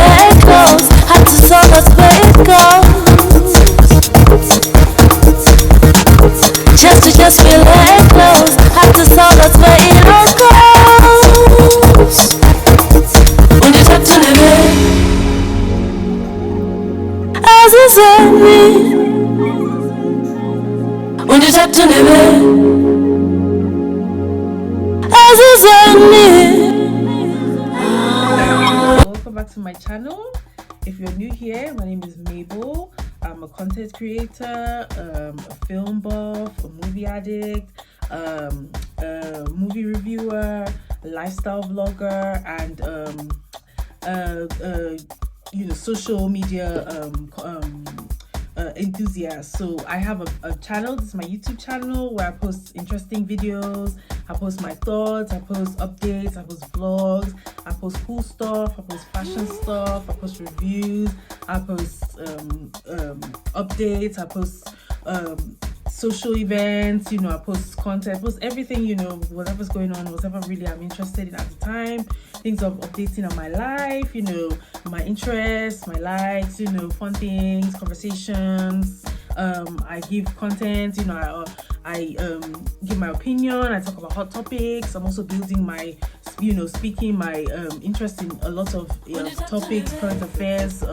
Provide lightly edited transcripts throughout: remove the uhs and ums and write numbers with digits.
let close. Had to solve that's where it goes. Just feel let close. Had to solve that's where it all goes. When you talk to me, as is me. When you talk to me. Welcome back to my channel. If you're new here, my name is Mabel. I'm a content creator, a film buff, a movie addict, a movie reviewer, a lifestyle vlogger, and social media enthusiast. So I have a channel. This is my YouTube channel where I post interesting videos. I post my thoughts, I post updates, I post vlogs, I post cool stuff, I post fashion stuff, I post reviews, I post updates, I post social events, I post content, post everything, whatever's going on, whatever really I'm interested in at the time, things of updating on my life, my interests, my likes, fun things, conversations. I give content, I give my opinion, I talk about hot topics. I'm also building my, speaking my interest in a lot of topics, current affairs,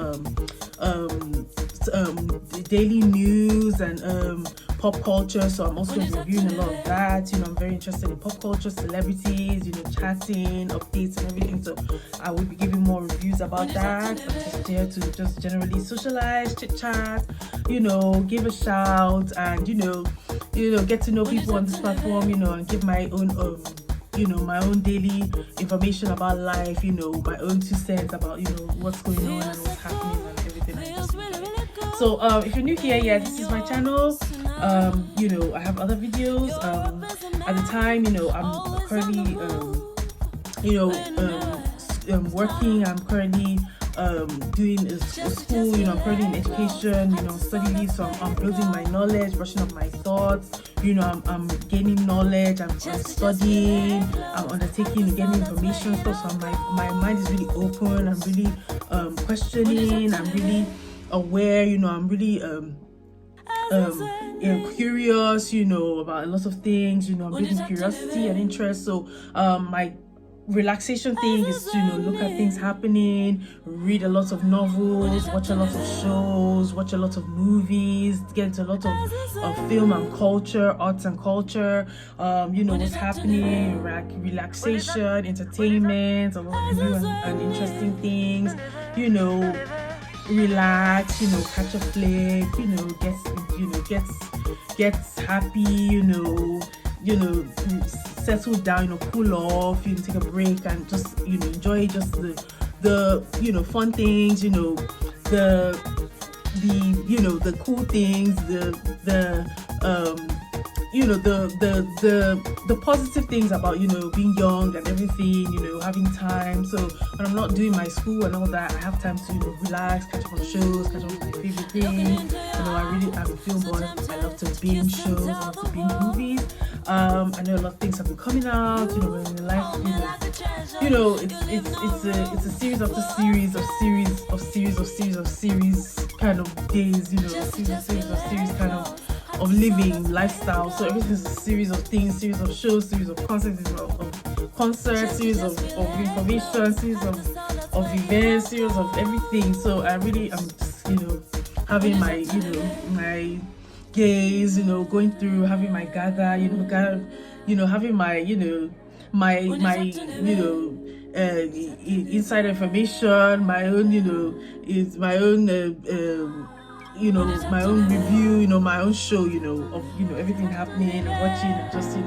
daily news, and pop culture. So I'm also reviewing a lot of that. I'm very interested in pop culture, celebrities, chatting, updates and everything. So I will be giving more reviews about that. I'm just there to just generally socialize, chit chat, give a shout, and get to know people on this platform, and give my own my own daily information about life, my own 2 cents about what's going on and what's happening and everything. So if you're new here, this is my channel. I have other videos. At the time, I'm currently working. I'm currently doing a school, I'm currently in education, study leave, so I'm building my knowledge, brushing up my thoughts, I'm gaining knowledge, I'm studying, I'm undertaking, getting information stuff, so my mind is really open, I'm really questioning, I'm really aware, I'm really curious, about a lot of things, I'm building curiosity and interest. So my relaxation thing is to look at things happening, read a lot of novels, watch a lot of shows, watch a lot of movies, get into a lot of film and culture, arts and culture, what's happening, relaxation, entertainment, a lot of new and interesting things, relax, catch a flick, gets happy, settle down, cool off, take a break and just enjoy just the fun things, the cool things, the positive things about being young and everything, having time. So when I'm not doing my school and all that, I have time to relax, catch up on shows, catch up on my favorite things. I'm a film boy. I love to binge shows, I love to binge movies. I know a lot of things have been coming out, in life, it's a series after series kind of days, series kind of living lifestyle. So everything's a series of things, series of shows, series of concerts, series of information, series of events, series of everything. So I'm just, having my, my gaze, going through, having my gather, having my, inside information, my own, is my own, my own review, my own show, of, everything happening and watching and just,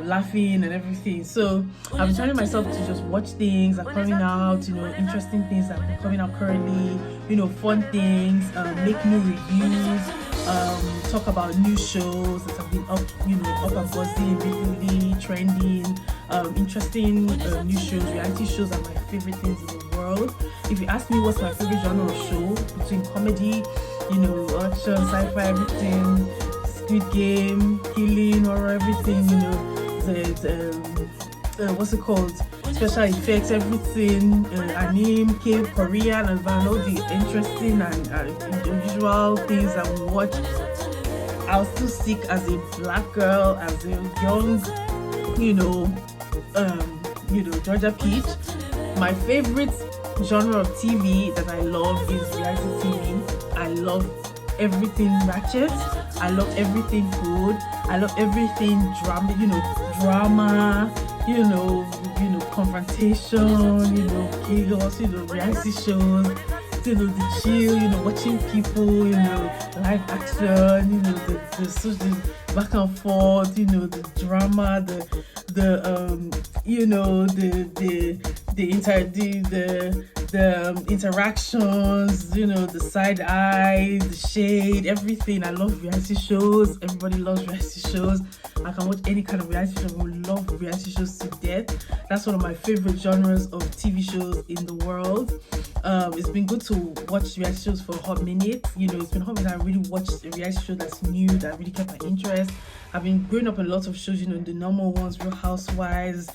laughing and everything. So I'm trying myself to just watch things that are coming out, interesting things that are coming out currently, fun things, make new reviews, talk about new shows that have been up and buzzing, recently trending, interesting new shows. Reality shows are my favorite things in the world. If you ask me what's my favorite genre of show, between comedy, action, sci-fi, everything, Squid Game, killing, or everything, what's it called? special effects, everything, anime, Korean, and all the interesting and unusual things that we watch. I was still sick as a black girl, as a young, Georgia peach. My favorite genre of TV that I love is reality TV. I love everything ratchet. I love everything food. I love everything drama, confrontation, chaos, reality shows, the chill, watching people, live action, the back and forth, the drama, the interactions, the side eye, the shade, everything. I love reality shows. Everybody loves reality shows. I can watch any kind of reality show. I love reality shows to death. That's one of my favorite genres of TV shows in the world. It's been good to watch reality shows for a hot minute. It's been a hot minute. I really watched a reality show that's new, that really kept my interest. I've been growing up in a lot of shows, the normal ones, Real Housewives,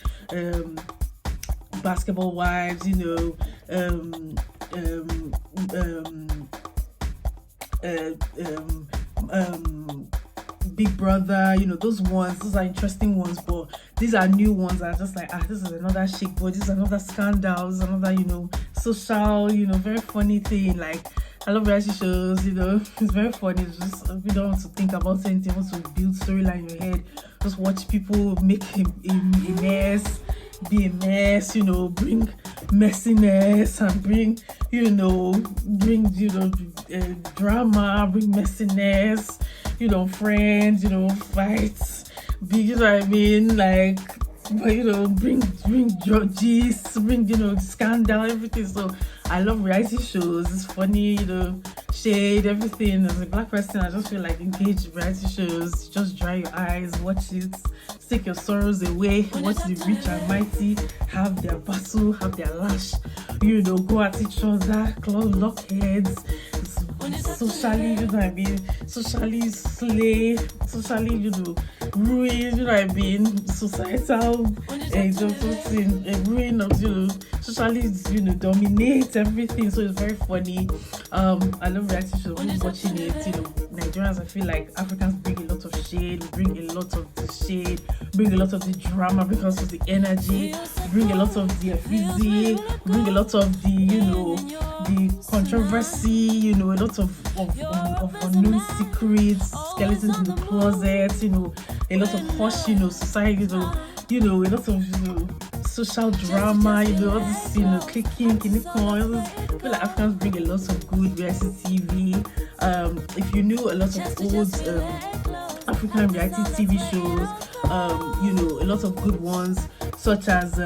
Basketball Wives, Big Brother, those ones. Those are interesting ones, but these are new ones that are just like, this is another chic boy, this is another scandal, this is another, social, very funny thing. Like, I love reality shows, it's very funny. It's just, if you don't want to think about anything, want to build storyline in your head, just watch people make a mess, be a mess, bring messiness and bring drama, bring messiness, friends, fights, like, bring judges, bring scandal, everything. So I love reality shows. It's funny, shade, everything. As a black person, I just feel like engage in reality shows. Just dry your eyes, watch it, take your sorrows away, watch the rich and mighty have their battle, have their lash, go at each other, lock heads, socially, socially slay, socially, ruin, societal, ruin of, socially, dominate everything. So it's very funny. I love reality shows. I'm watching it. Nigerians, I feel like Africans bring a lot of shade, bring a lot of the shade, bring a lot of the drama because of the energy, bring a lot of the fizzy, bring a lot of the controversy, a lot of unknown secrets, skeletons in the closet, a lot of hush, society, a lot of social drama, all this, clicking, I feel like Africans bring a lot of good reality TV. If you knew a lot of old African reality TV shows, a lot of good ones, such as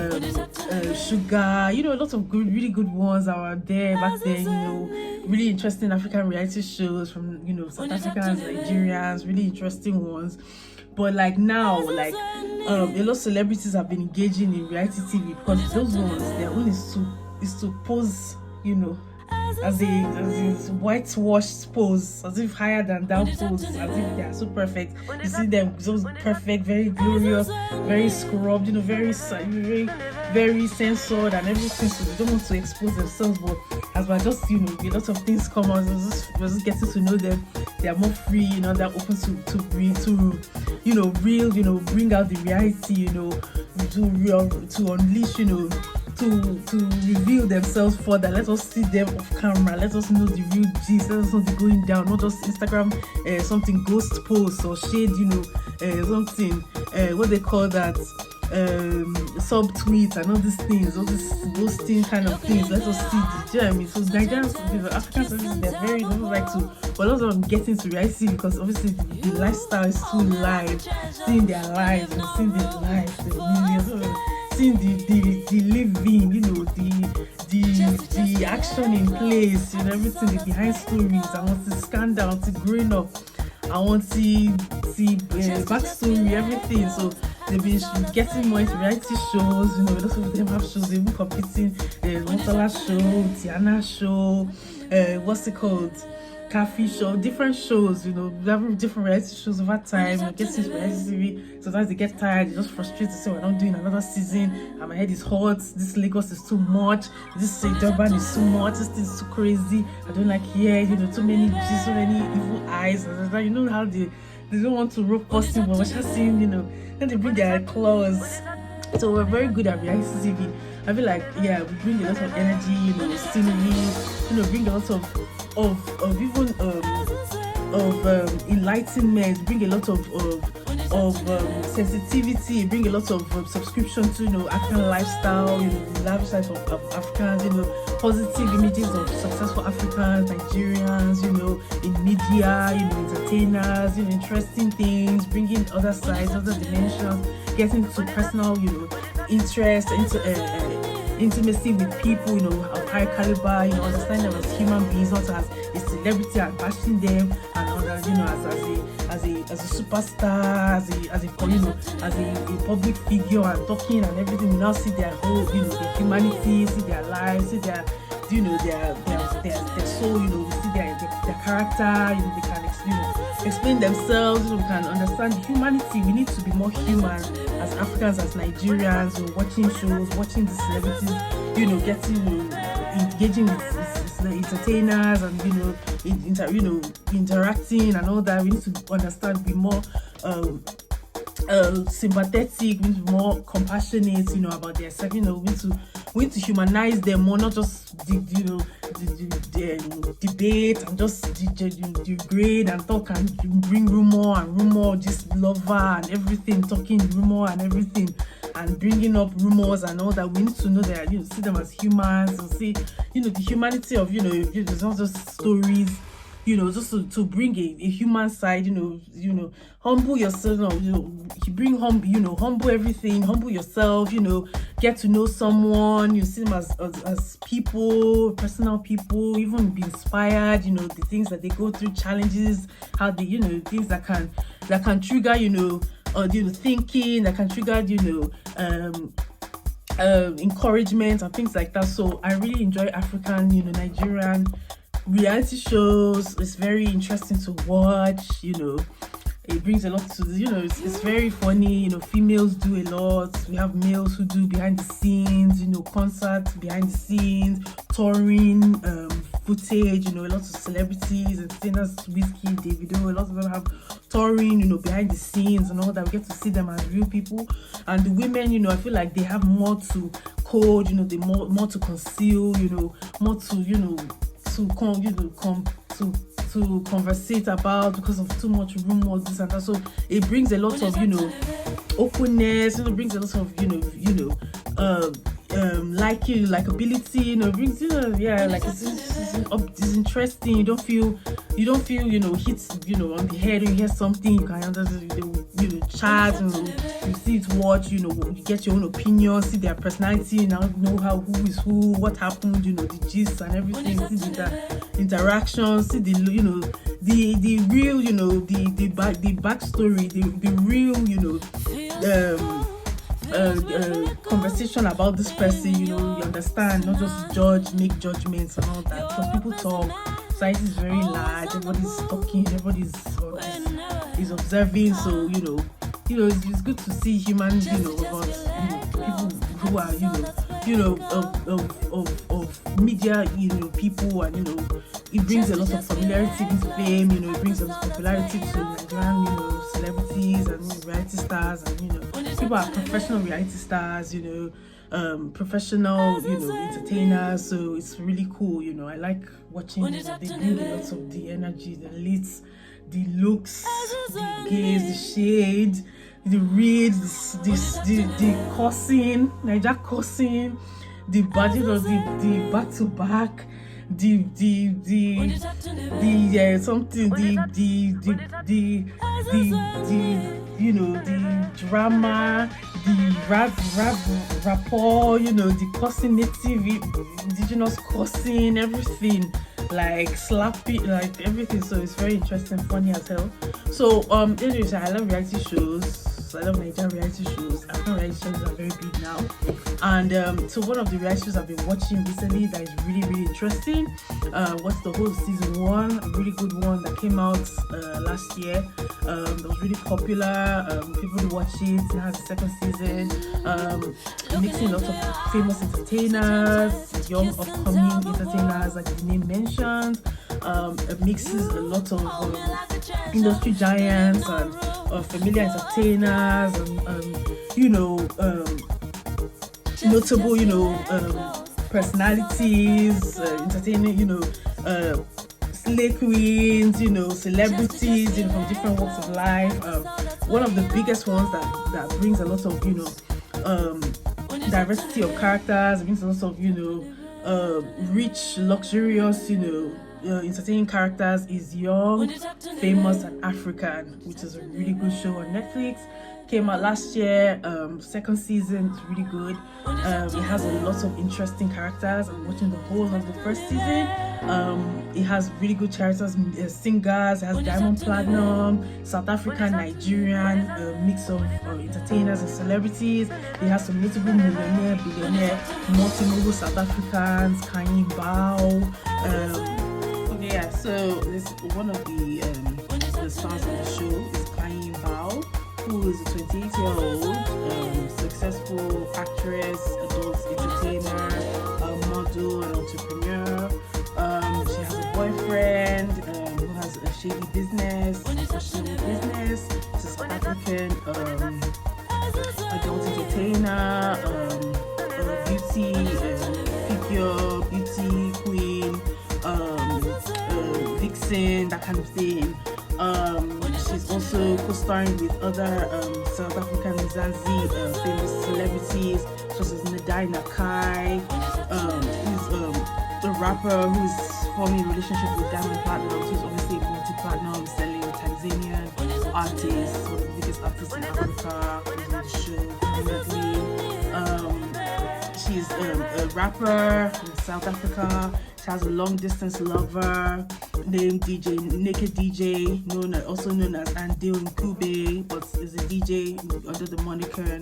Sugar, a lot of good, really good ones that were there back then, really interesting African reality shows from, South Africans, Nigerians, really interesting ones. But like now, a lot of celebrities have been engaging in reality TV because those ones, their own is to pose, as a whitewashed pose, as if higher than thou pose, as if they are so perfect. You see them so perfect, very glorious, very scrubbed, very very censored and everything. So they don't want to expose themselves. But as we're just, a lot of things come out, we're just getting to know them. They are more free, they're open to real, bring out the reality, to unleash, to reveal themselves further. Let us see them off camera. Let us know the real gist. Let us know the going down. Not just Instagram, something ghost posts or shade, something, what they call that, sub-tweets and all these things, all these ghosting kind of things. Let us see the So Nigerians, Africans, they don't like to, but a lot of them get into reality because obviously the lifestyle is too live, seeing their lives and seeing their lives, the millions, seeing the living, the action in place, everything, the behind stories. I want to scandal, I want to growing up, I want to see backstory, everything. So they've been getting more into reality shows. A lot of them have shows. They've been competing. Montala show, Tiana show, what's it called? catfish show, different shows, we have different reality shows over time. I get this reality TV, sometimes they get tired, they just frustrated, say we're not doing another season, and my head is hot, this Lagos is too much, this Durban is too much, this thing is too crazy, I don't like here, too many evil eyes, how they don't want to rope us in, but we're just seeing, then they bring their claws. So we're very good at reality TV. I feel like, yeah, we bring a lot of energy, scenery, bring a lot of even enlightenment, bring a lot of sensitivity, bring a lot of subscription to African lifestyle, lifestyle of Africans, positive images of successful Africans, Nigerians, in media, entertainers, interesting things, bringing other sides, other dimensions, getting to personal, interest, intimacy with people, of high caliber, understanding them as human beings, not as a celebrity and bashing them, and others, as a superstar, as a public figure and talking and everything. We now see their whole, their humanity, see their lives, see their soul, we see their character, they can explain themselves, we can understand humanity. We need to be more human as Africans, as Nigerians, watching shows, watching the celebrities, getting, engaging with entertainers and, interacting and all that. We need to understand, be more sympathetic, we need to be more compassionate, about their self, we need to humanize them more, not just debate and just degrade and talk and bring rumor, just lover and everything, talking rumor and everything, and bringing up rumors and all that. We need to know that, see them as humans, and see, the humanity of, it's not just stories, just to bring a human side, humble yourself, you bring humble everything, humble yourself, get to know someone, you see them as people, personal people, even be inspired, the things that they go through, challenges, how they, things that can trigger, thinking, that can trigger, encouragement and things like that. So I really enjoy African, Nigerian reality shows. It's very interesting to watch, it brings a lot to it's very funny, females do a lot, we have males who do behind the scenes, concerts behind the scenes, touring footage, a lot of celebrities and singers, Whiskey, Davido, a lot of them have touring, behind the scenes and all that. We get to see them as real people. And the women, I feel like they have more to code, they more to conceal, more to to conversate about because of too much rumors, this and that. So it brings a lot of openness, brings a lot of likability, brings it's interesting. You don't feel hits on the head. You hear something, you can chat, you see it, watch, you get your own opinion, see their personality, now know who is who, what happened, the gist and everything, see the interactions, see the real, the backstory, the real, conversation about this person, you understand, not just judge, make judgments and all that, because people talk, society is very large, everybody's talking, everybody's is observing, so it's good to see humans, about people who are of media, people, and it brings a lot of familiarity to fame, it brings a lot of popularity to Nigerian, celebrities and reality stars, and people are professional reality stars, professional, entertainers. So it's really cool, I like watching them. They bring a lot of the energy, the lights, the looks, the gaze, the shade, the read, the cursing, Niger cursing, the body of the back to back, the drama, the rapport, the cursing, native, indigenous cursing, everything, like slappy, like everything. So it's very interesting, funny as hell. So anyways, I love reality shows. I love Nigerian reality shows. African reality shows are very big now. And so one of the reality shows I've been watching recently that is really interesting. What's the whole season 1? A really good one that came out last year. That was really popular. People watch it. It has a second season. Mixing lots of famous entertainers, young upcoming entertainers, like the name mentioned. It mixes a lot of industry giants and familiar entertainers and notable personalities, entertaining slay queens, celebrities, from different walks of life. One of the biggest ones that brings a lot of diversity of characters, brings a lot of rich, luxurious, entertaining characters is Young, Famous and African, which is a really good show on Netflix. Came out last year. Second season is really good. It has a lot of interesting characters. I'm watching the whole of the first season. It has really good characters, singers. It has Diamond Platinum, South African, Nigerian, mix of entertainers and celebrities. It has some notable millionaire, billionaire, multilingual South Africans, Kanye Bao. So this one of the stars of the show is Kanye Bao, who is a 28-year-old successful actress, adult entertainer, model, and entrepreneur. She has a boyfriend who has a shady business, questionable business. She's a South African adult entertainer, beauty figure, beauty queen, vixen, that kind of thing. She's also co-starring with other South African Mzansi famous celebrities such as Nadai Nakai, who's a rapper who's forming a relationship with Diamond Platinum, who's obviously multi-platinum selling Tanzanian artist, one of the biggest artists in Africa, who's on the show currently. She's a rapper from South Africa. She has a long distance lover named DJ Naked DJ, also known as Andil Nkube, but is a DJ under the moniker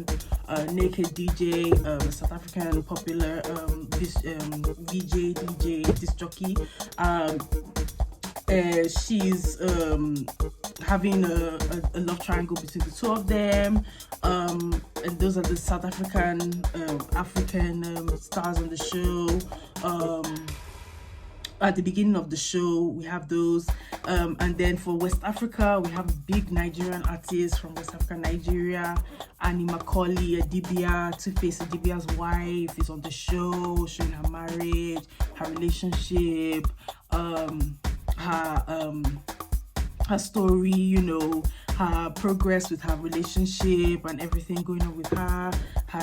Naked DJ, a South African popular VJ DJ disc jockey. She's having a love triangle between the two of them, and those are the South African stars on the show. At the beginning of the show, we have those, and then for West Africa, we have big Nigerian artists from West Africa, Nigeria. Annie Macaulay, Adibia, Two-Face Adibia's wife, is on the show, showing her marriage, her relationship, her story, her progress with her relationship and everything going on with her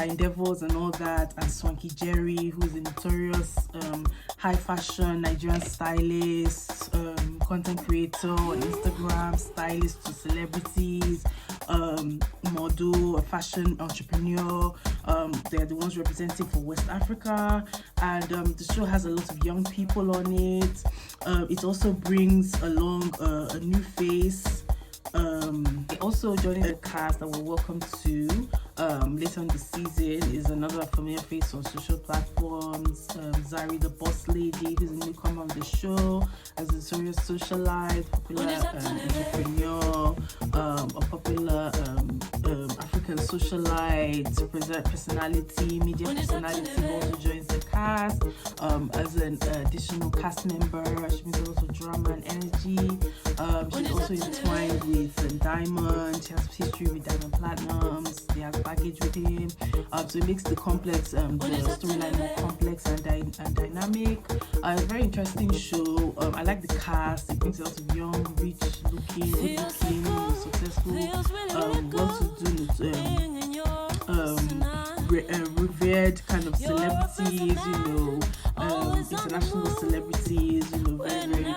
endeavors and all that. And Swanky Jerry, who's a notorious high fashion Nigerian stylist, content creator on Instagram, stylist to celebrities, model, a fashion entrepreneur. They're the ones representing for West Africa, and the show has a lot of young people on it. It also brings along a new face. Also joining the cast that we're welcome to later in the season is another familiar face on social platforms, Zari the Boss Lady, who's a newcomer on the show, as a serious socialite, popular entrepreneur, a popular African socialite, personality, media personality, who also joins the cast as an additional cast member. She brings a lot of drama and energy. She's also entwined with Diamond. She has history with Diamond Platinums. They have baggage with him. So it makes the storyline more complex and dynamic. It's a very interesting show. I like the cast. It brings a lot of young, rich-looking, good-looking, successful, well-to-do, revered kind of celebrities. International celebrities. Very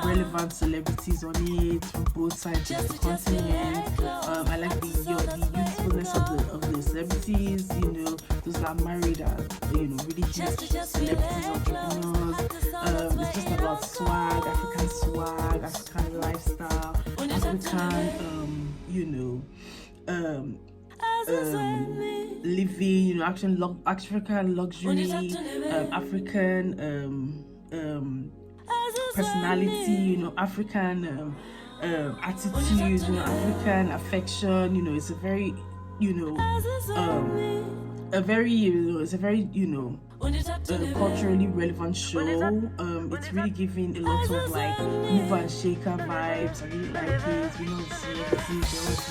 relevant celebrities on it from both sides of the continent. I like the youthfulness of the celebrities. Those that are married are really huge celebrities, entrepreneurs. It's just about swag, African lifestyle, African living, you know, African luxury, African personality, you know, African attitude, you know, African affection. You know, it's a very, you know, it's a very, you know, culturally relevant show. It's really giving a lot of like mover and shaker vibes. I really like it. You know, it's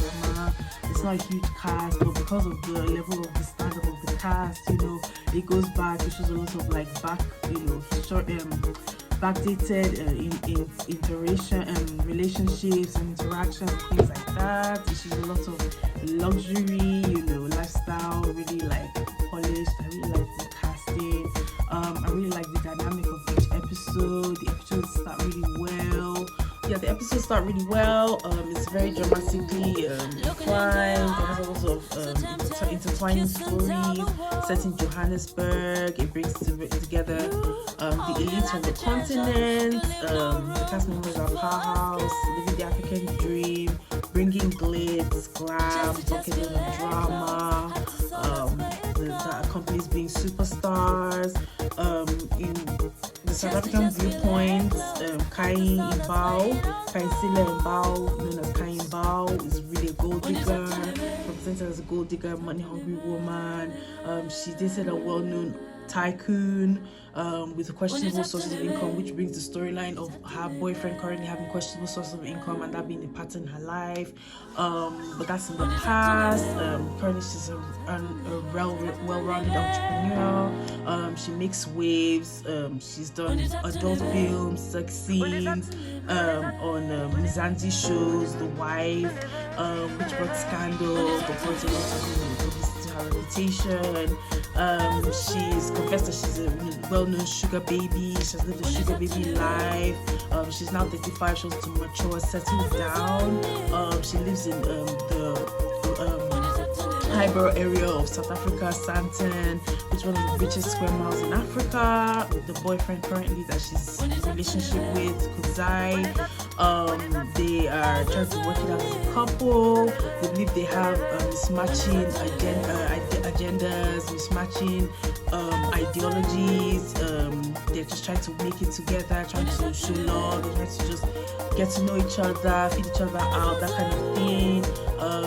drama. It's not a huge cast, but because of the level of the standard of the cast, you know, it goes back. It shows a lot of like back, you know, short backdated interaction and relationships and interactions and things like that. It shows a lot of luxury, you know, lifestyle. Really like polished. I really like the casting. I really like the dynamic of each episode. The episodes start really well. Yeah, the episodes start really well. It's very dramatically inclined. There's a lot of intertwining stories set in Johannesburg. It brings together the elites from the continent. The cast members are powerhouse, living the African dream, bringing glitz, glam, bucket load of drama. The companies being superstars. In the South African viewpoint, Kain Sile Mbao, known as Kain Mbao, is really a gold digger, represented as a gold digger, money-hungry woman. She dated a well-known tycoon with questionable sources of income, which brings the storyline of her boyfriend currently having questionable sources of income and that being a pattern in her life. But that's in the past. Currently she's a well-rounded entrepreneur. She makes waves. She's done adult films, sex scenes, on Mzansi shows, The Wife, which brought scandal, but brought a lot of publicity to her reputation. She's confessed that she's a well-known sugar baby. She's lived a sugar baby life. She's now 35. She wants to mature, settle down. She lives in the Highborough area of South Africa, Sandton, which is one of the richest square miles in Africa. The boyfriend currently that she's in a relationship with, Kudzai, they are trying to work it out as a couple. They believe they have mismatching agendas, mismatching ideologies. They're just trying to make it together, trying to show love, they're trying to just get to know each other, feed each other out, that kind of thing.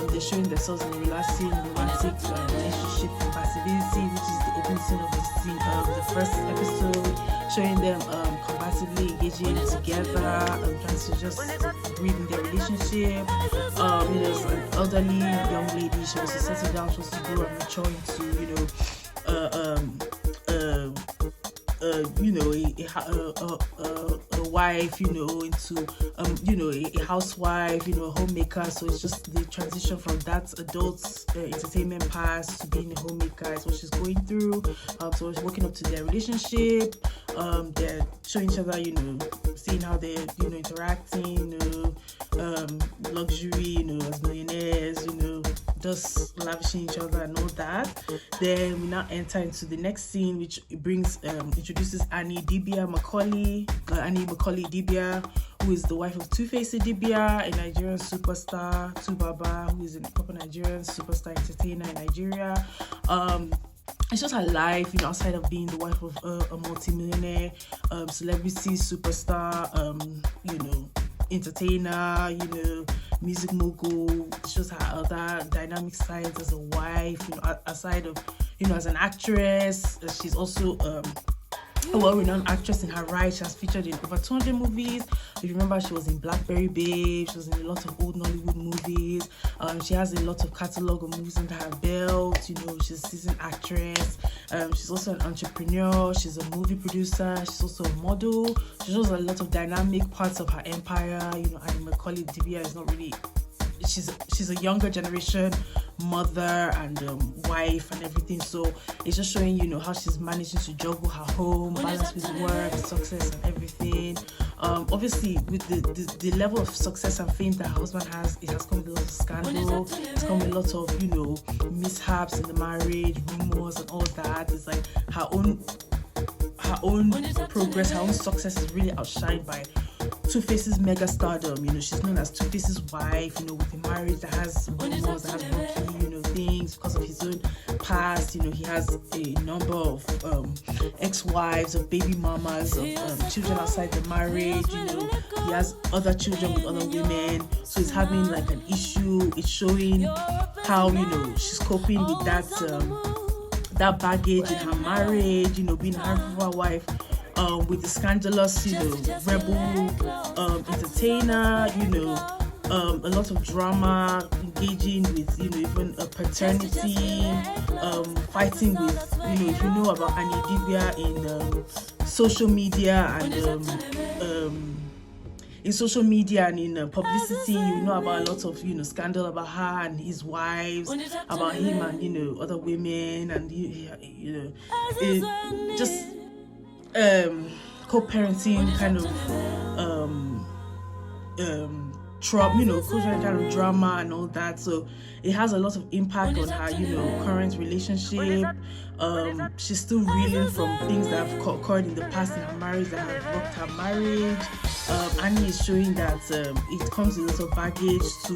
They're showing themselves in a relaxing, romantic relationship compatibility, which is the opening scene of the first episode, showing them compatibly engaging together, trying to just breathe in their relationship. There's an elderly young lady, she wants to settle down, she wants to grow and mature into, a wife, into a housewife, a homemaker. So it's just the transition from that adult entertainment past to being a homemaker is what she's going through. So it's working up to their relationship. They're showing each other, seeing how they're interacting, luxury, as millionaires, just lavishing each other and all that. Then we now enter into the next scene, which introduces Annie Macaulay Dibia, who is the wife of Two-Face Dibia, a Nigerian superstar, Tubaba, who is a proper Nigerian superstar entertainer in Nigeria. It's just her life, outside of being the wife of a multi-millionaire, celebrity, superstar, entertainer, music mogul. It's just her other dynamic side as a wife, aside of, as an actress. She's also a well-renowned actress in her right. She has featured in over 200 movies. If you remember, she was in Blackberry Babe. She was in a lot of old Nollywood movies. She has a lot of catalogue of movies under her belt. She's a seasoned actress. She's also an entrepreneur. She's a movie producer. She's also a model. She shows a lot of dynamic parts of her empire. Annie Macaulay Dibia is not really... She's a younger generation mother and wife and everything, so it's just showing how she's managing to juggle her home, balance with work, success and everything. Obviously with the level of success and fame that her husband has, it has come with a lot of scandal. It's come with a lot of mishaps in the marriage, rumors and all that. It's like her own progress, her own success is really outshined by Two-Face's mega stardom. She's known as Two-Face's wife, with a marriage that has rumors, that has rocky, things because of his own past. He has a number of ex-wives, of baby mamas, of children outside the marriage. He has other children with other women. So he's having like an issue. It's showing how, she's coping with that baggage in her marriage, being a hard wife, with the scandalous, rebel entertainer, a lot of drama, engaging with, even a paternity, fighting with, if you know about Annie Dibia in social media and in publicity, about a lot of scandal about her and his wives, about him and other women, and just co-parenting kind of kind of drama and all that. So it has a lot of impact on her current relationship. She's still reeling from things that have occurred in the past in her marriage that have rocked her marriage. Annie is showing that it comes with a lot of baggage to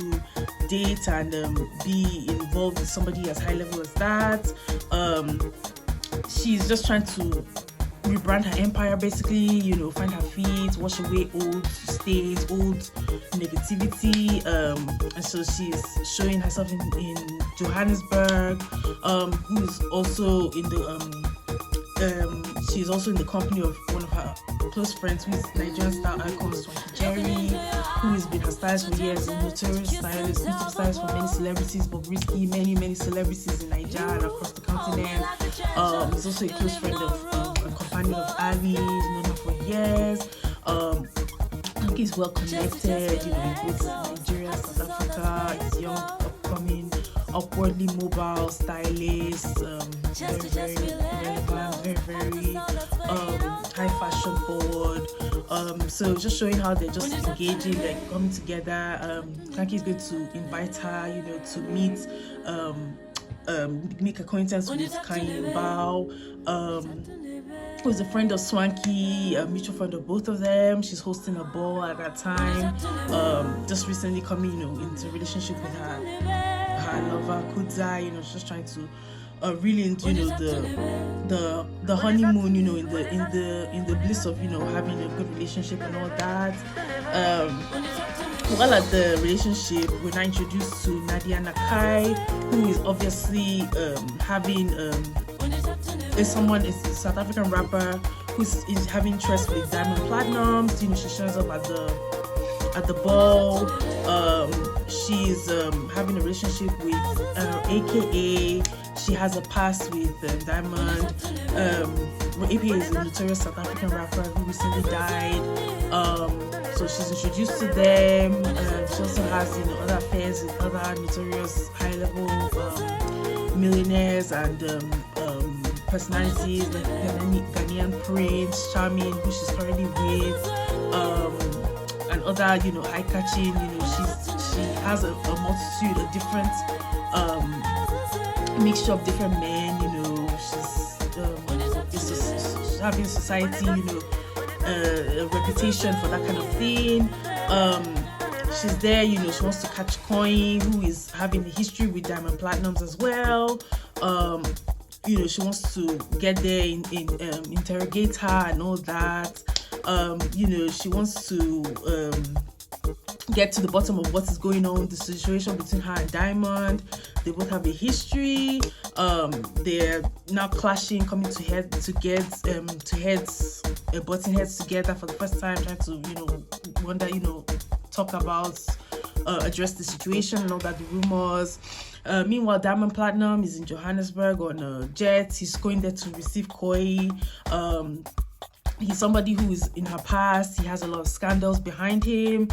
date and be involved with somebody as high level as that. She's just trying to rebrand her empire, basically, find her feet, wash away old stains, old negativity, and so she's showing herself in Johannesburg, who's also in she's also in the company of one of her close friends, who is Nigerian style icon Swanky Jerry, who has been her stylist for years, a notorious stylist, beauty stylist for many celebrities, Bobrisky, many celebrities in Nigeria and across the continent. He's also a close friend of companion of Ali, he's known her for years. I think he's well connected, in both Nigeria, South Africa. He's young, upcoming, upwardly mobile stylist, very, very relevant, very high fashion forward. So just showing how they're just engaging, they're coming together. Kanki is going to invite her, to meet, make acquaintance with Kanye Bao, who's a friend of Swanky, a mutual friend of both of them. She's hosting a ball at that time. Just recently coming, into a relationship with her lover Kudza. Just trying to really into the honeymoon, in the bliss of having a good relationship and all that. While at the relationship, we're now introduced to Nadia Nakai, who is obviously having is a South African rapper who's having interest with Diamond Platnumz. She shows up at the ball. She's having a relationship with AKA. She has a past with Diamond. AKA is a notorious South African rapper who recently died. So she's introduced to them. She also has other affairs with other notorious high-level millionaires and personalities like Ghanaian Prince Charming, who she's currently with, and other eye-catching. She has a multitude of different mixture of different men. She's having society, a reputation for that kind of thing. She's there, she wants to catch Coin, who is having a history with Diamond Platnumz as well. She wants to get there, interrogate her and all that. She wants to get to the bottom of what is going on, the situation between her and Diamond. They both have a history. They're now clashing, coming to heads, butting heads together for the first time, trying to, talk about, address the situation and all that, the rumors. Meanwhile, Diamond Platnumz is in Johannesburg on a jet. He's going there to receive Koi. He's somebody who is in her past. He has a lot of scandals behind him.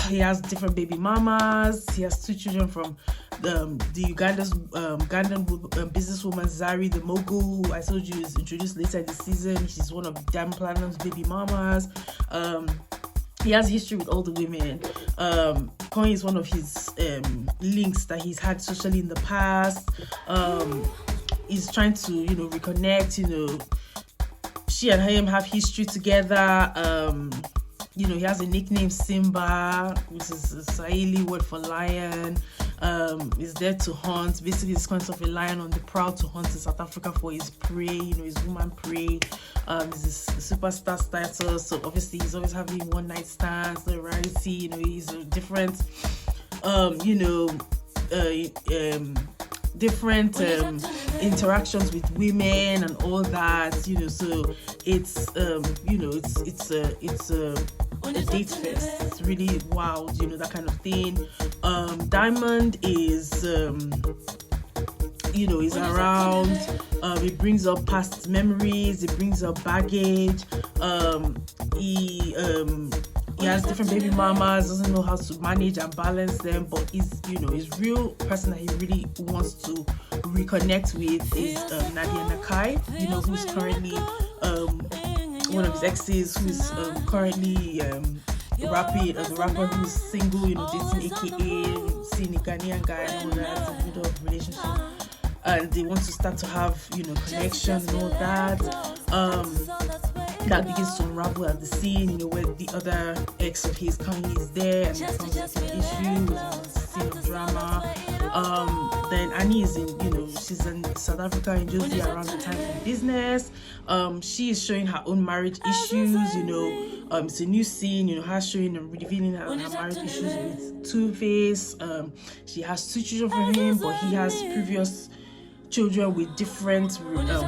He has different baby mamas. He has 2 children from the Ugandan businesswoman Zari, the mogul, who I told you is introduced later this season. She's one of Diamond Platnumz's baby mamas. He has history with all the women. Coin is one of his links that he's had socially in the past. He's trying to, reconnect. She and him have history together. he has a nickname Simba, which is a Swahili word for lion. Is there to hunt. Basically, this concept of a lion on the prowl to hunt in South Africa for his prey, his woman prey. He's a superstar status, so obviously he's always having one night stands, the rarity, he's a different, different interactions with women and all that, so it's a date fest. It's really wild, that kind of thing. Diamond is is around. It brings up past memories, it brings up baggage. He has different baby mamas, doesn't know how to manage and balance them, but his real person that he really wants to reconnect with is Nadia Nakai, who's currently one of his exes, who's currently rapping as a rapper who's single, dating AKA, seeing a Ghanaian guy and all that, in the middle of a relationship, and they want to start to have connection and all that. That begins to unravel at the scene, where the other ex of his currently is there, and there's some issues, and scene of drama. Then Annie is she's in South Africa, in Josie around the time for business. She is showing her own marriage issues, it's a new scene, her showing and revealing her marriage issues with Two-Face. She has 2 children from him, but he has previous children with different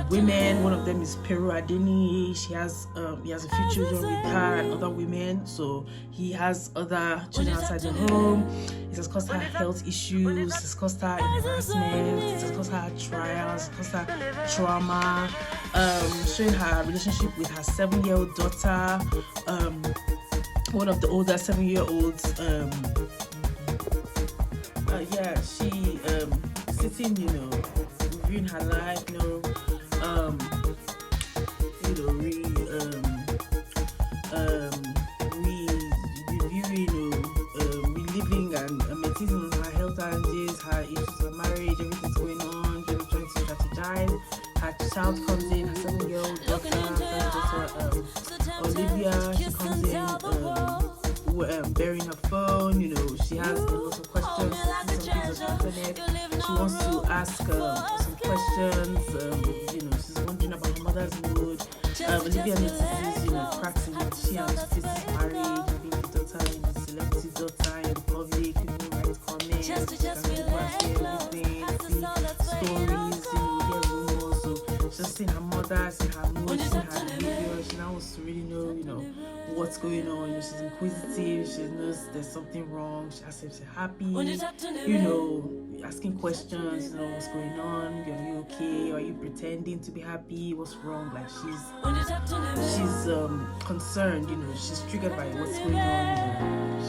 women. One of them is Peru Adeni. He has a few children with her and other women, so he has other children outside the home. It has caused her health issues, it has caused her embarrassment, it has caused her trials, it has caused her trauma. Showing her relationship with her 7-year-old daughter. One of the older 7-year-olds, she sitting, reviewing her life, reliving and meditating on her health challenges, her issues, her marriage, everything's going on, trying to strategize. Her child comes in, her 7-year-old daughter, Olivia, she comes in, bearing her phone, she has lots of questions, some things on the internet. She wants to ask some questions, she's wondering about her mother's mood. Olivia notices, cracks in it. She and Two-Face's marriage, being the daughter, celebrity daughter in the public, people write comments, people everything, see stories, hear rumors. So just seeing her mother, seeing her mood, seeing her behavior, she now wants to really know, what's going on. She's inquisitive, she knows there's something wrong. She asks if she's happy, asking questions, what's going on, are you okay, are you pretending to be happy, what's wrong? Like she's concerned, she's triggered by what's going on.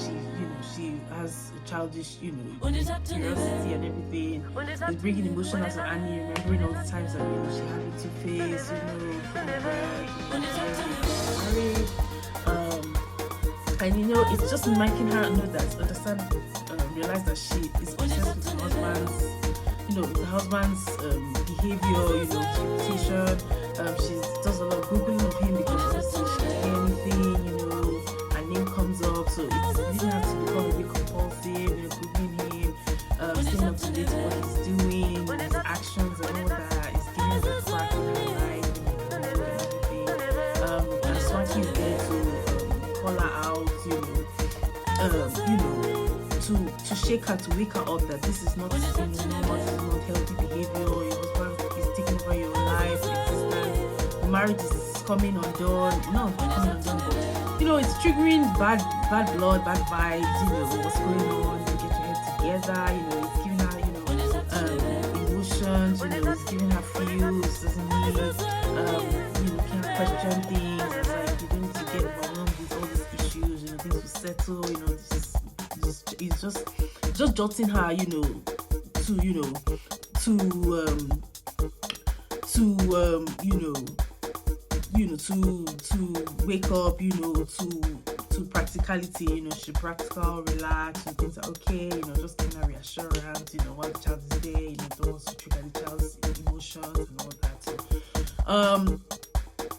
She has a childish, curiosity and everything. It's bringing emotion out of Annie, remembering all the times that she had with Two-Face, and it's just making her know that, understand, realize that she is obsessed with her husband's, behavior, reputation. She does a lot of googling of him because obviously she can hear anything, her name comes up, so it's leading her to become a bit compulsive, googling him, staying up to date with what he's doing, his actions and all that. It's giving her a crack in her life, and everything. And Swanky is there to call her out, to shake her, to wake her up that this is not normal, this is not healthy behavior. Your husband is taking over your life. It's marriage is coming undone. Not coming undone, but it's triggering bad blood, bad vibes. What's going on? You get your head together. It's giving her emotions. It's giving her feels. Doesn't need can't question things. It's like you don't need to get overwhelmed with all these issues. Things will settle. It's just jolting her, to wake up, to practicality, she practical, relax, and things are okay, just giving her reassurance, while the child is there, don't want to trigger the child's emotions and all that. So,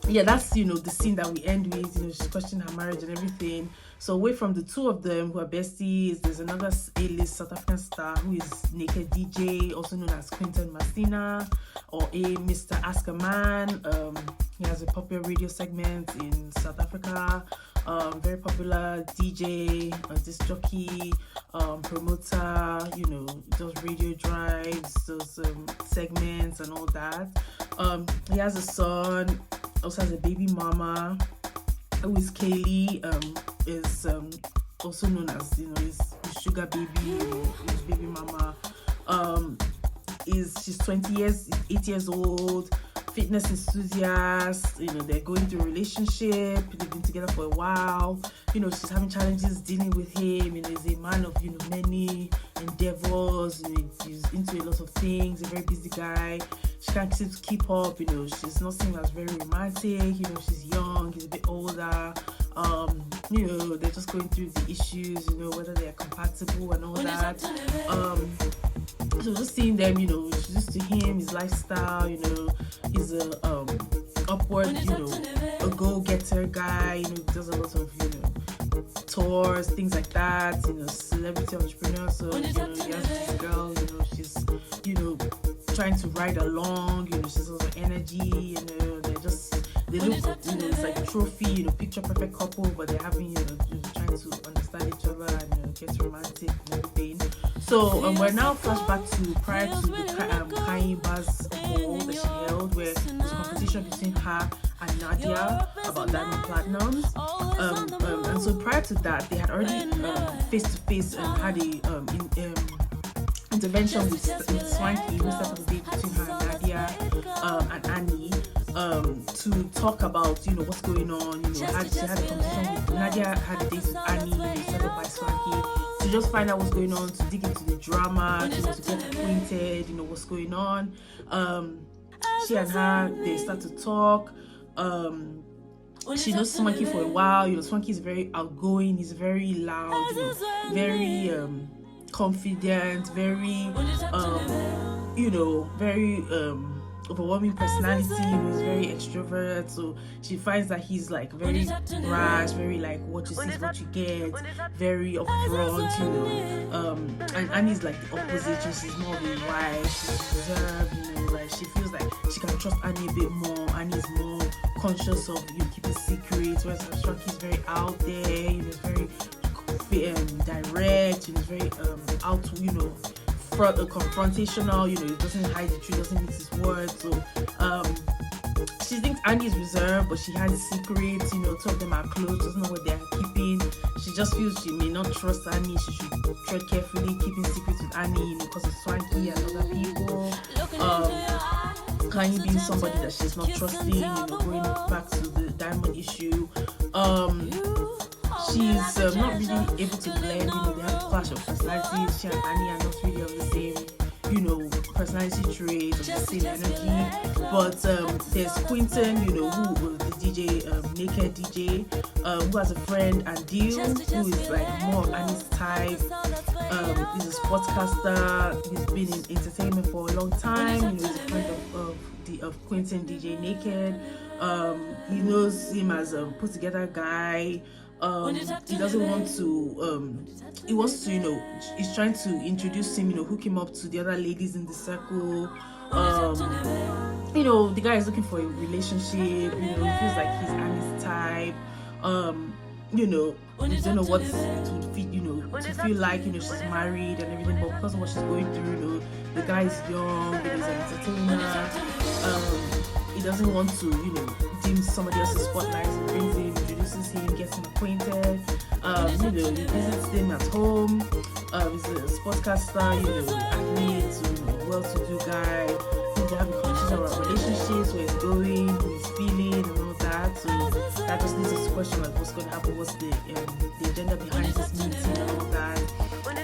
yeah, that's the scene that we end with. She's questioning her marriage and everything. So away from the two of them who are besties, there's another A-list South African star who is Naked DJ, also known as Quentin Mastina, or Mr. Ask a Man. He has a popular radio segment in South Africa. Very popular DJ, disc jockey, promoter. Does radio drives, does segments and all that. He has a son, also has a baby mama who is Kaylee, is also known as his sugar baby, his baby mama. She's 8 years old, fitness enthusiast. They're going through a relationship, they've been together for a while. She's having challenges dealing with him. He's a man of many endeavors. He's into a lot of things, a very busy guy. She can't seem to keep up. She's not seen as very romantic. She's young, he's a bit older. They're just going through the issues, whether they're compatible and all that. So just seeing them, she's used to him, his lifestyle. He's a upward, a go-getter guy. Does a lot of tours, things like that. Celebrity entrepreneur. So he has this girl. She's trying to ride along. She's also energy. They look, it's like a trophy, picture perfect couple, but they're having, trying to understand each other and get romantic and everything. So we're now flashback to prior to the Kanye Buzz ball that she held, where there's a competition between her and Nadia about diamond platinums. And so prior to that, they had already face to face had a intervention with Swanky, who set up a date between her and Nadia and Annie. To talk about what's going on. She had a conversation with Nadia, had a date with Annie, set up by Swanky, to just find out what's going on, to dig into the drama, to get acquainted, what's going on. She and her, they start to talk. She knows Swanky for a while. Swanky is very outgoing, he's very loud, very confident, very very overwhelming personality. He's very extrovert, so she finds that he's like very brash, very like what you see is what you get, very upfront. And Annie's like the opposite. She's more of a wife, she's reserved. Like she feels like she can trust Annie a bit more. Annie's more conscious of keeping secrets, whereas Swanky's very out there. Very direct. Very out. Confrontational. He doesn't hide the truth, doesn't mix his words. So she thinks Annie is reserved, but she has secrets. Two of them are close, doesn't know what they're keeping. She just feels she may not trust Annie. She should tread carefully, keeping secrets with Annie, because of Swanky and other people. Kanye being somebody that she's not trusting. Going back to the diamond issue. She's not really able to blend. They have a clash of personalities. She and Annie are not really of the same, personality traits, of the same energy. But there's Quentin, who was the DJ, Naked DJ, who has a friend, and Deal, who is like more of Annie's type. He's a sportscaster. He's been in entertainment for a long time. He's a friend of Quentin DJ Naked. He knows him as a put together guy. He doesn't want to he wants to he's trying to introduce him, hook him up to the other ladies in the circle. The guy is looking for a relationship. He feels like he's Annie's type. He doesn't know what to feel, to feel like, she's married and everything, but because of what she's going through, the guy is young, he's an entertainer. He doesn't want to, dim somebody else's spotlight. He brings him, introduces him, gets him acquainted. He visits him at home. He's a sportscaster, athlete, well-to-do guy. They're having conversations about relationships, where he's going, who he's feeling, and all that. So that just leads us to question like what's going to happen, what's the agenda behind this meeting and all that.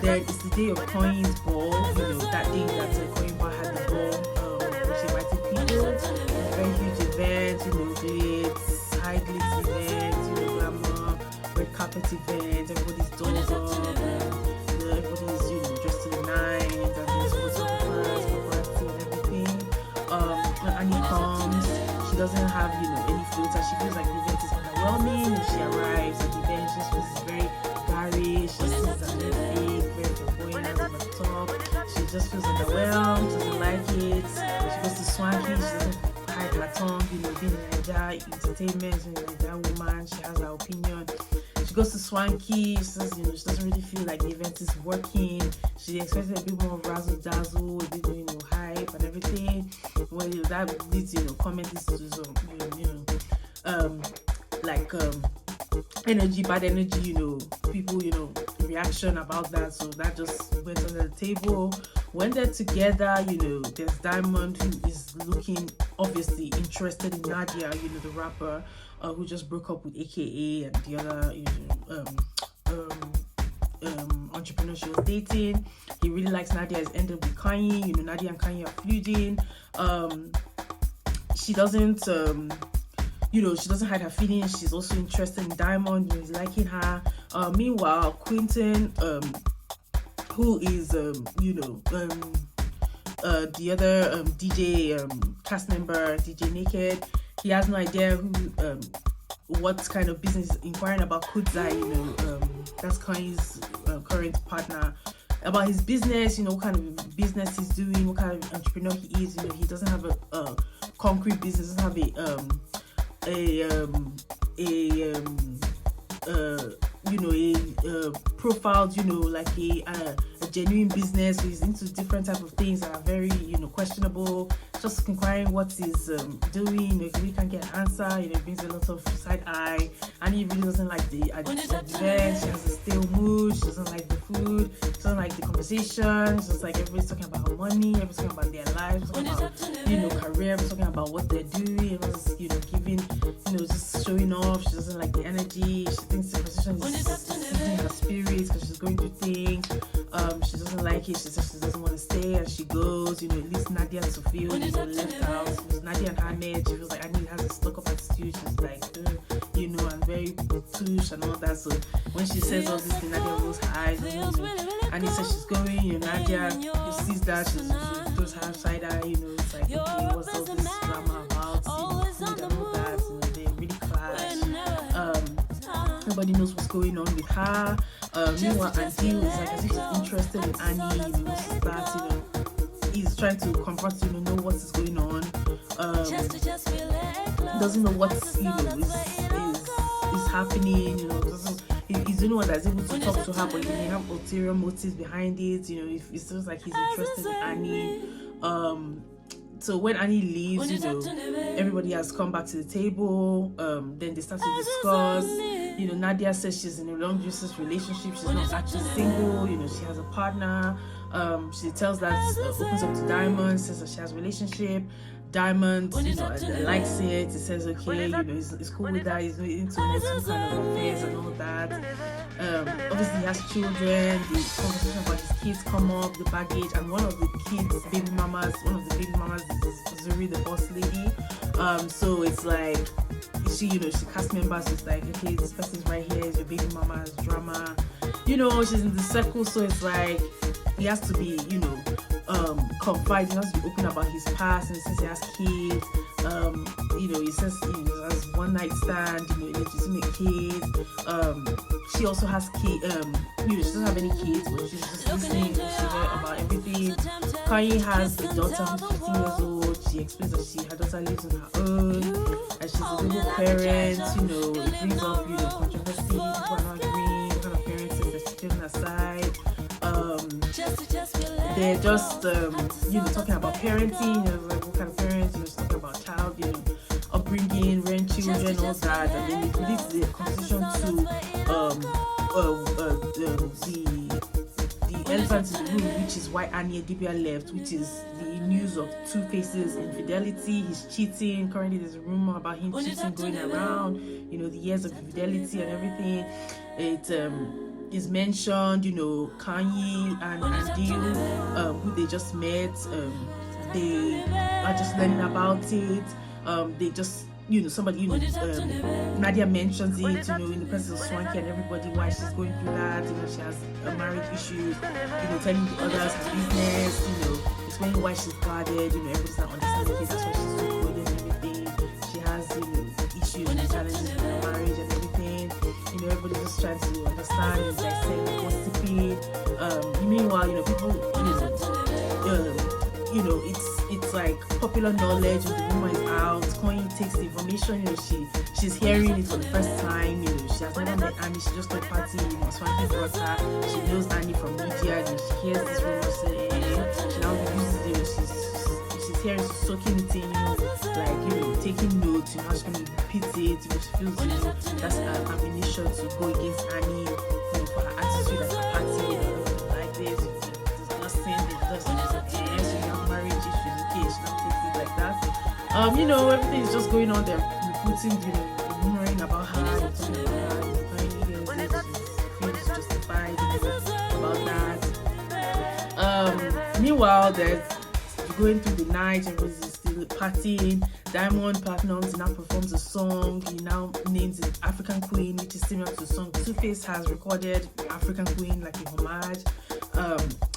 Then it's the day of Coin's ball. That day that Coin Bar had the ball, which invited people. It's a very huge event. Glitz, high glitz event. Glamour, red carpet event. Everybody's dolls up. Everybody's dressed to the nines, and there's photographers, paparazzi, and everything. When Annie comes, she doesn't have any floats and she feels like the event is underwhelming. When she arrives at the event, she feels it's very garish, she sees that very fake, very flamboyant over the top. She just feels underwhelmed, doesn't like it. When she goes to Swanky, she doesn't hide her tongue, you know, being in Nigeria entertainment, being a Nigerian woman, she has her opinion. She goes to Swanky, she says, you know, she doesn't really feel like the event is working. She expected a bit more razzle dazzle, a bit more, you know, hype and everything. Well, you know, that leads, you know, comment this to some, energy, bad energy, you know, people, you know, reaction about that. So that just went under the table. When they're together, you know, there's Diamond, who is looking obviously interested in Nadia, you know, the rapper who just broke up with AKA and the other, you know, entrepreneur she was dating. He really likes Nadia. Has ended with Kanye. You know, Nadia and Kanye are feuding. She doesn't you know, she doesn't hide her feelings. She's also interested in Diamond. You know, he's liking her. Meanwhile, Quentin, who is the other DJ cast member, DJ Naked, he has no idea who what kind of business he's inquiring about Kudzai, you know, that's Kanye's current partner, about his business, you know, what kind of business he's doing, what kind of entrepreneur he is. You know, he doesn't have a concrete business, doesn't have profiled, you know, like a genuine business. So he's into different type of things that are very, you know, questionable. Just inquiring what he's doing. You know, if we can't get an answer, you know, it brings a lot of side eye. And he really doesn't like the event. She has a stale mood. She doesn't like the food. She doesn't like the conversation. It's just like everybody's talking about money. Everybody's talking about their lives. Talking about, you know, career. Everybody's talking about what they're doing. Everyone's, you know, giving, you know, just showing off. She doesn't like the energy. She thinks the conversation is losing her spirit because she's going through things. She doesn't like it. She says she doesn't want to stay, and she goes. You know, it leaves Nadia to feel, you know, left out. It was Nadia and Ahmed. She feels like Annie has a stuck-up attitude. She's like, you know, I'm very push and all that. So when she says all this thing, Nadia rolls her eyes. And, you know, Annie says she's going. You know, Nadia sees that. She throws her side eye. You know, it's like, okay, what's all this drama about? You know, food and all that. You know, they really clash. Nobody knows what's going on with her. Meanwhile, Adil is like as if she's interested in Annie, you know, that, you know, he's trying to confront, you know what is going on. Doesn't know what, you know, is happening, you know, he's the only one that's able to talk to her, but he may have ulterior motives behind it, you know, if it feels like he's interested in Annie. So when Annie leaves, you know, everybody has come back to the table. Then they start to discuss. You know, Nadia says she's in a long distance relationship. She's not actually single. You know, she has a partner. She tells that, opens up to Diamond, says that she has a relationship. Diamond, you know, likes it. He says, okay, you know, he's cool with that. He's into some kind of affairs and all that. Obviously, he has children. The conversation about his kids come up, the baggage, and one of the kids' baby mamas is Zuri, the boss lady. So it's like, she cast members. It's like, okay, this person's right here. Is your baby mama's drama? You know, she's in the circle, so it's like he has to be, you know, confide. He has to be open about his past, and since he has kids, you know, he says he has one night stand, you know, legitimate kids. She also has kids. You know, she doesn't have any kids, but she's just listening to her about everything. Kanye has a daughter who's 15 years old. She explains that her daughter lives on her own, and she's a single parent. You know, it brings up, you know, controversy. People are not agreeing. What kind of parenting that she's taking aside. They're just, you know, talking about parenting. You know, like what kind of parents. You know, talking about child, you know, upbringing, rearing children, all that, and then it leads the conversation to the elephant in the room, which is why Annie Adibia left, which is the news of Two Faces infidelity. He's cheating. Currently, there's a rumor about him cheating going around. You know, the years of infidelity and everything. It is mentioned. You know, Kanye and Adil, who they just met. They are just learning about it. They just, you know, somebody, you know, Nadia mentions it, you know, in the presence of Swanky and everybody, why she's going through that. You know, she has marriage issues, you know, telling the others her business, you know, explaining why she's guarded, you know, everybody's not understanding it, that's why she's so good and everything. She has, you know, issues everybody's just trying to understand, is like saying gossiping. Meanwhile, people, it's like popular knowledge. When the woman is out, Koyi takes the information. She's hearing it for the first time. She has never met Annie. She just got party. Swanky brought her. She knows Annie from media, and she hears this rumor saying, she now uses it. She's hearing, she's soaking it in. Taking notes. She's going to repeat it. She feels that's ammunition to go against Annie. For her attitude at the party. Like this. Everything is just going on there. Recruiting, rumoring about her, talking about her, feels justified about that. Meanwhile, there's going through the night, everybody's still partying. Diamond Platnumz now performs a song. He now names it African Queen, which is similar to the song Two-Face has recorded, African Queen, like a homage.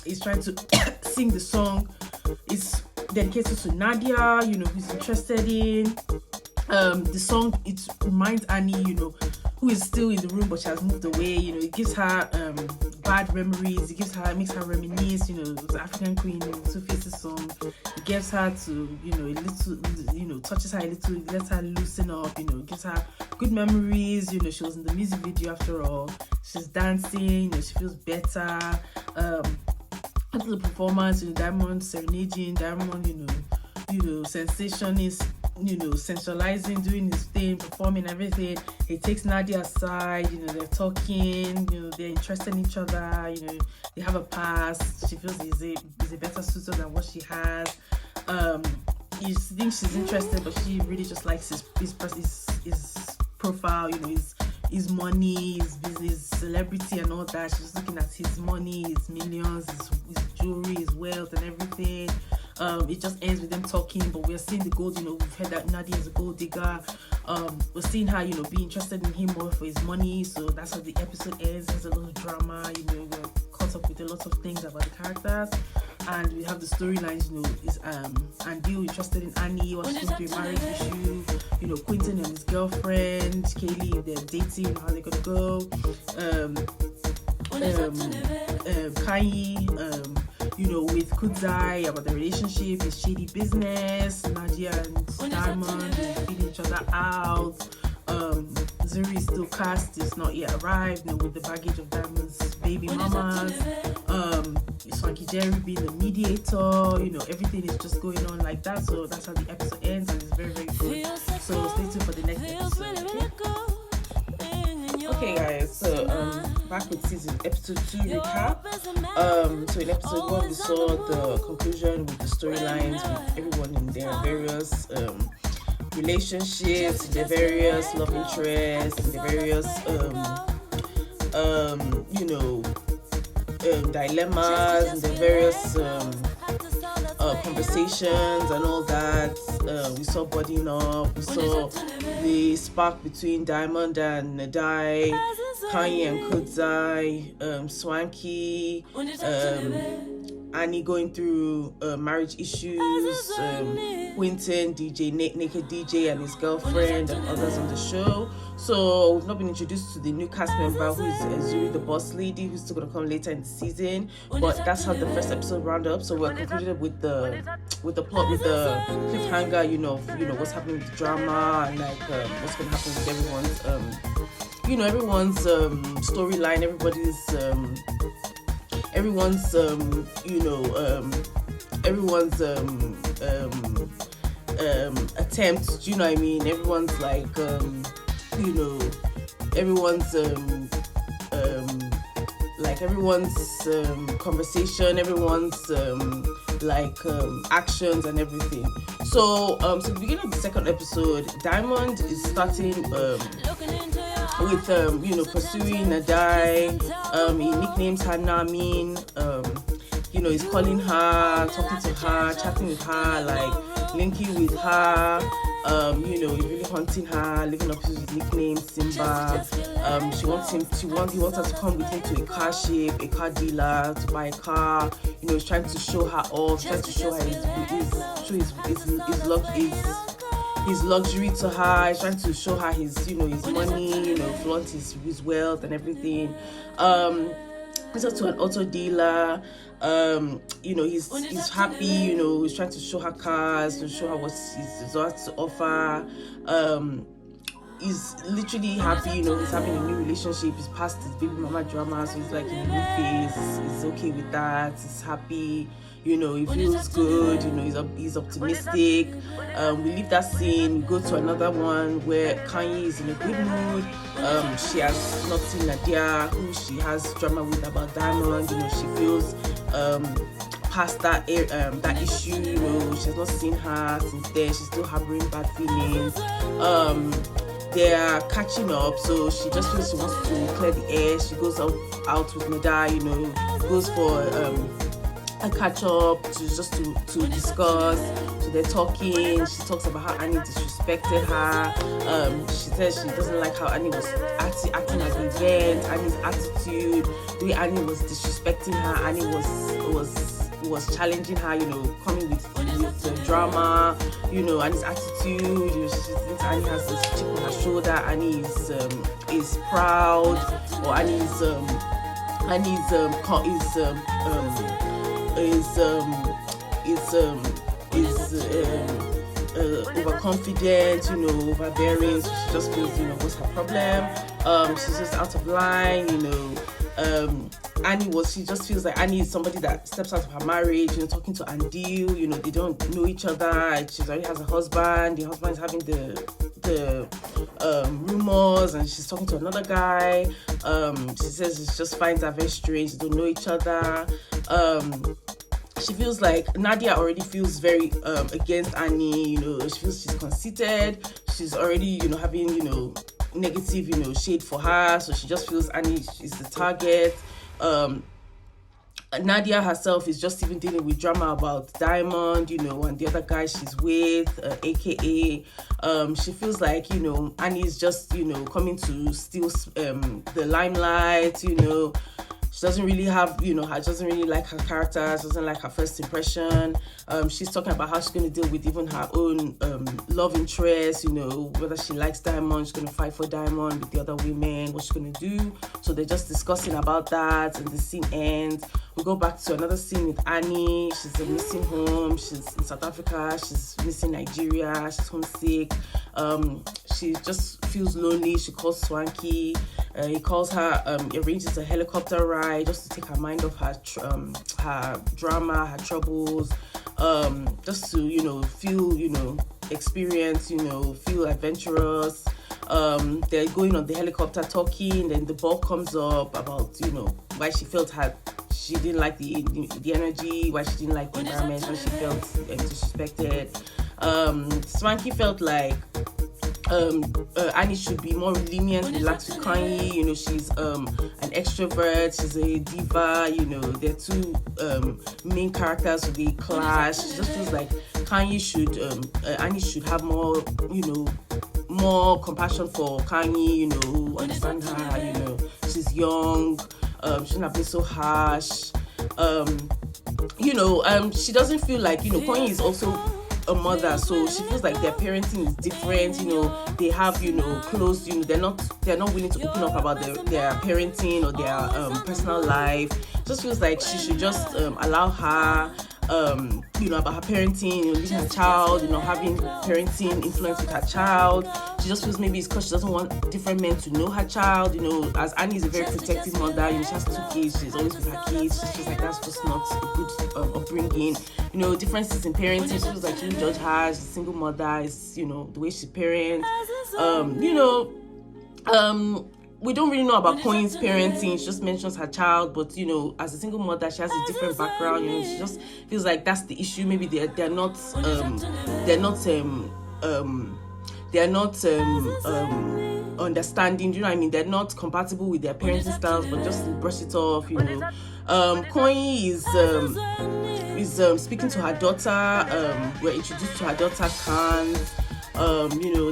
He's trying to sing the song. It's dedicated to Nadia, who's interested in the song. It reminds Annie, who is still in the room but she has moved away. It gives her bad memories. Makes her reminisce. The African Queen, Two-Face's song. It gives her to, a little, touches her a little. It lets her loosen up. Gives her good memories. She was in the music video after all. She's dancing. She feels better. After the performance, Diamond serenading, Diamond, sensationist, sensualizing, doing his thing, performing everything. He takes Nadia aside, they're talking, they're interested in each other, they have a past. She feels he's a better suitor than what she has. He thinks she's interested, but she really just likes his profile, his money, his business, celebrity, and all that. She's looking at his money, his millions, his jewelry, his wealth, and everything. It just ends with them talking, but we're seeing the gold. We've heard that Nadia is a gold digger. We're seeing her, be interested in him more for his money. So that's how the episode ends. There's a little drama. We're caught up with a lot of things about the characters, and we have the storylines. Is Andil interested in Annie, or she's going through a marriage issue. Quentin and his girlfriend Kaylee, they're dating. How they're gonna go? Kai, with Kudzai about the relationship, his shady business. Nadia and Diamond, they're feeding each other out. Zuri is still cast, it's not yet arrived, with the baggage of Diamond's baby mamas. Swanky Jerry being the mediator, everything is just going on like that. So that's how the episode ends, and it's very, very good. So stay tuned for the next episode. Okay guys, so back with episode 2 recap. So in episode 1 we saw the conclusion with the storylines with everyone in their various relationships, in their various love interests, in their various dilemmas, in their various conversations and all that. We saw Budding Up, we saw the spark between Diamond and Nadai, Kanye and Kudzai, Swanky, Annie going through marriage issues, Quentin, Naked DJ and his girlfriend, and others on the show. So we've not been introduced to the new cast member, who is Zuri, the boss lady, who's still gonna come later in the season. But that's how the first episode rounded up. So we're concluded with the plot, with the cliffhanger, what's happening with the drama, and like what's gonna happen with everyone's storyline, everyone's attempt, everyone's like everyone's conversation, everyone's actions and everything. So the beginning of the second episode, Diamond is starting with pursuing Nadai. He nicknames her Namin. He's calling her, talking to her, chatting with her, linking with her. He's really hunting her, living up to his nickname Simba. He wants her to come with him to a car dealer to buy a car. He's trying to show her off, trying to show her his luxury to her. He's trying to show her his, his money, flaunt his wealth and everything. He's also an auto dealer. He's happy. He's trying to show her cars, to show her what he's got to offer. He's literally happy. He's having a new relationship. He's past his baby mama drama, so he's like in a new phase. He's okay with that. He's happy. He feels good. He's optimistic. We leave that scene. We go to another one where Kanye is in a good mood. She has not seen Nadia, who she has drama with about Diamond. She feels past that issue. She has not seen her since then. She's still harboring bad feelings. They are catching up, so she just feels she wants to clear the air. She goes out with Nadia. Goes for a catch up to discuss. So they're talking. She talks about how Annie disrespected her. She says she doesn't like how Annie was acting at the event. Annie's attitude, the way Annie was disrespecting her. Annie was challenging her, coming with the drama, Annie's attitude. She thinks Annie has this chip on her shoulder. Annie is proud, or Annie's overconfident, overbearing. So she just feels, what's her problem? She's just out of line, she just feels like Annie is somebody that steps out of her marriage, talking to Andy, they don't know each other. She already has a husband. The husband is having the rumors, and she's talking to another guy. She says she just finds her very strange. They don't know each other. She feels like Nadia already feels very against Annie. She feels she's conceited. She's already having negative shade for her. So she just feels Annie is the target. Nadia herself is just even dealing with drama about Diamond, and the other guy she's with, aka she feels like Annie is just coming to steal the limelight. She doesn't really have, she doesn't really like her character. She doesn't like her first impression. She's talking about how she's going to deal with even her own love interest, whether she likes Diamond, she's going to fight for Diamond with the other women, what she's going to do. So they're just discussing about that, and the scene ends. We go back to another scene with Annie. She's missing home. She's in South Africa. She's missing Nigeria. She's homesick. She just feels lonely. She calls Swanky. He calls her, arranges a helicopter ride just to take her mind off her drama, her troubles, just to, feel, experience, feel adventurous. They're going on the helicopter talking, then the ball comes up about, why she felt she didn't like the energy, why she didn't like the environment, why she felt disrespected. Swanky felt like Annie should be more lenient, relaxed with Kanye. She's an extrovert, she's a diva. They're two main characters, so they clash. She just feels like Annie should have more, more compassion for Kanye. Understand her. She's young. She shouldn't have been so harsh. She doesn't feel like Kanye is also a mother, so she feels like their parenting is different. They have close, they're not willing to open up about their parenting or their personal life. Just feels like she should just allow her about her parenting, losing her child, having parenting influence with her child. She just feels maybe it's because she doesn't want different men to know her child. As Annie is a very protective mother, she has 2 kids, she's always with her kids. She feels like that's just not a good upbringing. Differences in parenting. She feels like you judge her. She's a single mother. It's the way she parents. We don't really know about Coin's parenting. She just mentions her child, but as a single mother, she has a different background. She just feels like that's the issue. Maybe they're not understanding. Do you know what I mean? They're not compatible with their parenting styles, but just to brush it off. Coin is speaking to her daughter. We're introduced to her daughter, Khan.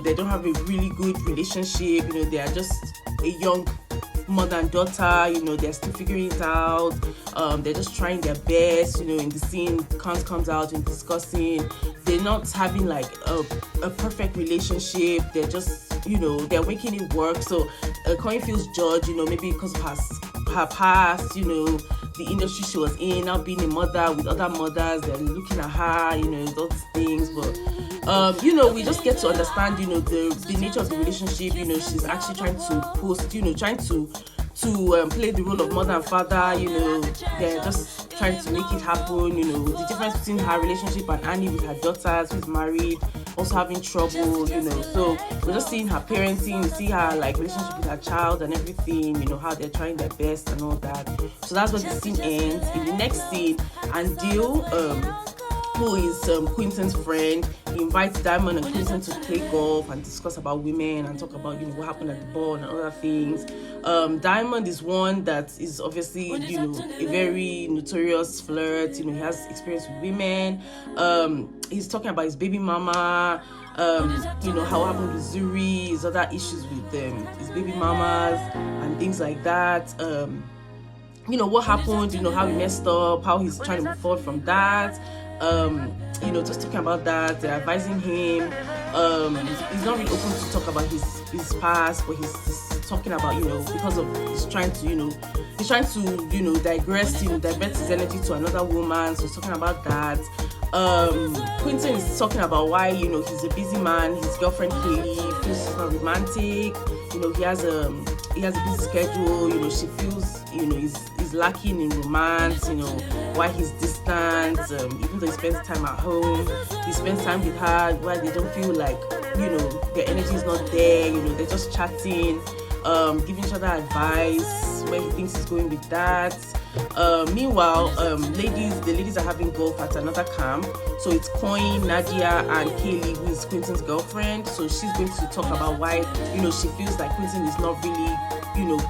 They don't have a really good relationship. They are just a young mother and daughter, they're still figuring it out. They're just trying their best, in the scene. Kant comes out and discussing. They're not having like a perfect relationship. They're just, they're making it work. So Coin feels judged, maybe because of her past, the industry she was in, now being a mother with other mothers, they're looking at her, those things. But we just get to understand, the nature of the relationship. She's actually trying to post, trying to play the role of mother and father. They're just trying to make it happen. The difference between her relationship and Annie with her daughters, who's married, also having trouble. So we're just seeing her parenting. We see her like relationship with her child and everything. How they're trying their best and all that. So that's where the scene ends. In the next scene, Andil, who is Quentin's friend, he invites Diamond and Quentin to play golf and discuss about women and talk about what happened at the ball and other things. Diamond is one that is obviously a very notorious flirt. He has experience with women. He's talking about his baby mama. How happened with Zuri, his other issues with his baby mamas and things like that. What happened, how he messed up, how he's trying to move forward from that. Just talking about that. They're advising him. He's not really open to talk about his past, but he's talking about, because of he's trying to digress, divert his energy to another woman. So he's talking about that. Quentin is talking about why, he's a busy man. His girlfriend Kaylee feels he's not romantic. He has a busy schedule. She feels, he's lacking in romance. Why he's distant. Even though he spends time at home, he spends time with her. Why they don't feel like, their energy is not there. They're just chatting, giving each other advice where he thinks he's going with that. Meanwhile, the ladies are having golf at another camp. So it's Coin, Nadia, and Kaylee, who is Quentin's girlfriend. So she's going to talk about why, she feels like Quentin is not really,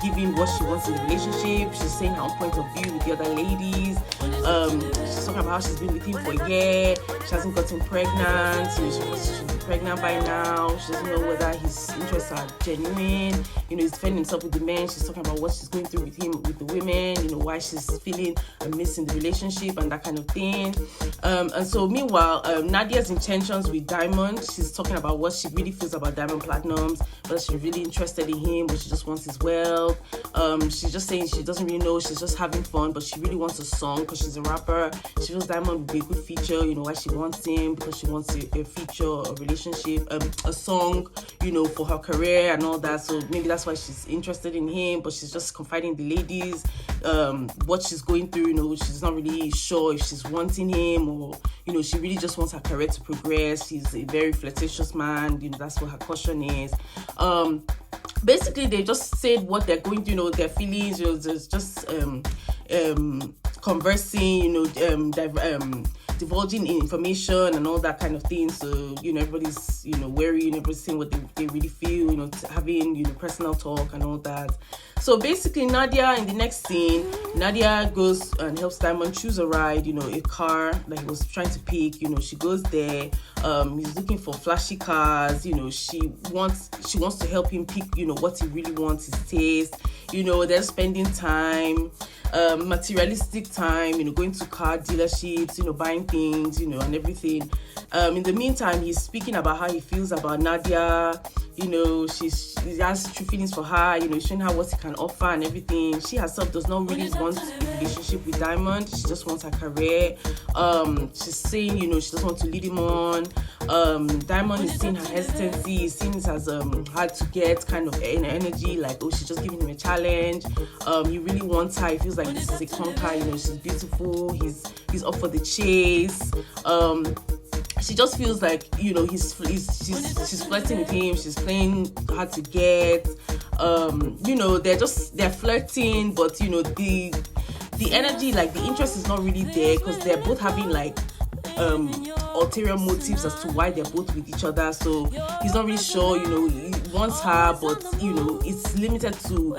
giving what she wants in the relationship. She's saying her own point of view with the other ladies. She's talking about how she's been with him for a year. She hasn't gotten pregnant. She's pregnant by now. She doesn't know whether his interests are genuine. He's defending himself with the men. She's talking about what she's going through with him, with the women. Why she's feeling a miss in the relationship and that kind of thing. And so meanwhile, Nadia's intentions with Diamond. She's talking about what she really feels about Diamond Platinums, whether she's really interested in him, but she just wants his wealth. She's just saying she doesn't really know. She's just having fun, but she really wants a song because she's a rapper. She feels Diamond would be a good feature. Why she wants him, because she wants a feature, a relationship, a song, for her career and all that. So maybe that's why she's interested in him, but she's just confiding the ladies what she's going through. She's not really sure if she's wanting him or she really just wants her career to progress. She's a very flirtatious man. That's what her caution is. Basically they just said what they're going through, their feelings. Just conversing, divulging information and all that kind of thing. So everybody's wary, everybody's saying what they really feel, having personal talk and all that. So basically Nadia, in the next scene, Nadia goes and helps Diamond choose a ride, a car that he was trying to pick. She goes there. He's looking for flashy cars. She wants to help him pick what he really wants, his taste. They're spending time, materialistic time, going to car dealerships, buying things, and everything. In the meantime, he's speaking about how he feels about Nadia. He has true feelings for her. Showing her what he can offer and everything. She herself does not really want a relationship with Diamond. She just wants her career. She's saying, she doesn't want to lead him on. Diamond is seeing her hesitancy. He's seeing this as hard to get kind of energy, like, she's just giving him a challenge. He really wants her. He feels like this is a conquer. She's beautiful. He's up for the chase. She just feels like she's flirting with him. She's playing hard to get. They're flirting, but the energy, like the interest is not really there because they're both having like ulterior motives as to why they're both with each other. So he's not really sure. He wants her, but it's limited to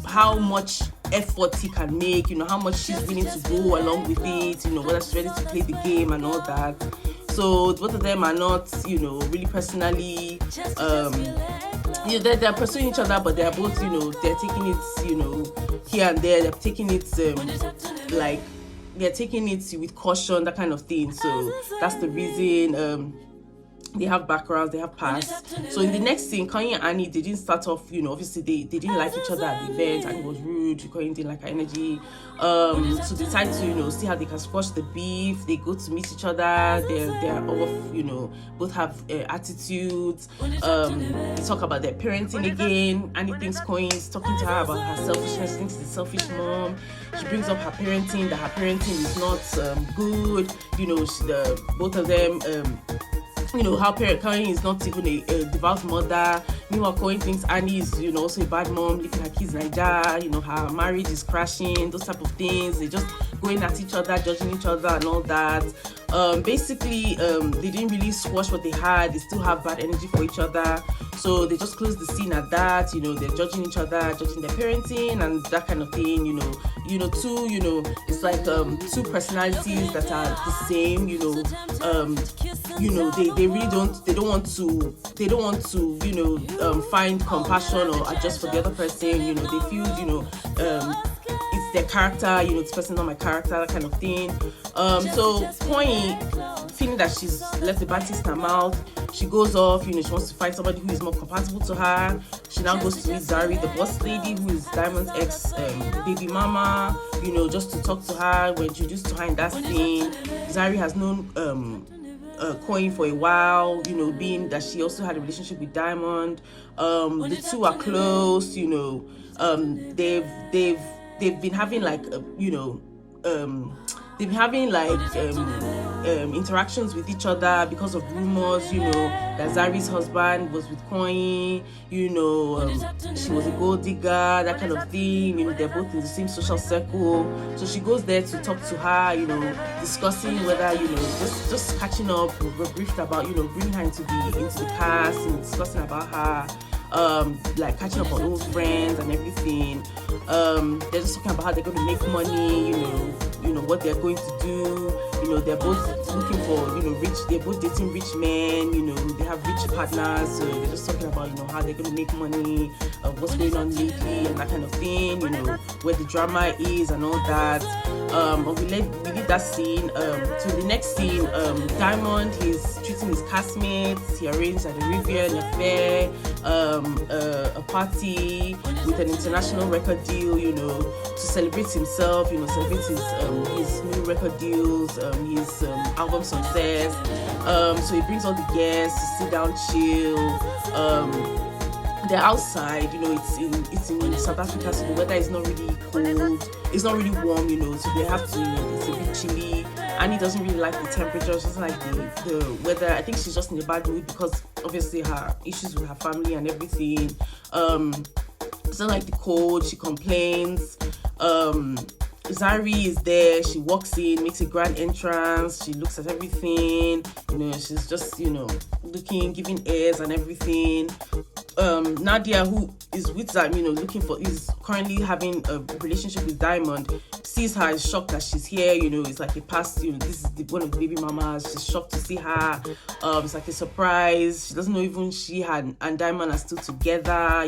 how much effort he can make, how much she's willing to go along with it, whether she's ready to play the game and all that. So both of them are not, really personally they're pursuing each other, but they're both, they're taking it, here and there. They're taking it like they're taking it with caution, that kind of thing. So that's the reason. They have backgrounds, they have past. So in the next scene, Kanye and Annie, they didn't start off, obviously they didn't like each other at the event. Annie was rude, Kanye didn't like her energy. So they decided to, see how they can squash the beef. They go to meet each other. They're off, both have attitudes. They talk about their parenting again. Annie thinks Kanye is talking to her about her selfishness, thinks she's a selfish mom. She brings up her parenting, that her parenting is not good. Both of them, how Kanye is not even a devout mother. Meanwhile, Kanye thinks Annie is, also a bad mom, leaving her kids in Nigeria. Her marriage is crashing, those type of things. They're just going at each other, judging each other and all that. Basically, they didn't really squash what they had. They still have bad energy for each other. So they just closed the scene at that. They're judging each other, judging their parenting and that kind of thing. It's like two personalities that are the same. They really don't want to find compassion or adjust for the other person. They feel it's their character, this person's not my character, that kind of thing. So Point, feeling that she's left the bad taste in her mouth, she goes off, she wants to find somebody who is more compatible to her. She now goes to meet Zari, the boss lady, who is Diamond's ex baby mama, just to talk to her. We're introduced to her in that scene. Zari has known Coin for a while, being that she also had a relationship with Diamond. The two are close, they've been having like interactions with each other because of rumors, that Zari's husband was with Coin, she was a gold digger, that kind of thing. They're both in the same social circle. So she goes there to talk to her, discussing whether, just catching up. We're briefed about, bringing her into the cast and discussing about her, like catching up on old friends and everything. They're just talking about how they're going to make money, what they're going to do. They're both looking for, rich, they're both dating rich men, they have rich partners. So they're just talking about, how they're going to make money, what's going on lately and that kind of thing, where the drama is and all that. But we leave that scene. To the next scene, Diamond, he's treating his castmates. He arranged at the Riviera an affair, a party with an international record deal, to celebrate himself, celebrate his new record deals, his album success. So he brings all the guests to sit down, chill. They're outside, it's in South Africa, so the weather is not really cold, it's not really warm, so they have to, it's a bit chilly. Annie doesn't really like the temperature, she doesn't like the weather. I think she's just in a bad mood because obviously her issues with her family and everything. She doesn't like the cold, she complains. Zari is there, she walks in, makes a grand entrance, she looks at everything, she's just, looking, giving airs and everything. Nadia, who is with Zari, is currently having a relationship with Diamond, sees her, is shocked that she's here, it's like a past, this is one of the baby mamas, she's shocked to see her, it's like a surprise, she doesn't know even she and Diamond are still together,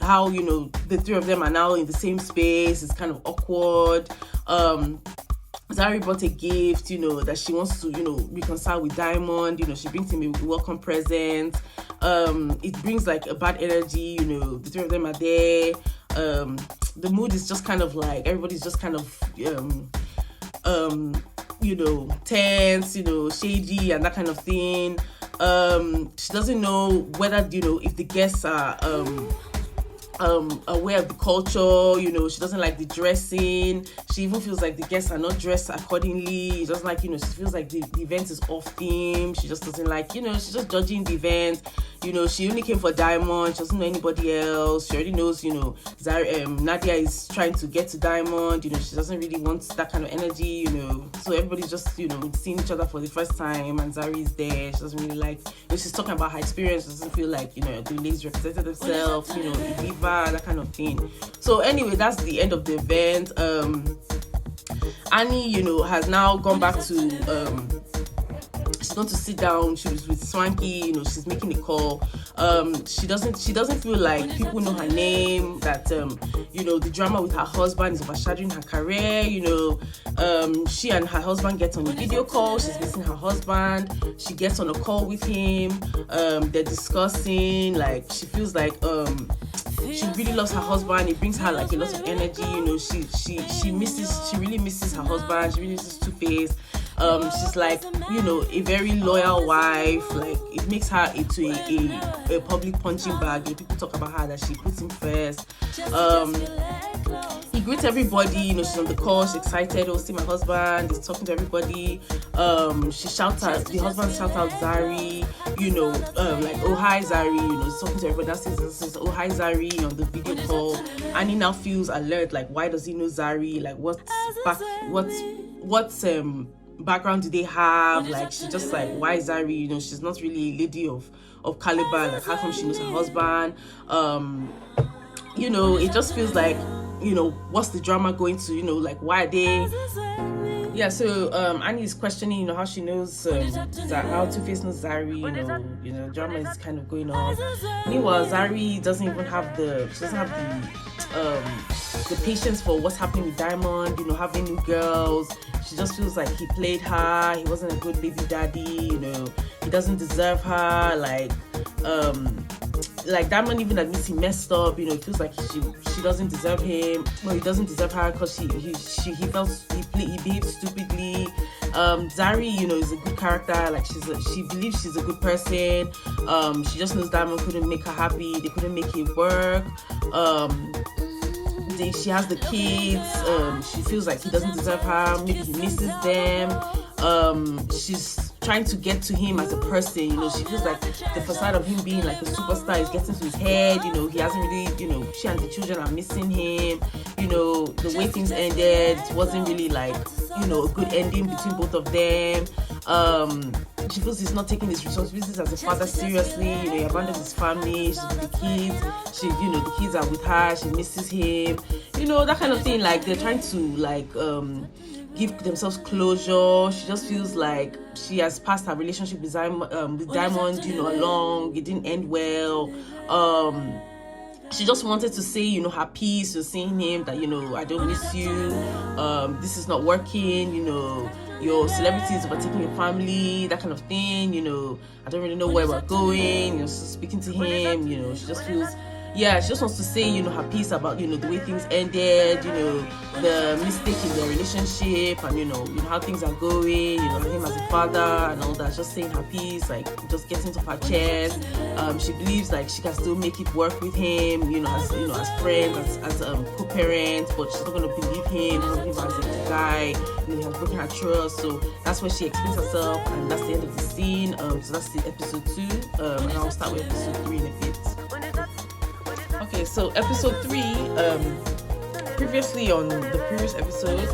how the three of them are now in the same space. It's kind of awkward. Zari brought a gift, that she wants to, reconcile with Diamond. She brings him a welcome present. It brings like a bad energy. The three of them are there. The mood is just kind of like everybody's just kind of tense, shady and that kind of thing. She doesn't know whether if the guests are aware of the culture, she doesn't like the dressing. She even feels like the guests are not dressed accordingly. She doesn't like, she feels like the event is off theme. She just doesn't like, she's just judging the event. She only came for Diamond. She doesn't know anybody else. She already knows, Nadia is trying to get to Diamond. She doesn't really want that kind of energy, So everybody's just, seeing each other for the first time, and Zari is there. She doesn't really like, she's talking about her experience. She doesn't feel like, the ladies represented themselves, that kind of thing. So anyway, that's the end of the event. Annie, has now gone back to she's going to sit down. She was with Swanky, you know, she's making a call. She doesn't feel like people know her name, that you know, the drama with her husband is overshadowing her career. You know, she and her husband get on a video call. She's missing her husband. She gets on a call with him. They're discussing, like, she feels like she really loves her husband. It brings her like a lot of energy. You know, she really misses her husband. She really misses Two-Face. She's like, you know, a very loyal wife. Like, it makes her into a public punching bag. You know, people talk about her that she puts him first. He greets everybody. You know, she's on the call. She's excited. Oh, see my husband. He's talking to everybody. She shouts out. The husband shouts out Zari. You know, like, oh hi Zari. You know, he's talking to everybody. That says oh hi Zari on the video call. Annie now feels alert. Like, why does he know Zari? Like, what's background do they have? Like, she's just like, why Zari? You know, she's not really a lady of caliber. Like, how come she knows her husband? You know, it just feels like, you know, what's the drama going to, you know, like, why are they? Yeah, so Annie is questioning, you know, how she knows how Two-Face knows Zari. You know, drama is kind of going on. Meanwhile, Zari doesn't have the patience for what's happening with Diamond. You know, having new girls. She just feels like he played her. He wasn't a good baby daddy. You know, he doesn't deserve her. Like Diamond even admits he messed up. You know, it feels like she doesn't deserve him. Well, he doesn't deserve her because he behaved stupidly. Zari, you know, is a good character. Like, she believes she's a good person. She just knows Diamond couldn't make her happy. They couldn't make it work. She has the kids. She feels like he doesn't deserve her. Maybe he misses them. She's trying to get to him as a person. You know, she feels like the facade of him being like a superstar is getting to his head. You know, he hasn't really, you know, she and the children are missing him. You know, the way things ended wasn't really like, you know, a good ending between both of them. She feels he's not taking his responsibilities as a father seriously. You know, he abandoned his family. She's with the kids. You know, the kids are with her. She misses him. You know, that kind of thing. Like, they're trying to like give themselves closure. She just feels like she has passed her relationship with Diamond. You know, along. It didn't end well. She just wanted to say, you know, her piece. You're saying him that, you know, I don't miss you. This is not working. You know, your celebrity is overtaking your family, that kind of thing. You know, I don't really know where we're going. You know, speaking to him, you know, she just feels, yeah, she just wants to say, you know, her piece about, you know, the way things ended, you know, the mistake in their relationship, and you know how things are going, you know, him as a father and all that. Just saying her piece, like, just getting off her chest. She believes like she can still make it work with him, you know, as friends, as co-parents, but she's not gonna believe him, not believe him as a guy. You know, he has broken her trust, so that's where she explains herself, and that's the end of the scene. So that's the episode 2, and I'll start with episode 3 in a bit. Okay, so episode 3, previously on the previous episode,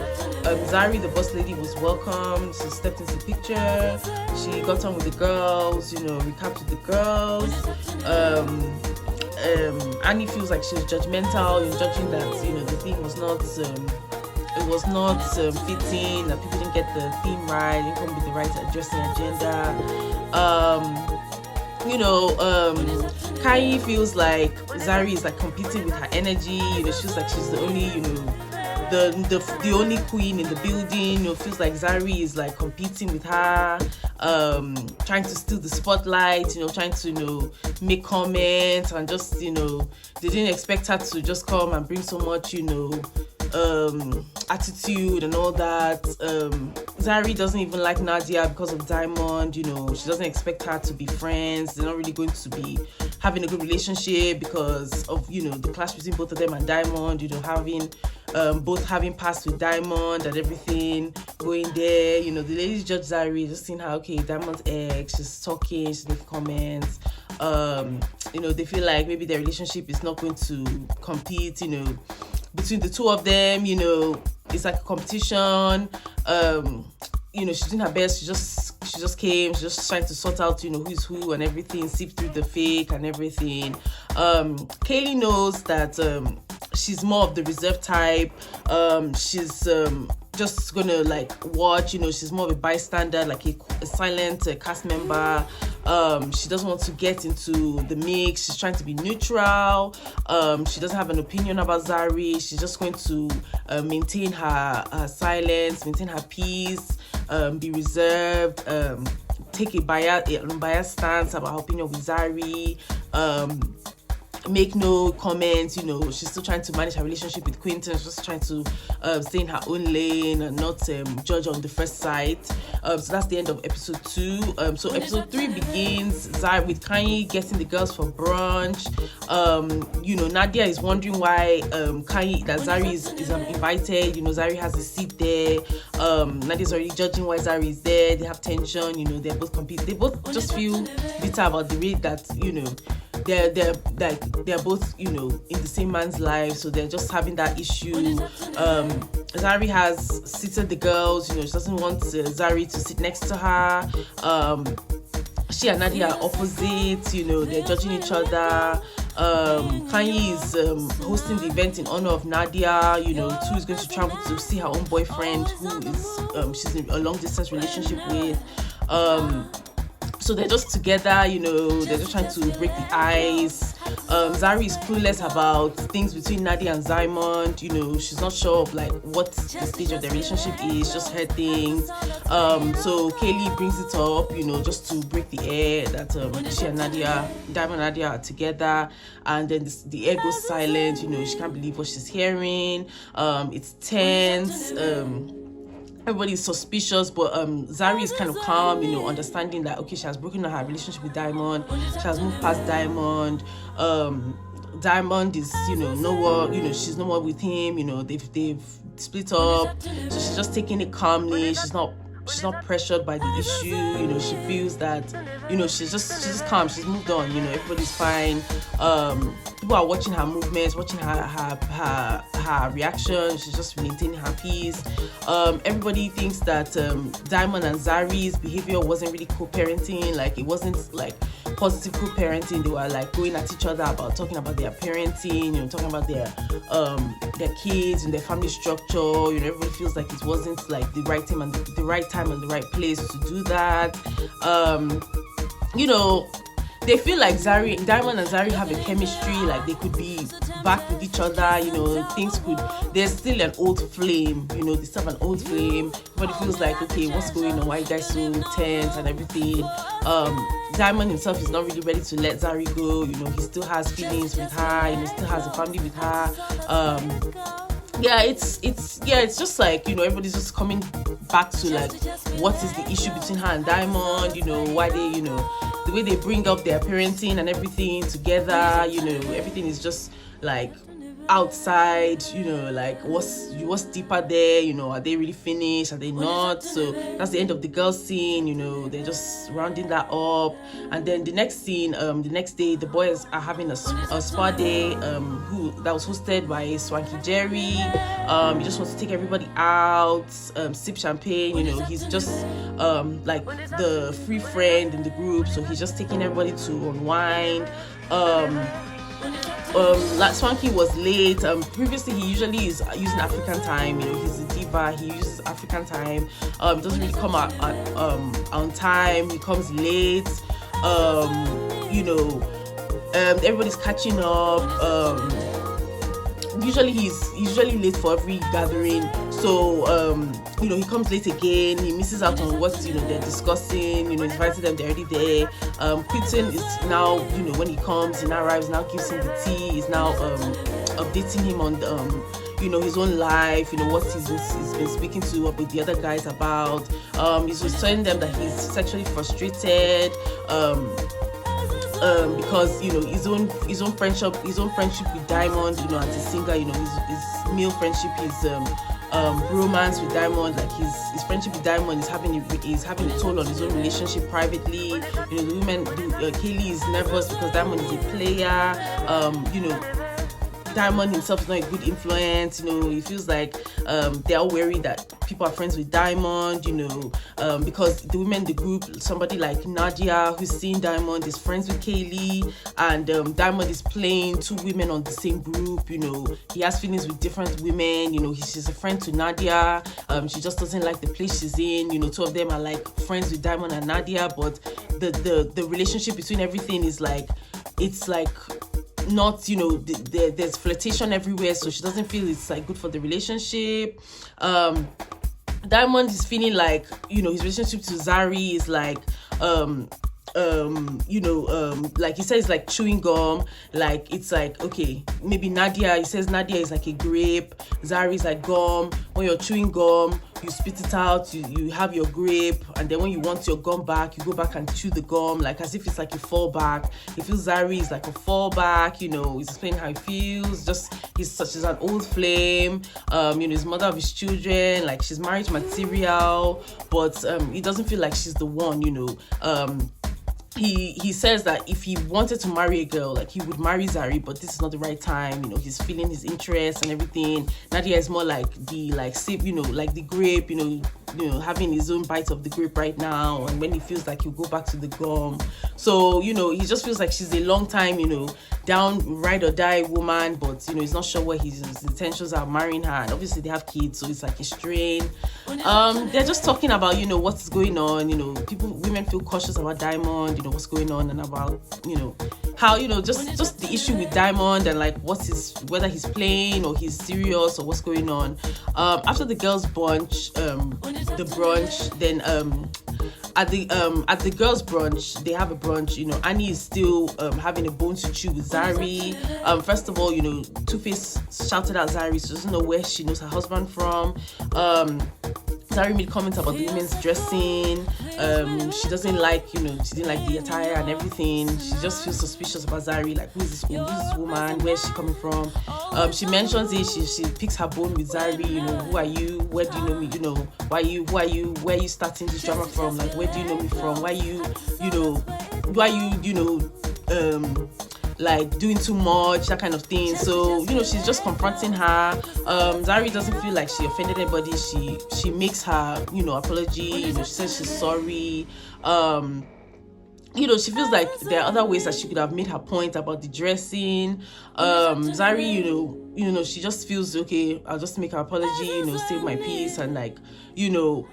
Zari, the boss lady, was welcomed. She stepped into the picture. She got on with the girls, you know, recapped with the girls. Annie feels like she was judgmental in judging that, you know, the thing was not fitting, that people didn't get the theme right, didn't come with the right dressing agenda. You know, Kai feels like Zari is like competing with her energy. You know, she feels like she's the only, you know, the only queen in the building. You know, feels like Zari is like competing with her, trying to steal the spotlight. You know, trying to, you know, make comments, and just, you know, they didn't expect her to just come and bring so much, you know, attitude and all that. Zari doesn't even like Nadia because of Diamond. You know, she doesn't expect her to be friends. They're not really going to be having a good relationship because of, you know, the clash between both of them and Diamond. You know, having both having passed with Diamond and everything going there. You know, the ladies judge Zari, just seeing how, okay, Diamond's ex, she's talking, she's making comments. You know, they feel like maybe their relationship is not going to compete, you know, between the two of them. You know, it's like a competition. You know, she's doing her best. She just came. She's just trying to sort out, you know, who's who and everything, sift through the fake and everything. Kaylee knows that she's more of the reserved type. She's just gonna like watch. She's more of a bystander, like a silent cast member. She doesn't want to get into the mix. She's trying to be neutral. She doesn't have an opinion about Zari. She's just going to maintain her silence, maintain her peace, be reserved, take a unbiased stance about her opinion with Zari, make no comments. She's still trying to manage her relationship with Quentin. She's just trying to stay in her own lane and not judge on the first sight. So that's the end of episode 2. So episode 3 begins with Kanye getting the girls for brunch. Nadia is wondering why that Zari is invited. Zari has a seat there. Nadia's already judging why Zari is there. They have tension. They're both they both just feel bitter about the way that they're both in the same man's life, so they're just having that issue. Zari has seated the girls. She doesn't want Zari to sit next to her. She and Nadia are opposite. They're judging each other. Kanye is hosting the event in honor of Nadia. Tu is going to travel to see her own boyfriend, who is she's in a long distance relationship with. So they're just together, they're just trying to break the ice. Zari is clueless about things between Nadia and Diamond. She's not sure of like what the stage of their relationship is, just her things. So Kaylee brings it up, just to break the air that she and Diamond and Nadia are together. And then the air goes silent. She can't believe what she's hearing. It's tense. Everybody's suspicious, but Zari is kind of calm, understanding that okay, she has broken her relationship with Diamond. She has moved past Diamond. Diamond is she's no more with him. They've split up, so she's just taking it calmly. She's not pressured by the issue. She feels that she's just calm. She's moved on. Everybody's fine. People are watching her movements, watching her reaction. She's just maintaining her peace. Everybody thinks that Diamond and Zari's behavior wasn't really co-parenting. Like it wasn't like positive co-parenting. They were like going at each other about talking about their parenting, talking about their kids and their family structure. Everybody feels like it wasn't like the right time and the right time and the right place to do that. They feel like Diamond and Zari have a chemistry, like they could be back with each other. There's still an old flame. They still have an old flame, but it feels like, okay, what's going on? Why are you guys so tense and everything? Diamond himself is not really ready to let Zari go. He still has feelings with her. He still has a family with her. It's just like, everybody's just coming back to like, what is the issue between her and Diamond? Why they, the way they bring up their parenting and everything together. Everything is just like outside. Like what's deeper there? Are they really finished? Are they not? So that's the end of the girls scene. They're just rounding that up. And then the next scene, the next day, the boys are having a spa day that was hosted by Swanky Jerry. He just wants to take everybody out, sip champagne. He's just like the free friend in the group, so he's just taking everybody to unwind. Swanky was late. Previously he usually is using African time. He's a diva. He uses African time. He doesn't really come out on time. He comes late. Everybody's catching up. Usually he's late for every gathering. So he comes late again. He misses out on what they're discussing. He's invited them, they're already there. Quentin is now, when he comes, he now arrives, now gives him the tea. He's now updating him on his own life, what he's been speaking to with the other guys about. He's just telling them that he's sexually frustrated. Because his own friendship with Diamond, as a singer, his male friendship, his romance with Diamond, like his friendship with Diamond is having a toll on his own relationship privately. The women, Kaylee is nervous because Diamond is a player. Diamond himself is not a good influence. You know, he feels like they're all worried that people are friends with Diamond, you know, because the women in the group, somebody like Nadia, who's seeing Diamond, is friends with Kaylee, and Diamond is playing two women on the same group. You know, he has feelings with different women. You know, she's a friend to Nadia. She just doesn't like the place she's in. You know, two of them are like friends with Diamond and Nadia, but the relationship between everything is like, it's like not, you know, there's flirtation everywhere, so she doesn't feel it's like good for the relationship. Diamond is feeling like, you know, his relationship to Zari is like you know, like he says, like chewing gum. Like, it's like, okay, maybe Nadia, he says Nadia is like a grape, Zari is like gum. When you're chewing gum, you spit it out, you have your grape, and then when you want your gum back, you go back and chew the gum, like as if it's like a fallback. He feels Zari is like a fallback, you know, he's explaining how he feels, just he's such as an old flame, you know, he's mother of his children, like she's marriage material, but he doesn't feel like she's the one, you know. He says that if he wanted to marry a girl, like he would marry Zari, but this is not the right time. You know, he's feeling his interest and everything. Nadia is more like the you know, like the grape, you know, having his own bite of the grape right now. And when he feels like he'll go back to the gum. So, you know, he just feels like she's a long time, you know, down ride or die woman, but you know, he's not sure what his intentions are marrying her. And obviously they have kids, so it's like a strain. They're just talking about, you know, what's going on. You know, women feel cautious about Diamond, you know, what's going on, and about, you know, how, you know, just the issue with Diamond, and like whether he's playing or he's serious or what's going on. After the girls brunch, then at the girls brunch, they have a brunch, you know, Annie is still having a bone to chew with Zari. First of all, you know, Two-Face shouted at Zari, so she doesn't know where she knows her husband from. Zari made comments about the women's dressing. She doesn't like, you know, she didn't like the attire and everything. She just feels suspicious about Zari, like, who's this woman, where's she coming from? She mentions it, she picks her bone with Zari, you know, who are you, where do you know me, you know, who are you, where are you starting this drama from, like, where do you know me from, why you know, like doing too much, that kind of thing. So, you know, she's just confronting her. Zari doesn't feel like she offended anybody. She makes her, you know, apology, you know, she says she's sorry. You know, she feels like there are other ways that she could have made her point about the dressing. Zari, you know, she just feels, okay, I'll just make her apology, you know, save my peace, and like, you know,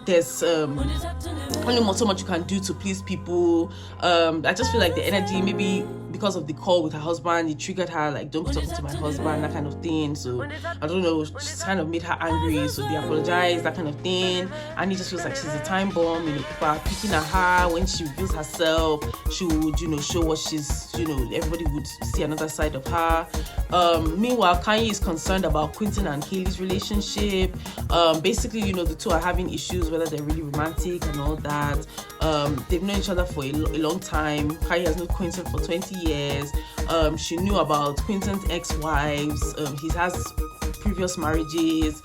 there's only so much you can do to please people. I just feel like the energy, maybe because of the call with her husband, it triggered her, like, don't talk to my husband, that kind of thing. So I don't know, just kind of made her angry, so they apologize, that kind of thing. And it just feels like she's a time bomb, you know, people are picking at her. When she reveals herself, she would, you know, show what she's, you know, everybody would see another side of her. Meanwhile, Kanye is concerned about Quentin and Kaylee's relationship. Basically, you know, the two are having issues, whether they're really romantic and all that. They've known each other for a long time. Kanye has known Quentin for 20 years. She knew about Quentin's ex-wives. He has previous marriages.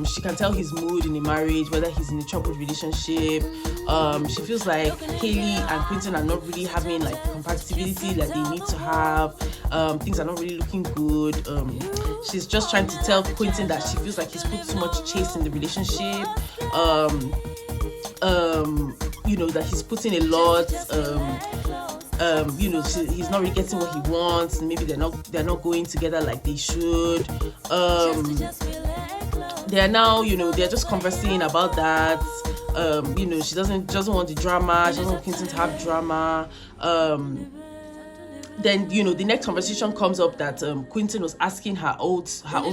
She can tell his mood in a marriage, whether he's in a troubled relationship. She feels like Kaylee and Quentin are not really having like compatibility that they need to have. Things are not really looking good. She's just trying to tell Quentin that she feels like he's put too much chase in the relationship. You know, that he's putting a lot. You know, he's not really getting what he wants, and maybe they're not going together like they should. They're now, you know, they're just conversing about that. You know, she doesn't want the drama. She doesn't want Quentin to have drama. Then, you know, the next conversation comes up that Quentin was asking her own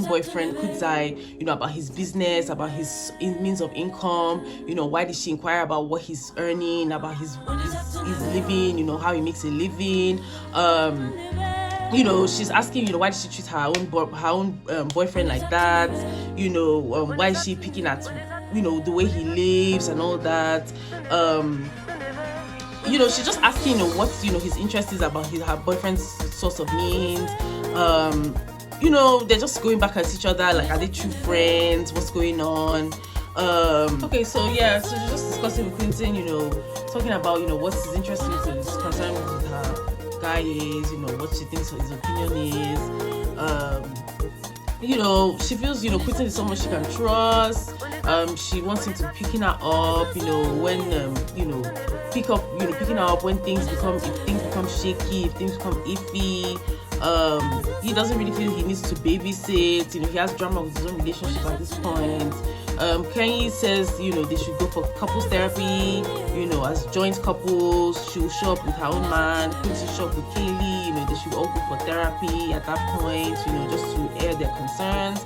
boyfriend Kudzai, you know, about his business, about his means of income. You know, why did she inquire about what he's earning, about his living, you know, how he makes a living. You know, she's asking, you know, why did she treat her own boyfriend like that? You know, why is she picking at, you know, the way he lives and all that? You know, she's just asking, you know, what, you know, his interest is about her boyfriend's source of means. You know, they're just going back at each other, like, are they true friends? What's going on? Okay, so yeah, so she's just discussing with Quentin, you know, talking about, you know, what's his interest is concerned with her guy is, what she thinks his opinion is. She feels, Quentin is someone she can trust. She wants him to picking her up, when picking her up when things become shaky, if things become iffy. He doesn't really feel he needs to babysit. He has drama with his own relationship at this point. Kenny says, they should go for couples therapy, as joint couples. She will show up with her own man, Quincy show up with Kaylee, they should all go for therapy at that point, just to air their concerns.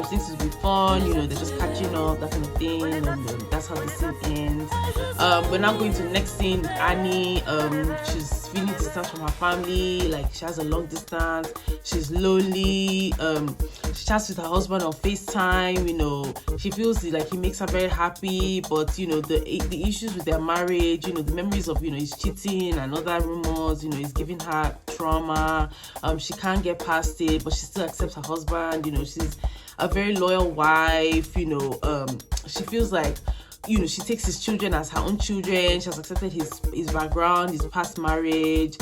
Things will be fun, they're just catching up, that kind of thing, and that's how the scene ends. We're now going to the next scene with Annie. She's feeling distance from her family, like she has a long distance, she's lonely. She chats with her husband on FaceTime. She feels like he makes her very happy, but the issues with their marriage, the memories of his cheating and other rumors, is giving her trauma. She can't get past it, but she still accepts her husband. She's a very loyal wife. She feels like she takes his children as her own children. She has accepted his background, his past marriage.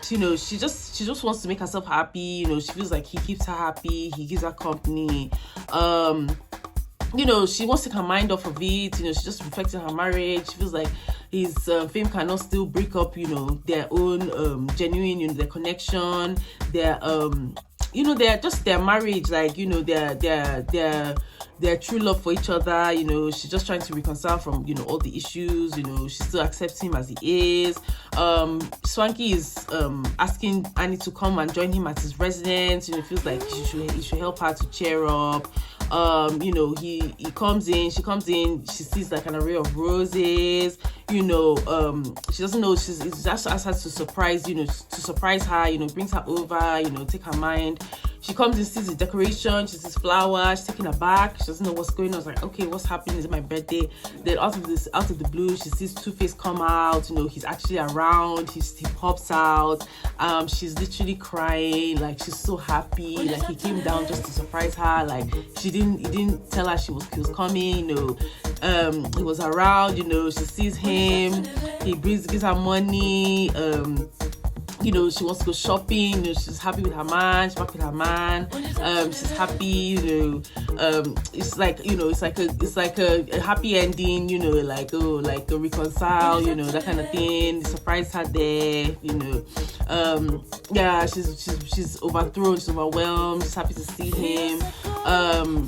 She just wants to make herself happy. She feels like he keeps her happy, he gives her company. She wants to take her mind off of it. She's just reflecting her marriage. She feels like his fame cannot still break up, their own genuine, their connection, their they're just their marriage, like their true love for each other. She's just trying to reconcile from all the issues. She still accepts him as he is. Swanky is asking Annie to come and join him at his residence. Feels like he should help her to cheer up. He comes in, she sees like an array of roses. She doesn't know, she just asks her to surprise her, brings her over, take her mind. She comes and sees the decoration, she sees flowers, she's taken aback, she doesn't know what's going on. It's like, okay, what's happening? Is it my birthday? Then out of the blue, she sees Two-Face come out, he's actually around, he pops out. She's literally crying, like she's so happy, like he came down just to surprise her, like he didn't tell her he was coming, he was around, she sees him, he gives her money. She wants to go shopping. She's happy with her man. She's back with her man. She's happy. It's like a happy ending. Like a reconcile. That kind of thing. Surprise her there. She's overthrown. She's overwhelmed. She's happy to see him.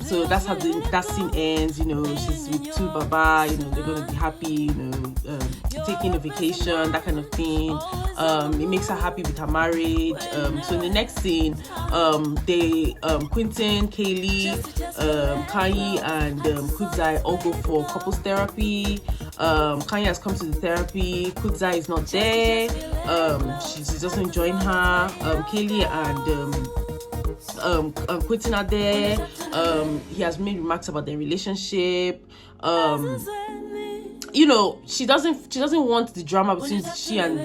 So that's how that scene ends. She's with two Baba. They're gonna be happy. Taking a vacation. That kind of thing. It makes her happy with her marriage. So in the next scene, Quentin, Kaylee, Kanye, and Kudzai all go for couples therapy. Kanye has come to the therapy. Kudzai is not there. She doesn't join her. Kaylee and Quentin are there. He has made remarks about their relationship. She doesn't want the drama between she and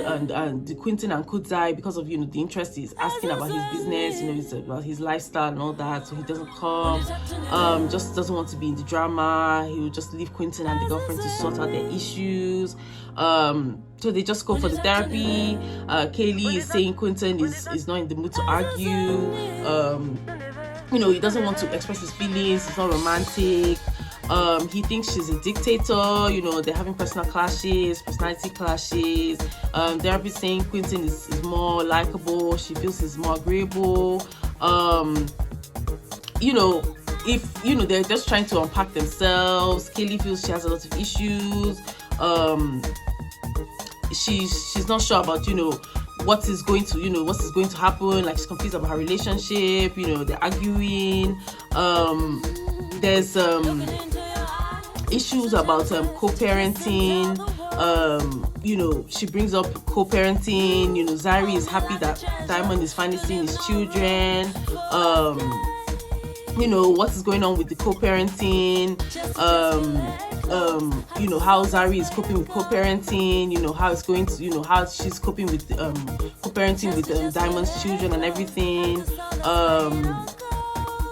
the Quentin and Kudzai because of the interest he's asking about his business, about his lifestyle and all that. So he doesn't come. Just doesn't want to be in the drama. He will just leave Quentin and the girlfriend to sort out their issues. So they just go for the therapy. Kaylee is saying Quentin is not in the mood to argue. He doesn't want to express his feelings. He's not romantic. He thinks she's a dictator. They're having personality clashes. Therapy saying Quentin is more likable. She feels he's more agreeable. If they're just trying to unpack themselves. Kaylee feels she has a lot of issues. She's not sure about what is going to happen. Like she's confused about her relationship. They're arguing. There's issues about co-parenting. She brings up co-parenting. Zari is happy that Diamond is finally seeing his children. What is going on with the co-parenting. How Zari is coping with co-parenting. How it's going to how she's coping with co-parenting with Diamond's children and everything.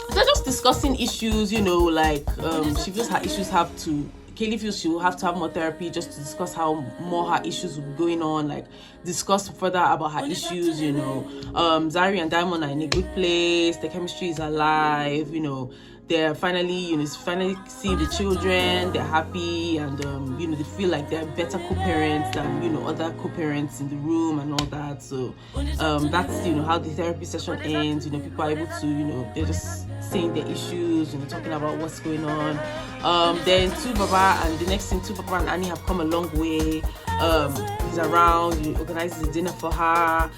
They're just discussing issues, she feels her issues have to Kaylee feels she will have to have more therapy just to discuss how more her issues will be going on, like discuss further about her issues, you know. Zari and Diamond are in a good place, the chemistry is alive, you know. They're finally, finally seeing the children, they're happy, and they feel like they're better co-parents than, other co-parents in the room and all that. So that's, how the therapy session ends. People are able to, they're just saying their issues, talking about what's going on. Then Baba, and the next thing, Baba and Annie have come a long way. He's around, he organizes a dinner for her.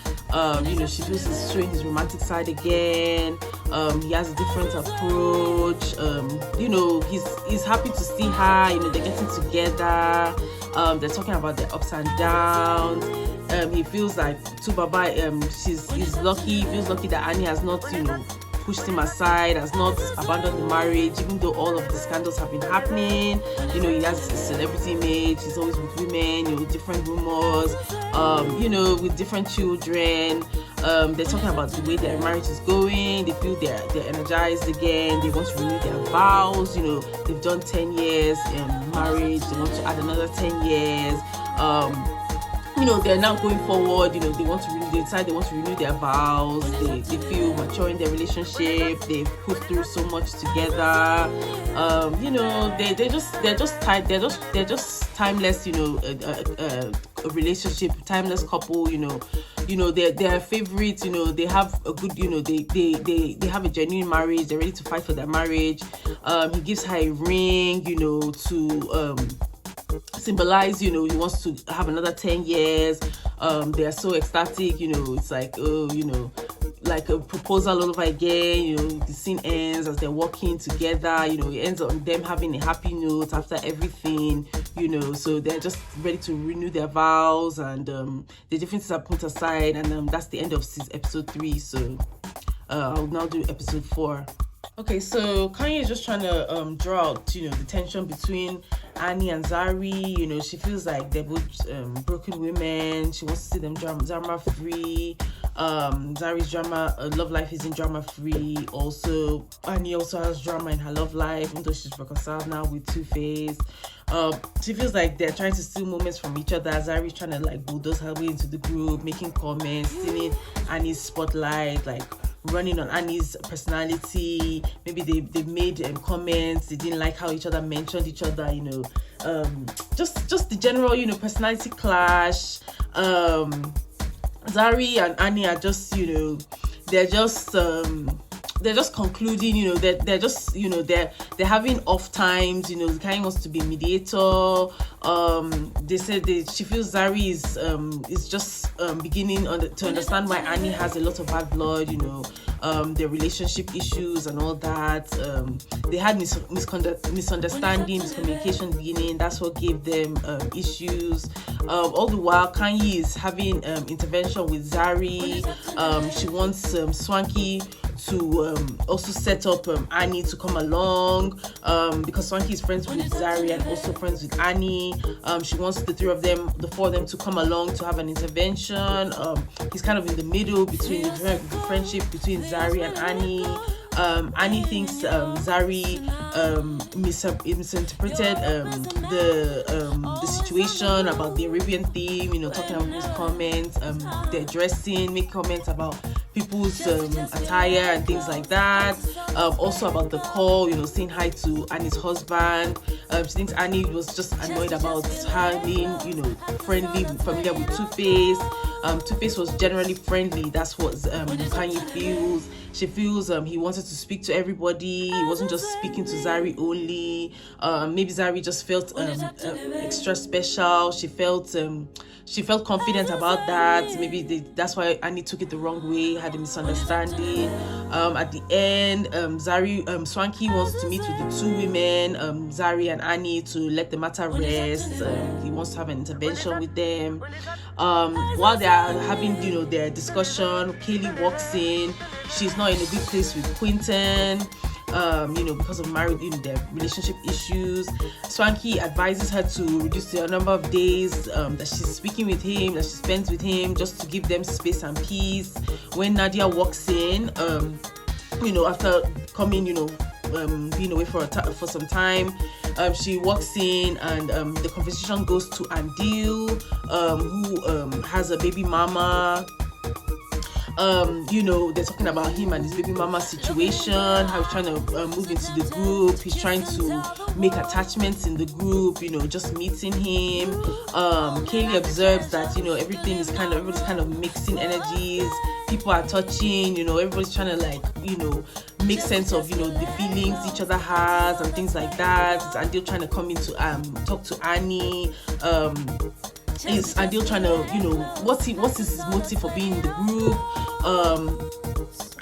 She feels he's showing his romantic side again. He has a different approach. He's happy to see her. They're getting together. They're talking about their ups and downs. He feels like Baba, he's lucky. He feels lucky that Annie has not, pushed him aside, has not abandoned the marriage, even though all of the scandals have been happening. He has a celebrity image, he's always with women, different rumors, with different children. They're talking about the way their marriage is going. They feel they're energized again. They want to renew their vows. They've done 10 years in marriage. They want to add another 10 years. They're now going forward. They decide they want to renew their vows. They feel mature in their relationship. They've put through so much together. They're just timeless. A relationship, timeless couple. They're favorites. They have a good. They have a genuine marriage. They're ready to fight for their marriage. He gives her a ring. To symbolize, he wants to have another 10 years. They're so ecstatic, it's like, like a proposal all over again. The scene ends as they're walking together. It ends on them having a happy note after everything, so they're just ready to renew their vows, and the differences are put aside, and that's the end of episode 3. So I'll now do episode 4. Okay, so Kanye is just trying to draw out, the tension between Annie and Zari. She feels like they're both broken women. She wants to see them drama free. Zari's drama love life isn't drama free. Also, Annie also has drama in her love life, even though she's reconciled now with Two-Face. She feels like they're trying to steal moments from each other. Zari's trying to bulldoze her way into the group, making comments, stealing Annie's spotlight, running on Annie's personality. Maybe they made comments. They didn't like how each other mentioned each other. Just the general personality clash. Zari and Annie are just they're just concluding. They're just they're having off times. Kanye wants to be mediator. They said she feels Zari is just beginning to understand why Annie has a lot of bad blood. Their relationship issues and all that. They had misunderstanding, miscommunication beginning. That's what gave them issues. All the while, Kanye is having intervention with Zari. She wants Swanky to also set up Annie to come along, because Swanky is friends with Zari and also friends with Annie. She wants the four of them to come along to have an intervention. He's kind of in the middle between the friendship between Zari and Annie. Annie thinks Zari misinterpreted the situation about the Arabian theme, talking about his comments, their dressing, make comments about people's attire and things like that. Also about the call, saying hi to Annie's husband. She thinks Annie was just annoyed about her being, familiar with Two-Face. Two-Face was generally friendly. That's what Kanye feels. She feels he wanted to speak to everybody. He wasn't just speaking to Zari only. Maybe Zari just felt extra special. She felt confident about that. Maybe that's why Annie took it the wrong way, had a misunderstanding. At the end, Swanky wants to meet with the two women, Zari and Annie, to let the matter rest. He wants to have an intervention with them. While they are having, their discussion, Kaylee walks in. She's not in a good place with Quinton, because of their relationship issues. Swanky advises her to reduce the number of days that she's speaking with him, that she spends with him, just to give them space and peace. When Nadia walks in, after coming, being away for some time. She walks in, and the conversation goes to Andil, who has a baby mama. They're talking about him and his baby mama situation, how he's trying to move into the group. He's trying to make attachments in the group, just meeting him. Kaylee observes that, everybody's kind of mixing energies. People are touching, everybody's trying to make sense of, the feelings each other has and things like that. And they're trying to come in to talk to Annie. Is Adil trying to, what's his motive for being in the group?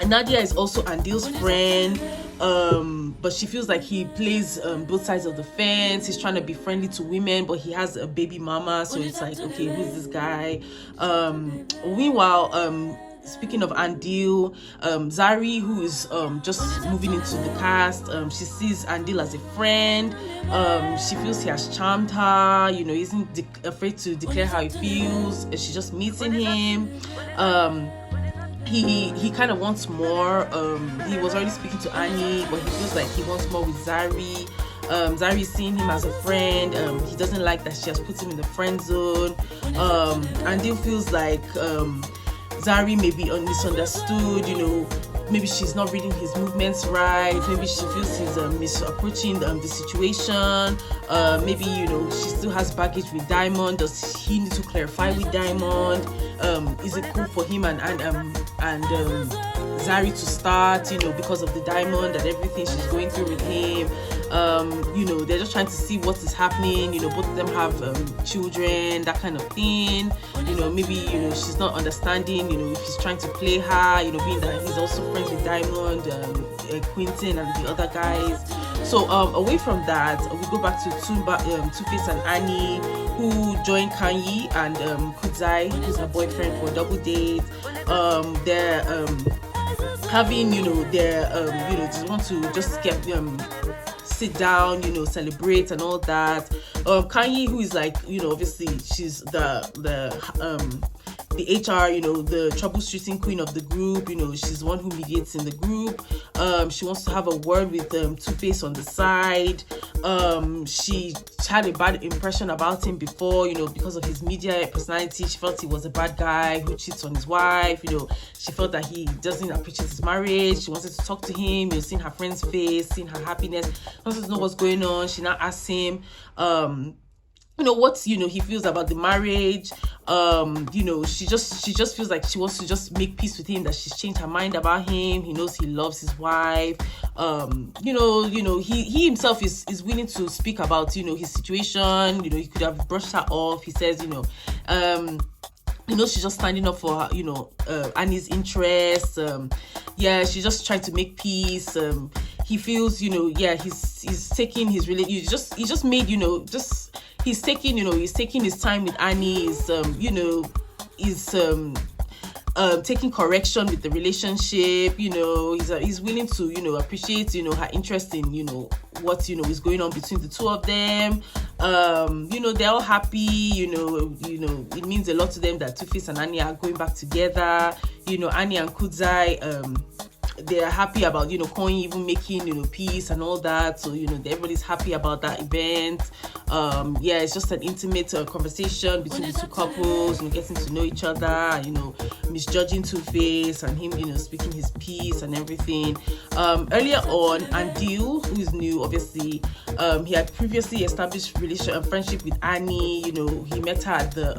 And Nadia is also Adil's friend, but she feels like he plays both sides of the fence. He's trying to be friendly to women, but he has a baby mama, so it's like, okay, who's this guy? Meanwhile, speaking of Andil, Zari, who is just moving into the cast, she sees Andil as a friend. She feels he has charmed her, isn't afraid to declare how he feels. She's just meeting him. He kind of wants more. He was already speaking to Annie, but he feels like he wants more with Zari. Zari is seeing him as a friend. He doesn't like that she has put him in the friend zone. Andil feels like Zari may be misunderstood, maybe she's not reading his movements right, maybe she feels he's misapproaching the situation, maybe, she still has baggage with Diamond. Does he need to clarify with Diamond? Is it cool for him and Zari to start, because of the Diamond and everything she's going through with him? They're just trying to see what is happening. Both of them have children, that kind of thing. Maybe she's not understanding, if he's trying to play her, being that he's also friends with Diamond, Quentin and the other guys. So away from that, we go back to Two-Face and Annie, who joined Kanye and Kudzai, who's her boyfriend, for a double date. They're having, they want to just get sit down, celebrate and all that. Kanye, who is like, obviously she's the HR, the troubleshooting queen of the group. She's the one who mediates in the group. She wants to have a word with Two-Face on the side. She had a bad impression about him before, because of his media personality. She felt he was a bad guy who cheats on his wife. She felt that he doesn't appreciate his marriage. She wanted to talk to him, seeing her friend's face, seeing her happiness, wanted to know what's going on. She now asked him, what he feels about the marriage. She just feels like she wants to just make peace with him, that she's changed her mind about him. He knows he loves his wife. He himself is willing to speak about his situation. He could have brushed her off. He says she's just standing up for her, Annie's interests. She's just trying to make peace. He feels, he's taking his he's taking his time with Annie. Taking correction with the relationship. He's willing to appreciate her interest in what is going on between the two of them. They're all happy. It means a lot to them that Two-Face and Annie are going back together. Annie and Kudzai, they're happy about Kanye even making peace and all that. So everybody's happy about that event. It's just an intimate conversation between the two couples, getting to know each other, misjudging Two-Face and him speaking his piece and everything. Earlier on, Andil, who is new, obviously, he had previously established friendship with Annie. He met her at the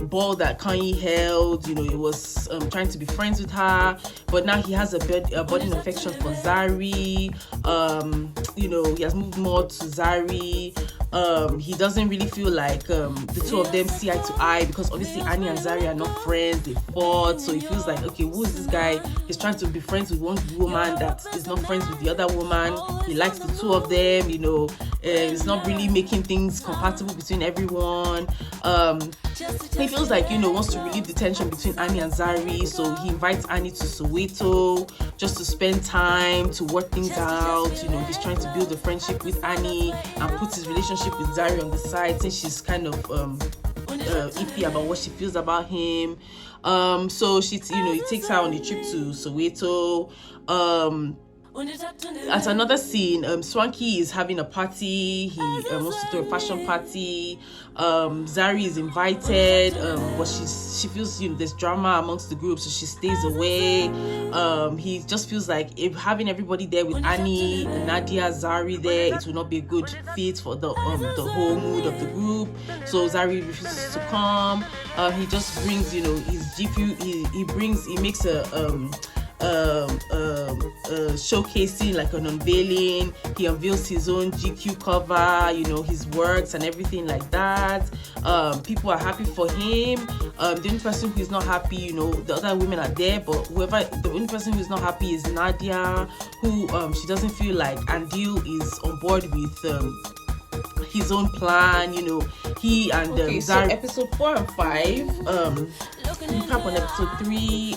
ball that Kanye held. He was trying to be friends with her, but now he has a budding affection for Zari. He has moved more to Zari. He doesn't really feel like the two of them see eye to eye, because obviously Annie and Zari are not friends. They fought, so he feels like, okay, who is this guy? He's trying to be friends with one woman that is not friends with the other woman. He likes the two of them. He's not really making things compatible between everyone. He feels like wants to relieve the tension between Annie and Zari, so he invites Annie to Soweto just to spend time to work things out. He's trying to build a friendship with Annie and put his relationship with Zari on the side, since she's kind of iffy about what she feels about him. So he takes her on a trip to Soweto. At another scene, Swanky is having a party. He wants to throw a fashion party. Zari is invited, but she feels there's drama amongst the group, so she stays away. He just feels like if having everybody there with Annie, Nadia, Zari there, it will not be a good fit for the whole mood of the group. So Zari refuses to come. He just brings his GPU. He makes a showcasing, like an unveiling. He unveils his own GQ cover, his works and everything like that. People are happy for him. The only person who is not happy, the other women are there, but the only person who is not happy is Nadia, who she doesn't feel like Andil is on board with his own plan. He and Zari. So episode 4 and 5. Recap on episode 3.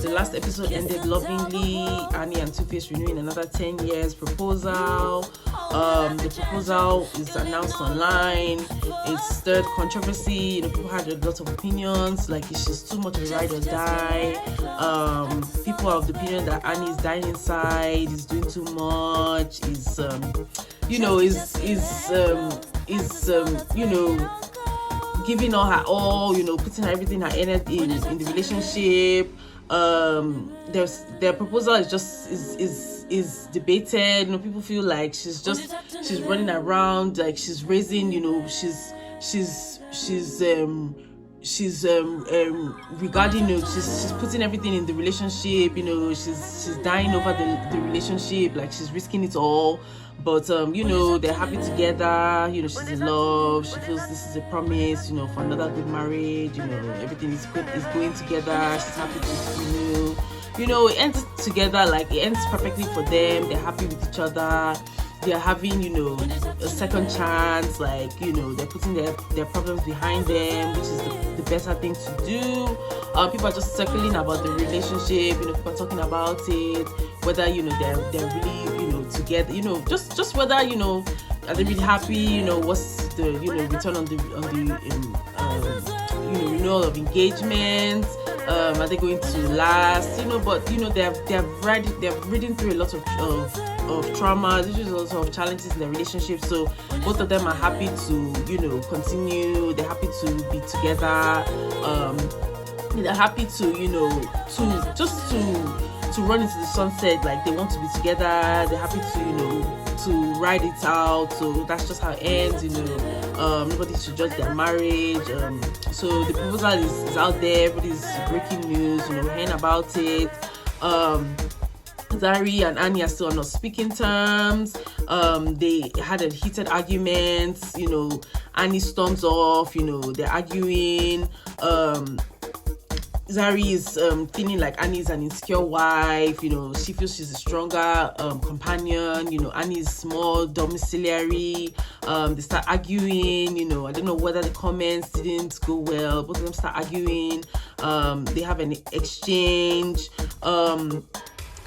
The last episode ended lovingly. Annie and Two-Face renewing another 10 years proposal. The proposal is announced online. It stirred controversy. People had a lot of opinions, like it's just too much of a ride or die. People are of the opinion that Annie is dying inside, is doing too much, giving all her all, putting everything her energy in the relationship. Their proposal is debated. People feel like she's running around, like she's raising, regarding, she's putting everything in the relationship. She's dying over the relationship, like she's risking it all. But they're happy together. She's in love. She feels this is a promise, for another good marriage. Everything is good, is going together. She's happy to it ends together, like it ends perfectly for them. They're happy with each other. They're having a second chance, like they're putting their problems behind them, which is the better thing to do. People are just circling about the relationship. People are talking about it, whether they're really together, just whether are they really happy, what's the return on the renewal of engagement, are they going to last, but they've ridden through a lot of trauma, there's a lot of challenges in their relationship, so both of them are happy to continue. They're happy to be together. They're happy to run into the sunset, like they want to be together. They're happy to ride it out. So that's just how it ends. Nobody should judge their marriage. So the proposal is out there. Everybody's breaking news. Hearing about it. Zari and Annie are still on not speaking terms. They had a heated argument. Annie storms off. They're arguing. Zari is feeling like Annie is an insecure wife. She feels she's a stronger companion. Annie is more domiciliary. They start arguing. I don't know whether the comments didn't go well. Both of them start arguing. They have an exchange.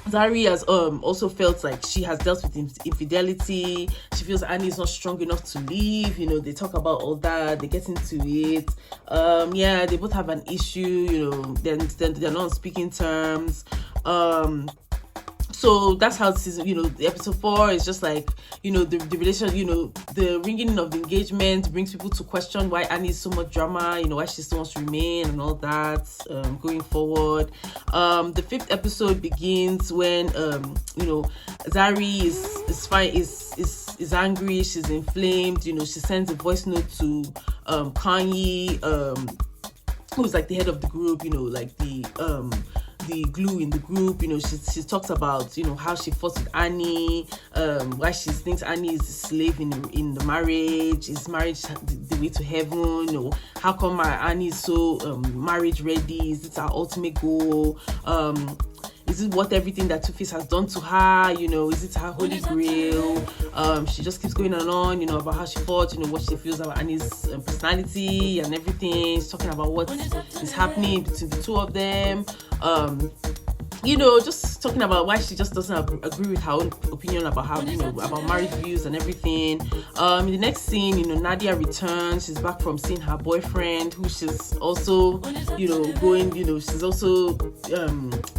Zari has also felt like she has dealt with infidelity. She feels Annie is not strong enough to leave. They talk about all that. They get into it. They both have an issue. Then they're not on speaking terms. So that's how season, the episode 4 is just like, the relation, the ringing of the engagement brings people to question why Annie is so much drama, why she still wants to remain and all that, going forward. The 5th episode begins when, Zari is fine, is angry, she's inflamed, she sends a voice note to Kanye, who's like the head of the group, like the glue in the group. She talks about how she fought with Annie, why she thinks Annie is a slave in the marriage. Is marriage the way to heaven? How come Annie is so marriage ready? Is it our ultimate goal? Is it worth everything that Two-Face has done to her? Is it her holy grail? She just keeps going on, about how she fought, what she feels about Annie's personality and everything. She's talking about what is happening between the two of them. just talking about why she just doesn't agree with her own opinion about how, about marriage views and everything. In the next scene, Nadia returns. She's back from seeing her boyfriend, who she's also, she's also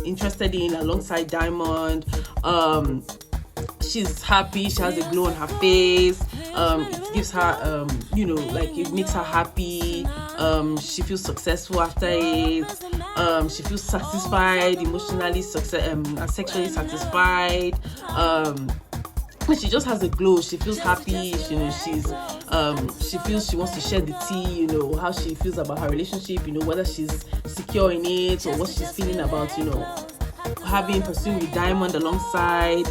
interested in, alongside Diamond. She's happy. She has a glow on her face. It gives her, it makes her happy. She feels successful after it. She feels satisfied, emotionally and sexually satisfied. She just has a glow. She feels happy. She feels she wants to share the tea. How she feels about her relationship. Whether she's secure in it or what she's feeling about. Pursuing with Diamond alongside.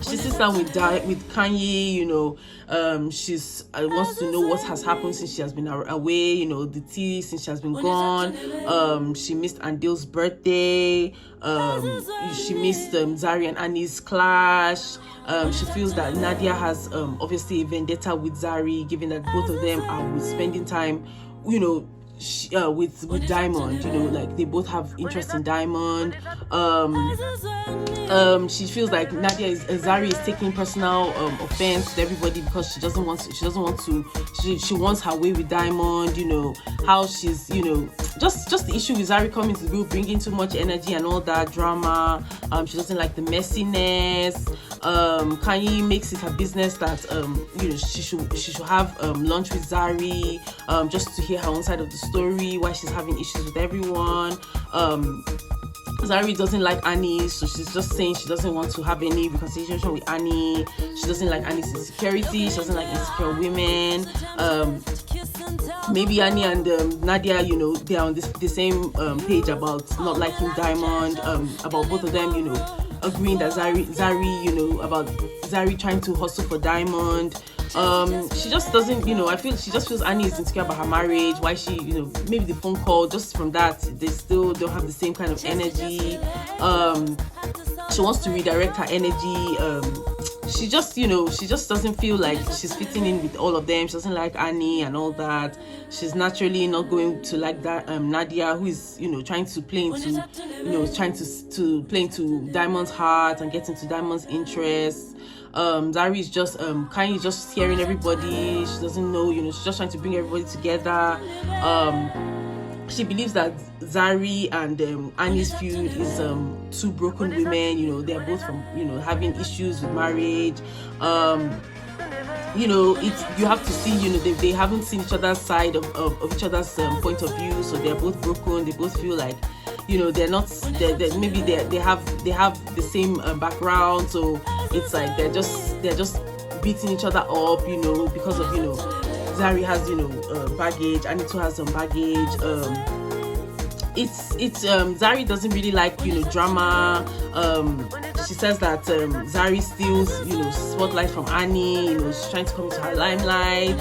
She sits down with Kanye. She's wants to know what has happened since she has been away. The tea since she has been gone. She missed Andil's birthday. She missed Zari and Annie's clash. She feels that Nadia has obviously a vendetta with Zari, given that both of them are spending time, with Diamond. They both have interest in Diamond. She feels like Zari is taking personal offense to everybody because she wants her way with Diamond. How she's just the issue with Zari coming to the group, bringing too much energy and all that drama. She doesn't like the messiness. Kanye makes it her business that she should have lunch with Zari, just to hear her own side of the story, why she's having issues with everyone. Zari doesn't like Annie, so she's just saying she doesn't want to have any reconciliation with Annie. She doesn't like Annie's insecurity. She doesn't like insecure women. Maybe Annie and Nadia, they're on the same page about not liking Diamond. About both of them, agreeing that Zari, about Zari trying to hustle for Diamond. She just doesn't, I feel she just feels Annie is insecure about her marriage. Why she, maybe the phone call, just from that, they still don't have the same kind of energy. She wants to redirect her energy. She just doesn't feel like she's fitting in with all of them. She doesn't like Annie and all that. She's naturally not going to like that Nadia, who is, trying to play into, to play into Diamond's heart and get into Diamond's interests. Zari is just kind of just scaring everybody. She doesn't know, she's just trying to bring everybody together. She believes that Zari and Annie's feud is two broken women. They're both from having issues with marriage. You have to see, they haven't seen each other's side of each other's point of view, so they're both broken. They both feel like they're not, maybe they have the same background, so it's like they're just beating each other up, because of Zari has baggage, Annie too has some baggage. Zari doesn't really like drama. She says that Zari steals spotlight from Annie. She's trying to come into her limelight.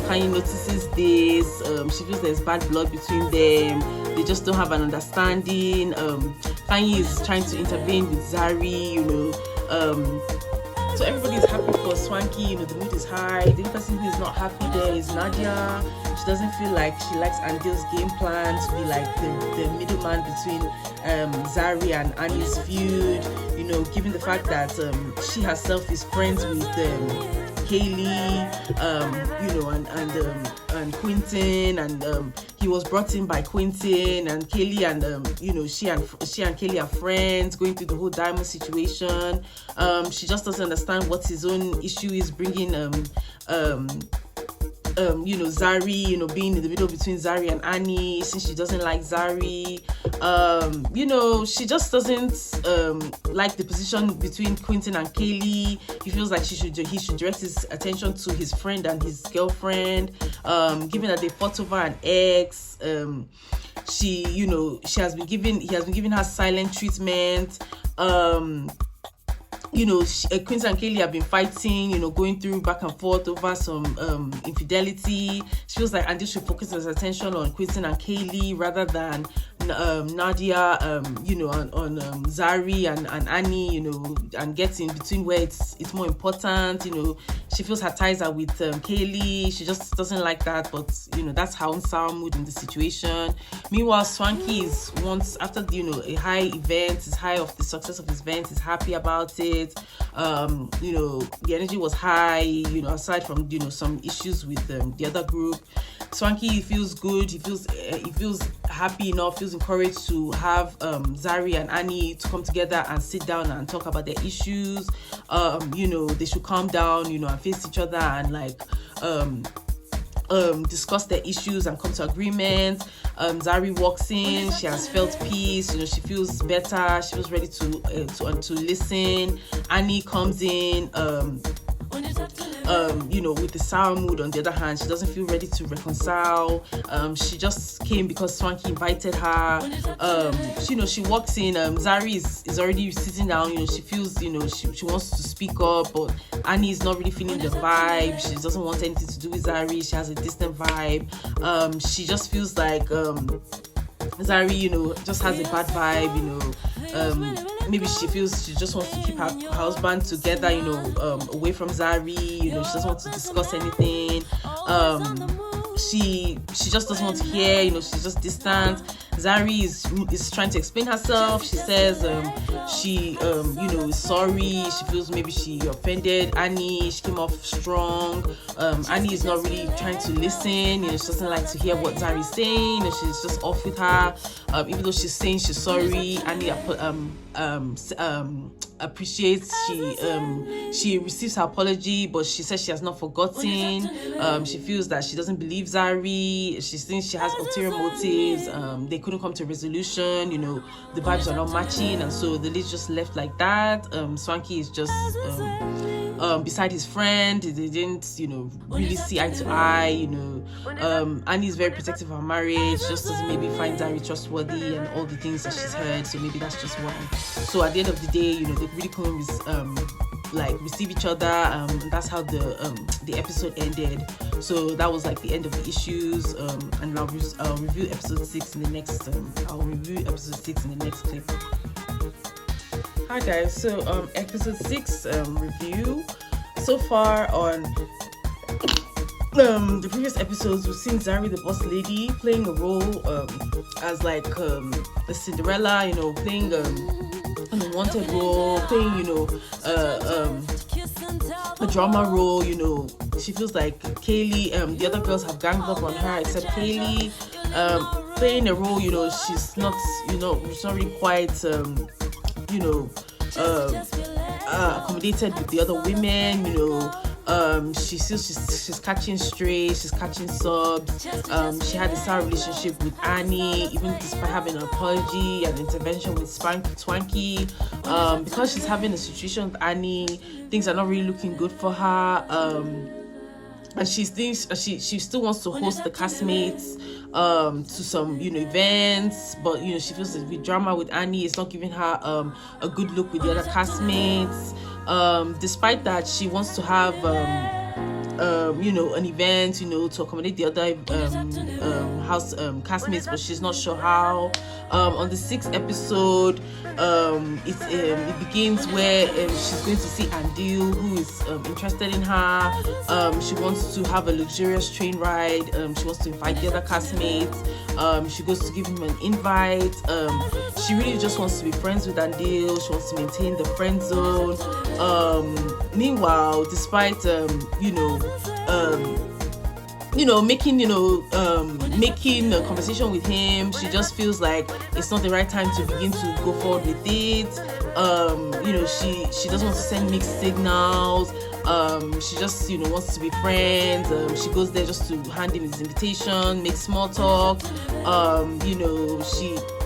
Kanye notices this. She feels there's bad blood between them. They just don't have an understanding. Kanye is trying to intervene with Zari. So everybody's happy for Swanky. The mood is high. The only person who is not happy there is Nadia. She doesn't feel like she likes Andil's game plan to be like the middleman between Zari and Annie's feud. Given the fact that she herself is friends with Kaylee, and Quentin, and he was brought in by Quentin, and Kaylee, and she and Kaylee are friends, going through the whole Diamond situation. She just doesn't understand what his own issue is, bringing Zari, being in the middle between Zari and Annie, since she doesn't like Zari. She just doesn't like the position between Quentin and Kaylee. He feels like he should direct his attention to his friend and his girlfriend. Given that they fought over an ex, he has been giving her silent treatment. Quentin and Kaylee have been fighting, going through back and forth over some infidelity. She feels like Andy should focus his attention on Quentin and Kaylee rather than Nadia, on Zari and Annie, and gets in between where it's more important. She feels her ties are with Kaylee. She just doesn't like that, but that's her own sour mood in the situation. Meanwhile, Swanky is once after a high event, is high of the success of his event, is happy about it. The energy was high. Aside from some issues with the other group, Swanky feels good. He feels happy enough, feels encouraged to have Zari and Annie to come together and sit down and talk about their issues. They should calm down, and face each other and discuss their issues and come to agreement. Zari walks in. She has felt peace. She feels better. She feels ready to listen. Annie comes in. With the sour mood. On the other hand, she doesn't feel ready to reconcile. She just came because Swanky invited her. She walks in. Zari is already sitting down. She feels, she wants to speak up, but Annie is not really feeling the vibe. She doesn't want anything to do with Zari. She has a distant vibe. She just feels like Zari, just has a bad vibe. Maybe she feels she just wants to keep her husband together, away from Zari. She doesn't want to discuss anything. She just doesn't want to hear. She's just distant. Zari is trying to explain herself. She says she is sorry. She feels maybe she offended Annie. She came off strong. Annie is not really trying to listen. She doesn't like to hear what Zari is saying. She's just off with her. Even though she's saying she's sorry, Annie appreciates. She receives her apology, but she says she has not forgotten. She feels that she doesn't believe Zari. She thinks she has ulterior motives. They couldn't come to a resolution. The vibes are not matching, and so the lead just left like that. Swanky is just beside his friend. They didn't really see eye to eye. Annie is very protective of her marriage. Just doesn't maybe find Zari trustworthy and all the things that she's heard. So maybe that's just why. So at the end of the day, they really couldn't receive each other. That's how the episode ended. So that was the end of the issues. And I'll review episode 6 in the next. I'll review episode 6 in the next clip. Hi guys. So episode 6 review. So far on the previous episodes, we've seen Zari the boss lady playing a role as a Cinderella, playing an unwanted role, playing a drama role. She feels like Kaylee, the other girls have ganged up on her except Kaylee, playing a role. She's not really quite accommodated with the other women. She feels she's catching strays, she's catching subs. She had a sour relationship with Annie, even despite having an apology and intervention with Swanky. Because she's having a situation with Annie, things are not really looking good for her. And she thinks she still wants to host the castmates to some events, but she feels that with drama with Annie, it's not giving her a good look with the other castmates. Despite that, she wants to have an event to accommodate the other house castmates, but she's not sure how. On the 6th episode, it begins where she's going to see Andil, who is interested in her. She wants to have a luxurious train ride. She wants to invite the other castmates. She goes to give him an invite. She really just wants to be friends with Andil. She wants to maintain the friend zone. Meanwhile, despite making a conversation with him, she just feels like it's not the right time to begin to go forward with it. She doesn't want to send mixed signals. She just wants to be friends. She goes there just to hand him his invitation, make small talk.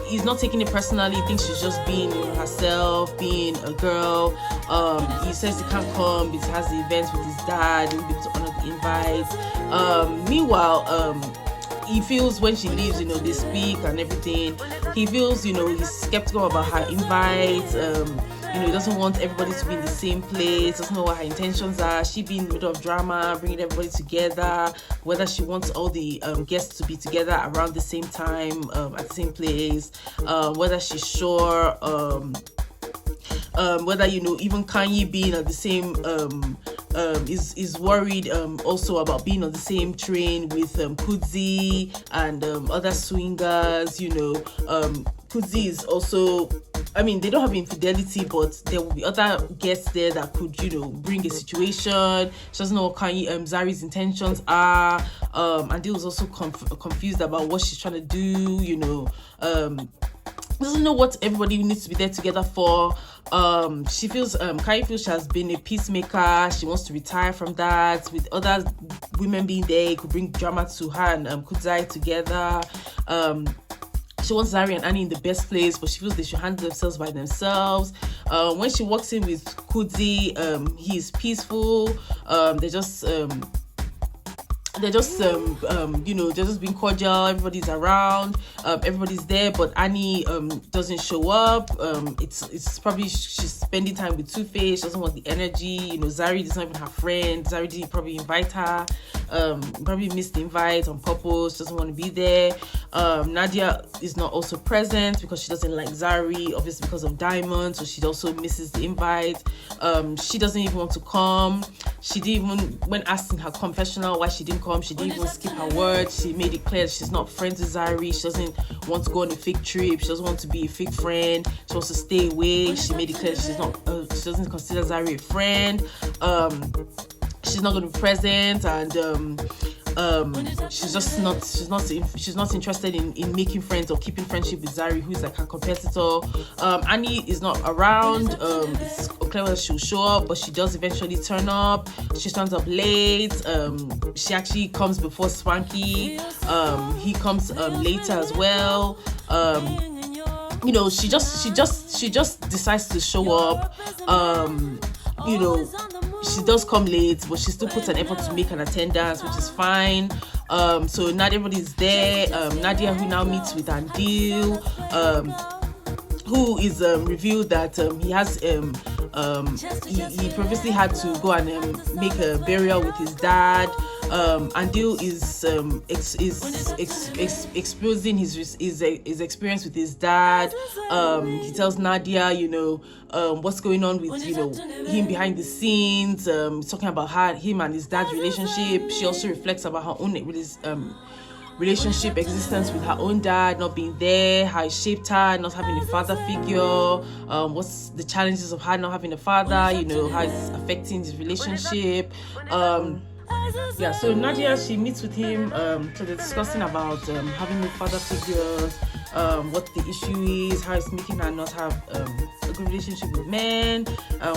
He's not taking it personally. He thinks she's just being herself, being a girl. He says he can't come because he has the events with his dad. He'll be able to honor the invite. Meanwhile, he feels when she leaves, they speak and everything. He feels, he's skeptical about her invite. You know, he doesn't want everybody to be in the same place, doesn't know what her intentions are. She be in the middle of drama, bringing everybody together, whether she wants all the guests to be together around the same time, at the same place, whether she's sure, whether, you know, even Kanye being at the same, is worried also about being on the same train with Kudzi and other swingers. You know, Kudzi is also, I mean, they don't have infidelity, but there will be other guests there that could, you know, bring a situation. She doesn't know what Kanye, Zari's intentions are, and they was also confused about what she's trying to do. You know, doesn't know what everybody needs to be there together for. She feels, Kanye feels she has been a peacemaker. She wants to retire from that. With other women being there, it could bring drama to her and Kudzai together. She wants Zari and Annie in the best place, but she feels they should handle themselves by themselves. When she walks in with Kudzi, he's peaceful. They're just you know, they're just being cordial. Everybody's around, everybody's there, but Annie doesn't show up. It's probably she's spending time with Two-Face. She doesn't want the energy. You know, Zari is not even her friend. Zari didn't probably invite her. Probably missed the invite on purpose. Doesn't want to be there. Nadia is not also present because she doesn't like Zari, obviously because of Diamond, so she also misses the invite. She doesn't even want to come. She didn't even, when asked in her confessional why she didn't come, she didn't even skip her words. She made it clear she's not friends with Zari. She doesn't want to go on a fake trip. She doesn't want to be a fake friend. She wants to stay away. She made it clear she's not. She doesn't consider Zari a friend. She's not going to be present, and she's not interested in making friends or keeping friendship with Zari, who's like her competitor. Annie is not around. It's unclear whether she'll show up, but she does eventually turn up. She turns up late. She actually comes before Swanky. He comes later as well. You know, she just decides to show up. You know, she does come late, but she still puts an effort to make an attendance, which is fine. So not everybody's there. Nadia, who now meets with Andil, who is revealed that he has he previously had to go and make a burial with his dad. Andil is exposing his experience with his dad. He tells Nadia, you know, what's going on with, you know, him behind the scenes. Talking about him and his dad's relationship. She also reflects about her own relationship existence with her own dad, not being there, how it shaped her, not having a father figure, what's the challenges of her not having a father, you know, how it's affecting his relationship. Yeah, so Nadia, she meets with him, so they're discussing about having no father figures, what the issue is, how it's making her not have a good relationship with men,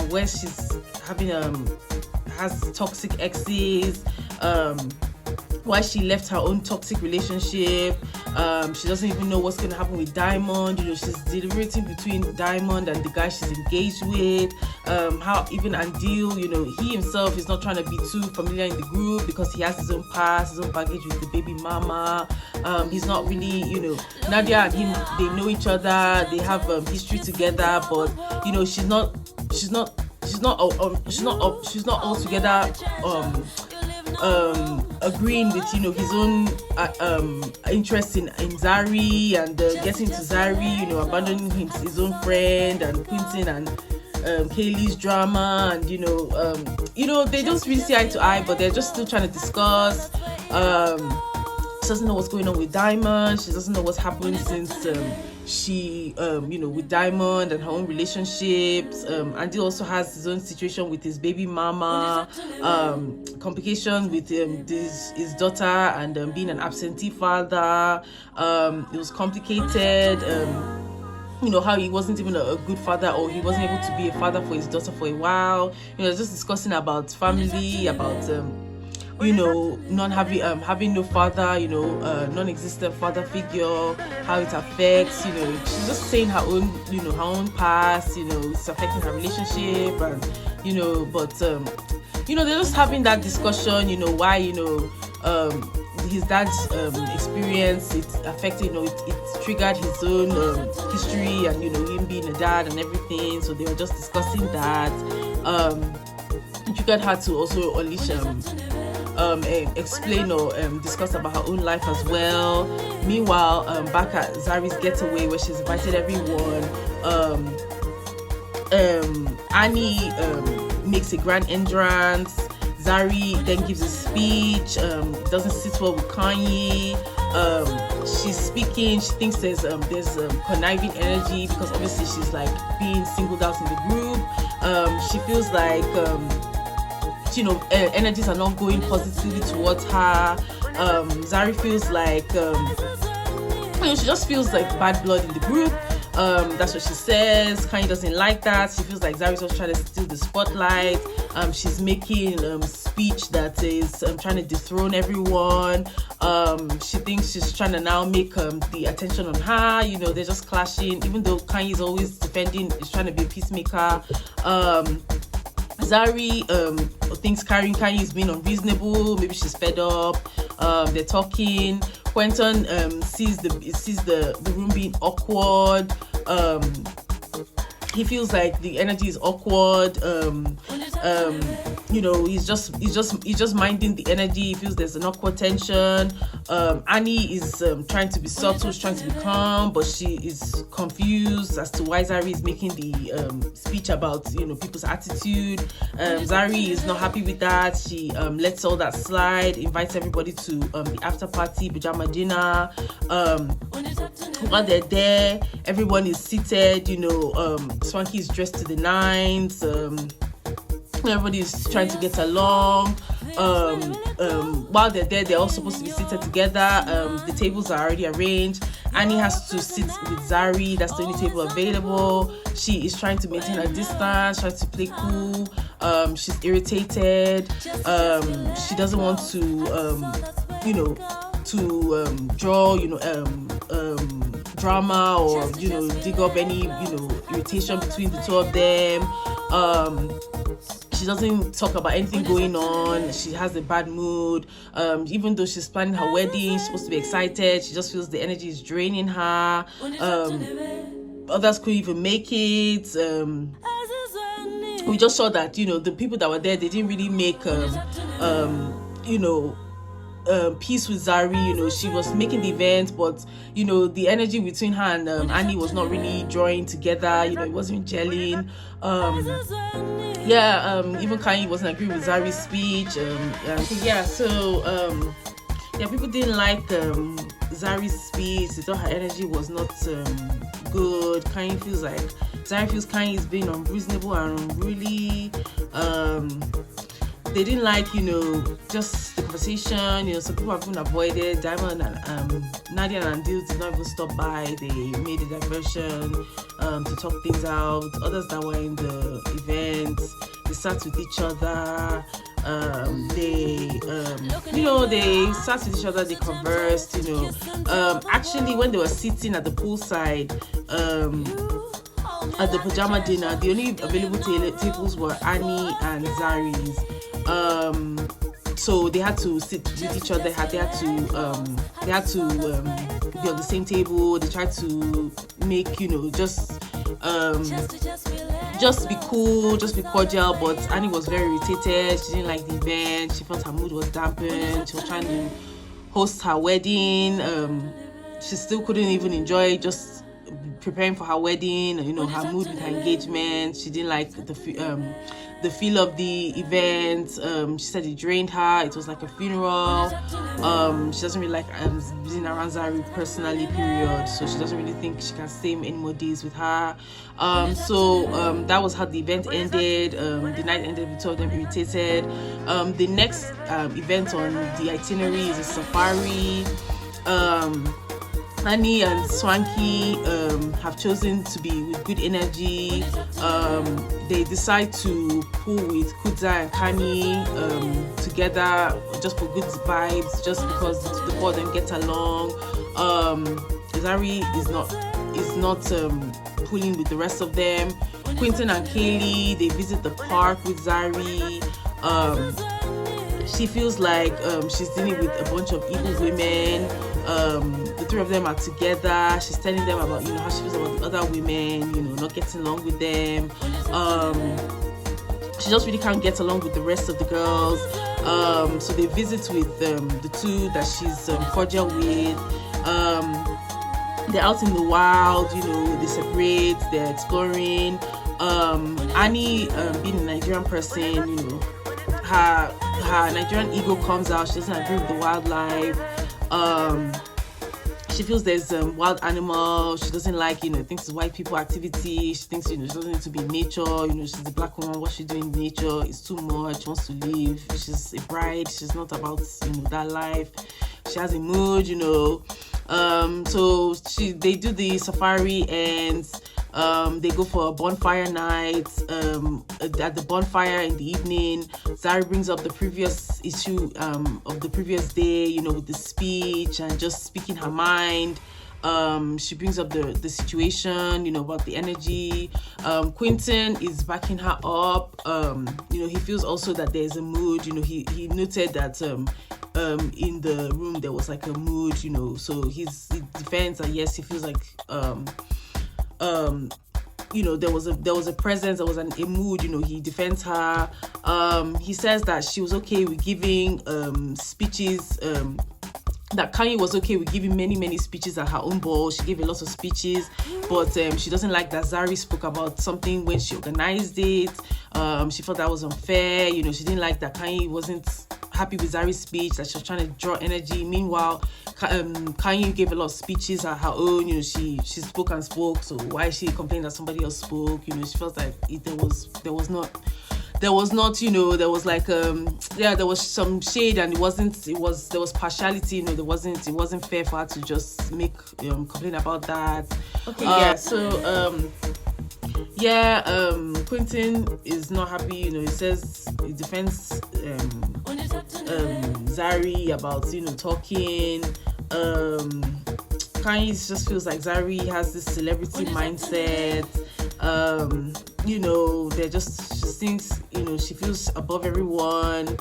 where she's having has toxic exes, why she left her own toxic relationship. She doesn't even know what's going to happen with Diamond. You know, she's deliberating between Diamond and the guy she's engaged with. How even Andil, you know, he himself is not trying to be too familiar in the group because he has his own past, his own baggage with the baby mama. He's not really, you know, Nadia and him, they know each other, they have history together, but you know, she's not altogether agreeing with, you know, his own interest in Zari and getting to Zari, you know, abandoning his own friend, and Quentin and Kaylee's drama, and you know, they don't really see eye to eye, but they're just still trying to discuss. She doesn't know what's going on with Diamond. She doesn't know what's happened since she you know, with Diamond and her own relationships. Andy also has his own situation with his baby mama, complication with his daughter, and being an absentee father. It was complicated. You know, how he wasn't even a good father, or he wasn't able to be a father for his daughter for a while. You know, just discussing about family, about you know, not having no father, you know, non-existent father figure, how it affects, you know, she's just saying her own, you know, her own past, you know, it's affecting her relationship, and you know, but you know, they're just having that discussion, you know, why, you know, his dad's experience, it affected, it triggered his own history, and him being a dad and everything. So they were just discussing that. It triggered her to also unleash explain or discuss about her own life as well. Meanwhile, back at Zari's getaway, where she's invited everyone, Annie makes a grand entrance. Zari then gives a speech. Doesn't sit well with Kanye. She's speaking. She thinks there's conniving energy, because obviously she's like being singled out in the group. She feels like energies are not going positively towards her. Zari feels like she just feels like bad blood in the group. That's what she says. Kanye doesn't like that. She feels like Zari's just trying to steal the spotlight. She's making speech that is trying to dethrone everyone. She thinks she's trying to now make the attention on her. They're just clashing, even though Kanye's always defending, is trying to be a peacemaker. Zari thinks Kanye is being unreasonable. Maybe she's fed up. They're talking. Quentin sees the room being awkward. He feels like the energy is awkward. He's just minding the energy. He feels there's an awkward tension. Annie is trying to be subtle, trying to be calm, but she is confused as to why Zari is making the speech about people's attitude. Zari is not happy with that. She lets all that slide, invites everybody to the after party pajama dinner. While they're there, everyone is seated. Swanky is dressed to the nines. Everybody is trying to get along. While they're there, they're all supposed to be seated together. The tables are already arranged. Annie has to sit with Zari. That's the only table available. She is trying to maintain her distance, trying to play cool. She's irritated. She doesn't want to draw drama or dig up any irritation between the two of them. She doesn't talk about anything going on. She has a bad mood. Even though she's planning her wedding, she's supposed to be excited. She just feels the energy is draining her. Others couldn't even make it. We just saw that the people that were there, they didn't really make peace with Zari. She was making the event, but the energy between her and Annie was not really drawing together. It wasn't gelling. Even Kanye wasn't agreeing with Zari's speech. People didn't like Zari's speech. They thought her energy was not good. Zari feels Kanye is being unreasonable and unruly. They didn't like, just the conversation. Some people have even avoided. Diamond and Nadia and Andil did not even stop by. They made a diversion to talk things out. Others that were in the event, they sat with each other. They sat with each other. They conversed. Actually, when they were sitting at the poolside, at the pajama dinner, the only available tables were Annie and Zari's. So they had to sit with each other. They had to be on the same table. They tried to make just be cool, just be cordial. But Annie was very irritated. She didn't like the event. She felt her mood was dampened. She was trying to host her wedding. She still couldn't even enjoy just preparing for her wedding. Her mood with her engagement. She didn't like the feel of the event. She said it drained her. It was like a funeral. She doesn't really like being around Zari personally, period. So she doesn't really think she can stay any more days with her. That was how the event ended. The night ended with two of them irritated. The next event on the itinerary is a safari. Annie and Swanky have chosen to be with good energy. They decide to pull with Kudza and Kanye together just for good vibes, just because the four of them get along. Zari is not pulling with the rest of them. Quentin and Kaylee, they visit the park with Zari. She feels like she's dealing with a bunch of evil women. The three of them are together. She's telling them about, you know, how she feels about the other women, you know, not getting along with them. She just really can't get along with the rest of the girls. So they visit with the two that she's cordial with. They're out in the wild, you know, they separate, they're exploring. Annie, being a Nigerian person, you know, her Nigerian ego comes out. She doesn't agree with the wildlife. She feels there's wild animals. She doesn't like, you know, thinks it's white people activity. She thinks, you know, she doesn't need to be in nature. You know, she's a black woman. What she's doing in nature is too much. She wants to leave. She's a bride. She's not about, you know, that life. She has a mood, you know. So they do the safari, and they go for a bonfire night. At the bonfire in the evening, Zari brings up the previous issue of the previous day, you know, with the speech and just speaking her mind. She brings up the situation, you know, about the energy. Quentin is backing her up. You know, he feels also that there's a mood. You know, he noted that in the room there was like a mood, you know, so he defends that yes, he feels like you know, there was a presence, there was a mood, you know. He defends her. He says that she was okay with giving speeches, that Kanye was okay with giving many speeches at her own ball. She gave a lot of speeches, but she doesn't like that Zari spoke about something when she organized it. She felt that was unfair, you know. She didn't like that Kanye wasn't happy with Zari's speech, that she was trying to draw energy. Meanwhile, Kanye gave a lot of speeches at her own, you know. She spoke and spoke, so why is she complaining that somebody else spoke? You know, she felt like there was not, you know, there was like there was some shade, and there was partiality, you know. It wasn't fair for her to just make complain about that. Okay, Quentin is not happy, you know. He says he defends Zari about, you know, talking. Kanye just feels like Zari has this celebrity mindset. You know, she thinks, you know, she feels above everyone.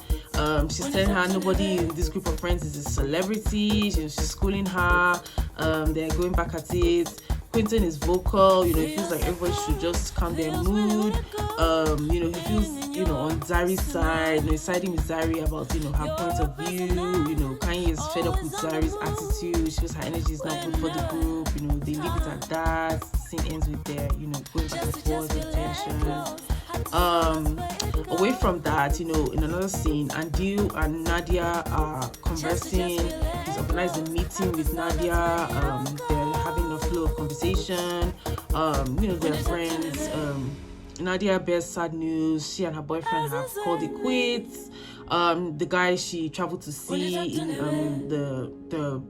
She's telling her nobody in this group of friends is a celebrity. She's schooling her. They're going back at it. Quentin is vocal, you know. He feels like everybody should just calm their mood. You know, he feels, you know, on Zari's side, you know, he's siding with Zari about, you know, her point of view. You know, Kanye is fed up with Zari's attitude. She feels her energy is not good for the group. You know, they leave it at that. The scene ends with their, you know, going back and forth with tension. Away from that, you know, in another scene, Andil and Nadia are conversing. He's organized a meeting with Nadia. They're having a flow of conversation. You know, they're friends. Nadia bears sad news. She and her boyfriend have called it quits. The guy she traveled to see, in the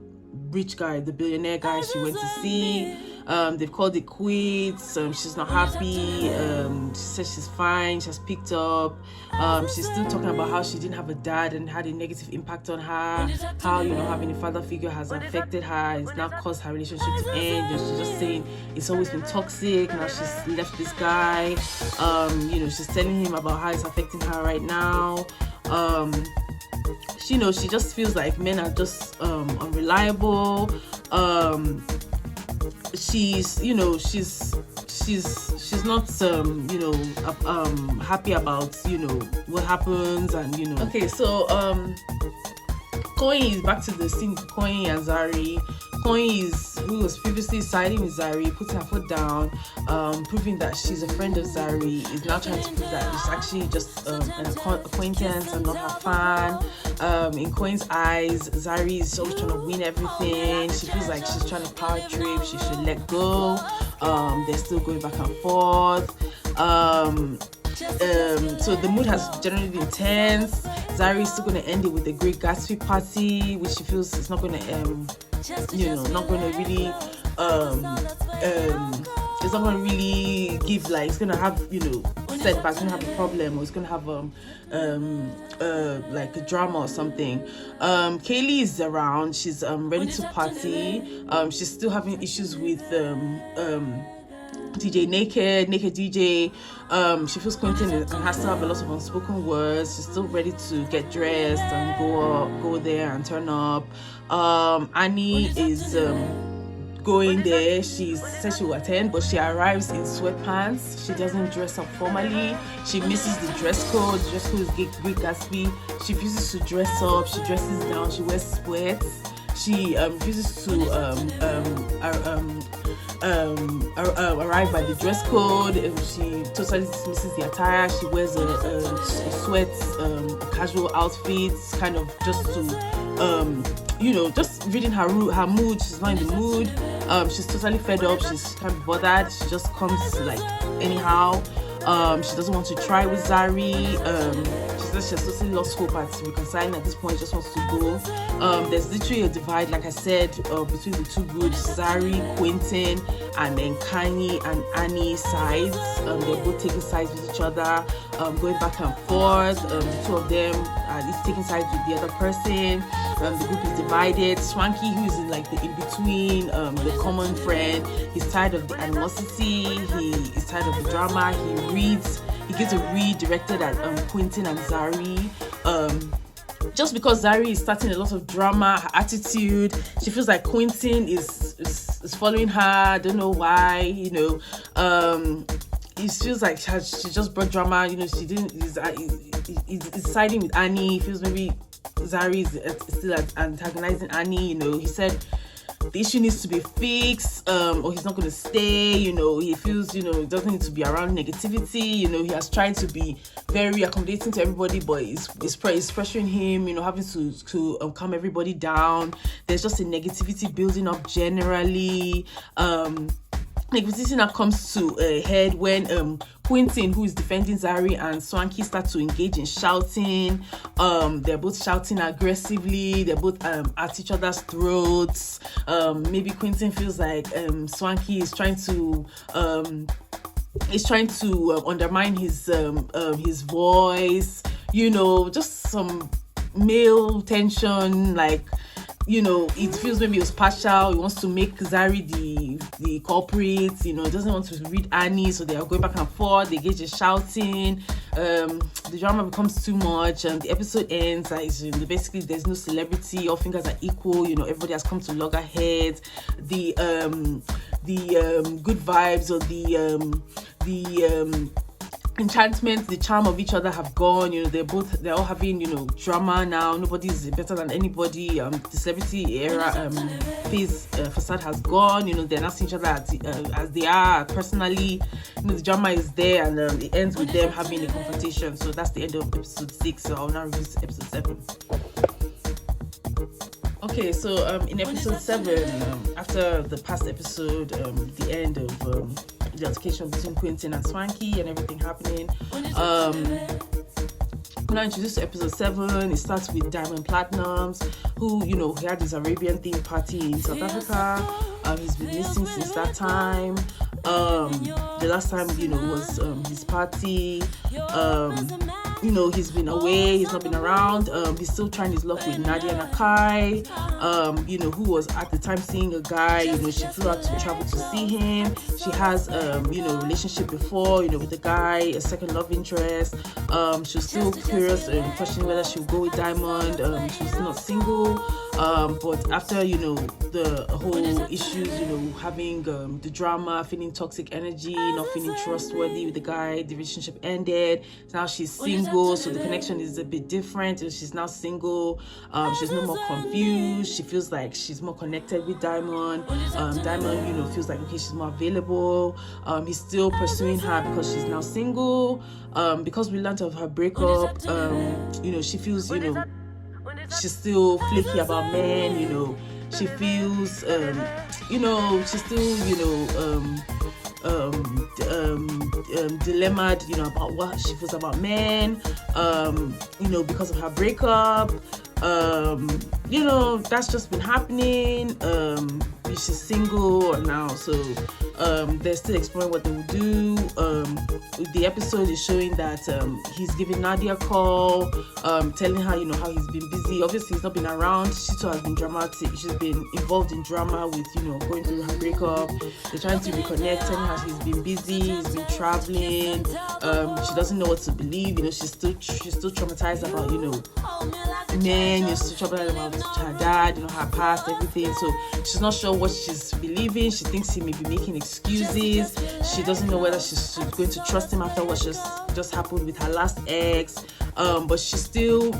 rich guy, the billionaire guy she went to see, they've called it quits. She's not happy. She says she's fine. She has picked up. She's still talking about how she didn't have a dad and had a negative impact on her, how, you know, having a father figure has affected her. It's now caused her relationship to end. And she's just saying it's always been toxic. Now she's left this guy. You know, she's telling him about how it's affecting her right now. You know, she just feels like men are just unreliable. She's, you know, she's not you know, happy about, you know, what happens. And, you know, okay, so Koyi is back to the scene with Koyi and Zari. Koyi, who was previously siding with Zari, puts her foot down, proving that she's a friend of Zari, is now trying to prove that she's actually just an acquaintance and not her fan. In Koyi's eyes, Zari is always trying to win everything. She feels like she's trying to power trip. She should let go. They're still going back and forth. So the mood has generally been tense. Zari is still going to end it with a Great Gatsby party, which she feels is not going to you know, not going to really it's not going to really give, like, it's going to have, you know, setbacks, going to have a problem, or it's going to have like a drama or something. Kaylee is around. She's ready to party. She's still having issues with DJ Naked DJ. She feels Quentin has to have a lot of unspoken words. She's still ready to get dressed and go there and turn up. Annie is going there. She said she will attend, but she arrives in sweatpants. She doesn't dress up formally. She misses the dress code. The dress code is Great Gatsby. She refuses to dress up. She dresses down. She wears sweats. She refuses to arrive by the dress code. She totally dismisses the attire. She wears a sweat, casual outfit, kind of just to just reading her mood. She's not in the mood. She's totally fed up. She can't be bothered. She just comes like anyhow. She doesn't want to try with Zari. She says she's totally lost hope at reconciling at this point. Just wants to go. There's literally a divide, like I said, between the two groups, Zari, Quentin, and then Kanye and Annie sides. They're both taking sides with each other, going back and forth. The two of them are each taking sides with the other person. The group is divided. Swanky, who is in like the in-between, the common friend, he's tired of the animosity. He is tired of the drama. He gives a read directed at Quentin and Zari. Just because Zari is starting a lot of drama, her attitude, she feels like Quentin is following her. I don't know why, it feels like she just brought drama. She didn't. He's siding with Annie. He feels maybe Zari is still antagonizing Annie. He said the issue needs to be fixed, or he's not going to stay. He feels he doesn't need to be around negativity. He has tried to be very accommodating to everybody, but it's pressuring him. Having to calm everybody down. There's just a negativity building up generally. Negativity now comes to a head when Quentin, who is defending Zari, and Swanky start to engage in shouting. They're both shouting aggressively. They're both at each other's throats. Maybe Quentin feels like Swanky is trying to undermine his voice. Just some male tension, like. It feels maybe it was partial. He wants to make Zari the culprit. He doesn't want to read Annie, so they are going back and forth. They engage in shouting. The drama becomes too much, and the episode ends. Basically, there's no celebrity. All fingers are equal. Everybody has come to loggerheads. The good vibes or the enchantment, the charm of each other have gone. They're all having drama now. Nobody's better than anybody. The celebrity era facade has gone. They're not seeing each other as they are personally. The drama is there, and it ends with them having a confrontation. So that's the end of episode 6. So I'll now review episode 7. Okay, so in episode 7, after the past episode, the end of the altercation between Quentin and Swanky and everything happening, we're now introduced to episode 7. It starts with Diamond Platinums, who, he had his Arabian themed party in South Africa. He's been missing since that time. The last time, was his party. He's been away, he's not been around. He's still trying his luck with Nadia Nakai, who was at the time seeing a guy. She flew out to travel to see him. She has relationship before, with a guy, a second love interest. She was still curious and questioning whether she'll go with Diamond. She was not single, but after the whole issues, having the drama, feeling toxic energy, not feeling trustworthy with the guy, the relationship ended. Now she's single, so the connection is a bit different. She's now single. She's no more confused. She feels like she's more connected with Diamond. Diamond, feels like, okay, she's more available. He's still pursuing her because she's now single. Because we learned of her breakup, she feels, she's still flaky about men. She feels, she's still, dilemmaed, about what she feels about men, because of her breakup. That's just been happening. she's single now, so they're still exploring what they will do. The episode is showing that he's giving Nadia a call, telling her, how he's been busy. Obviously, he's not been around. She too has been dramatic. She's been involved in drama with, going through her breakup. They're trying to reconnect, telling her he's been busy, he's been traveling. She doesn't know what to believe. She's still traumatized about, men. She's still traumatized about her dad, her past, everything. So she's not sure what she's believing. She thinks he may be making excuses. She doesn't know whether she's going to trust him after what just happened with her last ex. But she still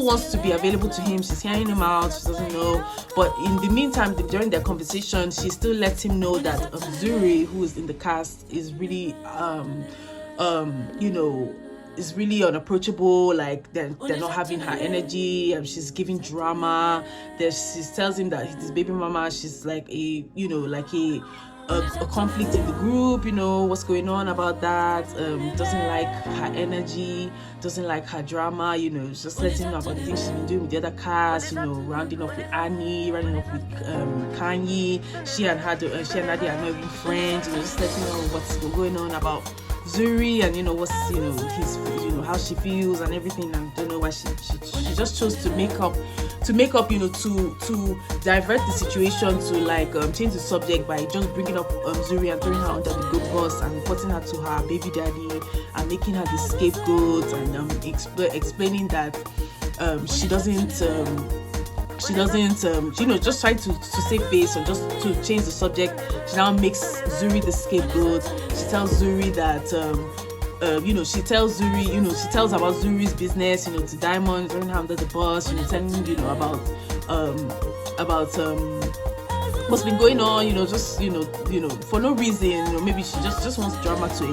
wants to be available to him. She's hearing him out. She doesn't know. But in the meantime, during their conversation, she still lets him know that Zuri, who is in the cast, is really is really unapproachable. Like they're not having her energy. She's giving drama. She tells him that his baby mama, she's like a conflict in the group. What's going on about that. Doesn't like her energy, doesn't like her drama. Just letting know about the things she's been doing with the other cast. Rounding off with Annie, rounding off with Kanye. She and Nadia are not even friends. Just letting know what's going on about Zuri, and what's his how she feels and everything. And don't know why she just chose to make up to divert the situation, to change the subject by just bringing up Zuri and throwing her under the good bus and reporting her to her baby daddy and making her the scapegoat, and explaining that she doesn't just try to save face or just to change the subject. She now makes Zuri the scapegoat. She tells Zuri that she tells about Zuri's business, to Diamond, throwing her under the bus, telling him, about what's been going on, for no reason. Maybe she just wants drama to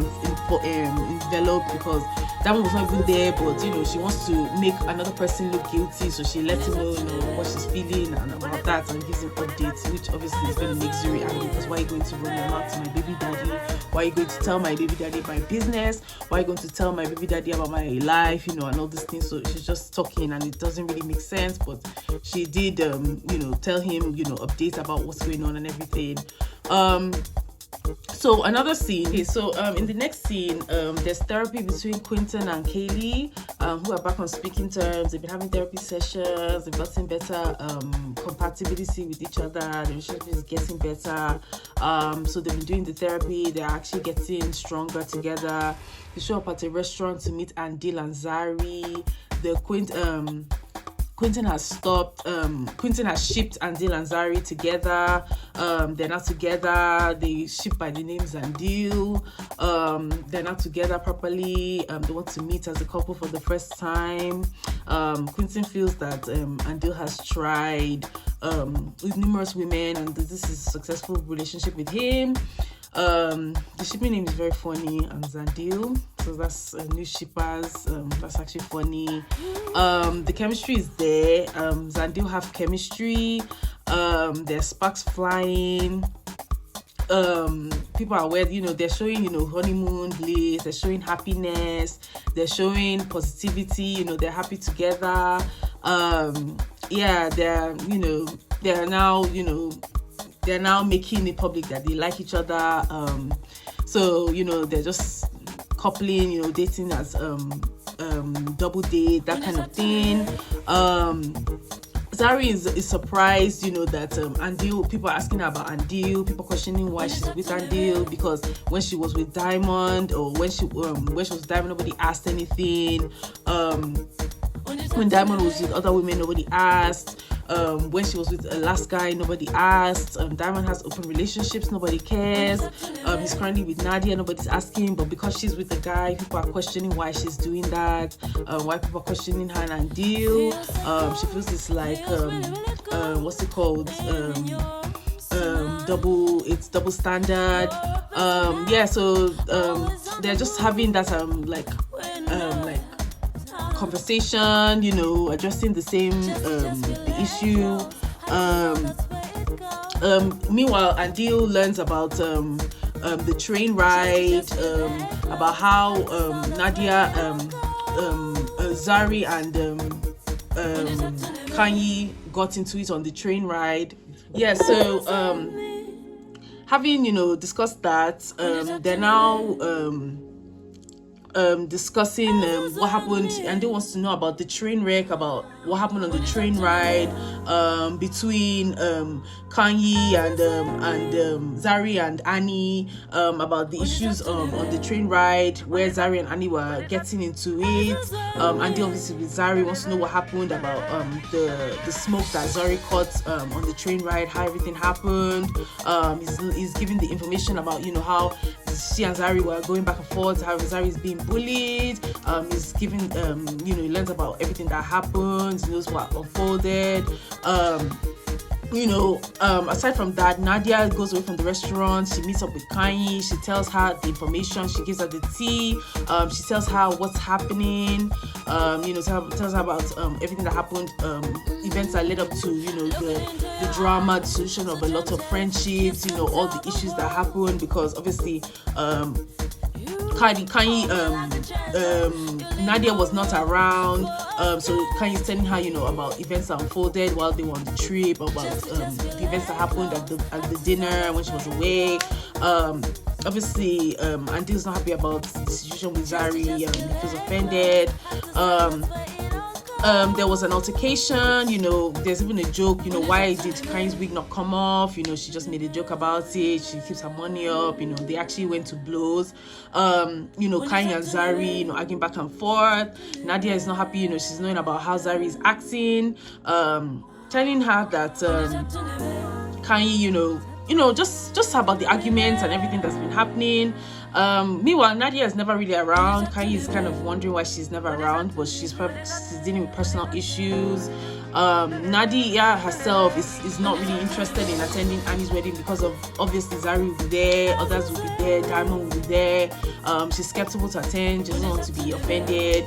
envelop, because Diamond was not even there, but she wants to make another person look guilty, so she lets him know, what she's feeling and about that, and gives him updates, which obviously is going to make Zuri angry, because why are you going to run your mouth to my baby daddy? Why are you going to tell my baby daddy my business? Why are you going to tell my baby daddy about my life, and all these things? So she's just talking, and it doesn't really make sense, but she did tell him, updates about what's going on and everything. So another scene. Okay, so in the next scene, there's therapy between Quentin and Kaylee, who are back on speaking terms. They've been having therapy sessions. They've gotten better compatibility with each other. The relationship is getting better. So they've been doing the therapy. They're actually getting stronger together. They show up at a restaurant to meet Andil and Zari. Quentin has shipped Andil and Zari together. They're not together. They ship by the name Zandil. They're not together properly. They want to meet as a couple for the first time. Quentin feels that Andil has tried with numerous women, and this is a successful relationship with him. The shipping name is very funny, and Zandil, so that's new shippers. That's actually funny. The chemistry is there. Zandil have chemistry. There's sparks flying. People are aware, they're showing, honeymoon bliss. They're showing happiness. They're showing positivity. They're happy together. They're now making it public that they like each other. So they're just coupling, dating as double date, that kind of thing. Zari is surprised, that Andil, people are asking her about Andil, people questioning why she's with Andil, because when she was with Diamond, or when she was with Diamond, nobody asked anything. When Diamond was with other women, nobody asked. When she was with the last guy, nobody asked. Diamond has open relationships, nobody cares. He's currently with Nadia, nobody's asking. But because she's with the guy, people are questioning why she's doing that. Why people are questioning her and Andil. She feels it's like what's it called? Double standard. So they're just having that conversation, addressing the same the issue. Meanwhile, Andil learns about the train ride, about how Nadia, Zari and Kanye got into it on the train ride. Yeah, so having discussed that, they're now discussing what happened, and they wants to know about the train wreck, about what happened on the train ride between Kanye and Zari and Annie, about the issues on the train ride where Zari and Annie were getting into it, and they obviously with Zari wants to know what happened about the smoke that Zari caught on the train ride, how everything happened. He's giving the information about how she and Zari were going back and forth, how Zari is being bullied. He's giving he learns about everything that happened, he knows what unfolded. Aside from that, Nadia goes away from the restaurant. She meets up with Kanye. She tells her the information. She gives her the tea. She tells her what's happening. Tells her about everything that happened. Events that led up to the drama, the solution of a lot of friendships. All the issues that happened, because obviously Nadia was not around, so Kanye's telling her, about events that unfolded while they were on the trip, about the events that happened at the dinner when she was away. Obviously, Andy's not happy about the situation with Zari. He feels offended. There was an altercation, there's even a joke, why did Kanye's wig not come off? She just made a joke about it. She keeps her money up, they actually went to blows. Kanye and Zari, arguing back and forth. Nadia is not happy, she's knowing about how Zari is acting, telling her that Kanye, just about the arguments and everything that's been happening. Meanwhile, Nadia is never really around. Kanye is kind of wondering why she's never around, but she's dealing with personal issues. Nadia herself is not really interested in attending Annie's wedding because of, obviously, Zari will be there, others will be there, Diamond will be there. She's skeptical to attend. She doesn't want to be offended.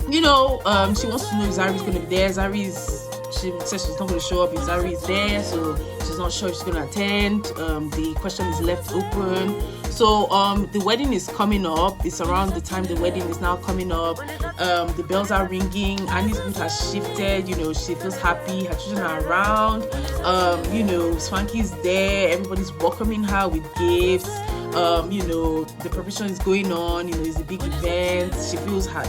She wants to know if Zari's going to be there. She says she's not going to show up if Zari is there, so she's not sure if she's going to attend. The question is left open. So the wedding is coming up. It's around the time the wedding is now coming up. The bells are ringing. Annie's mood has shifted. She feels happy. Her children are around. Swanky's there. Everybody's welcoming her with gifts. The preparation is going on. It's a big event. She feels her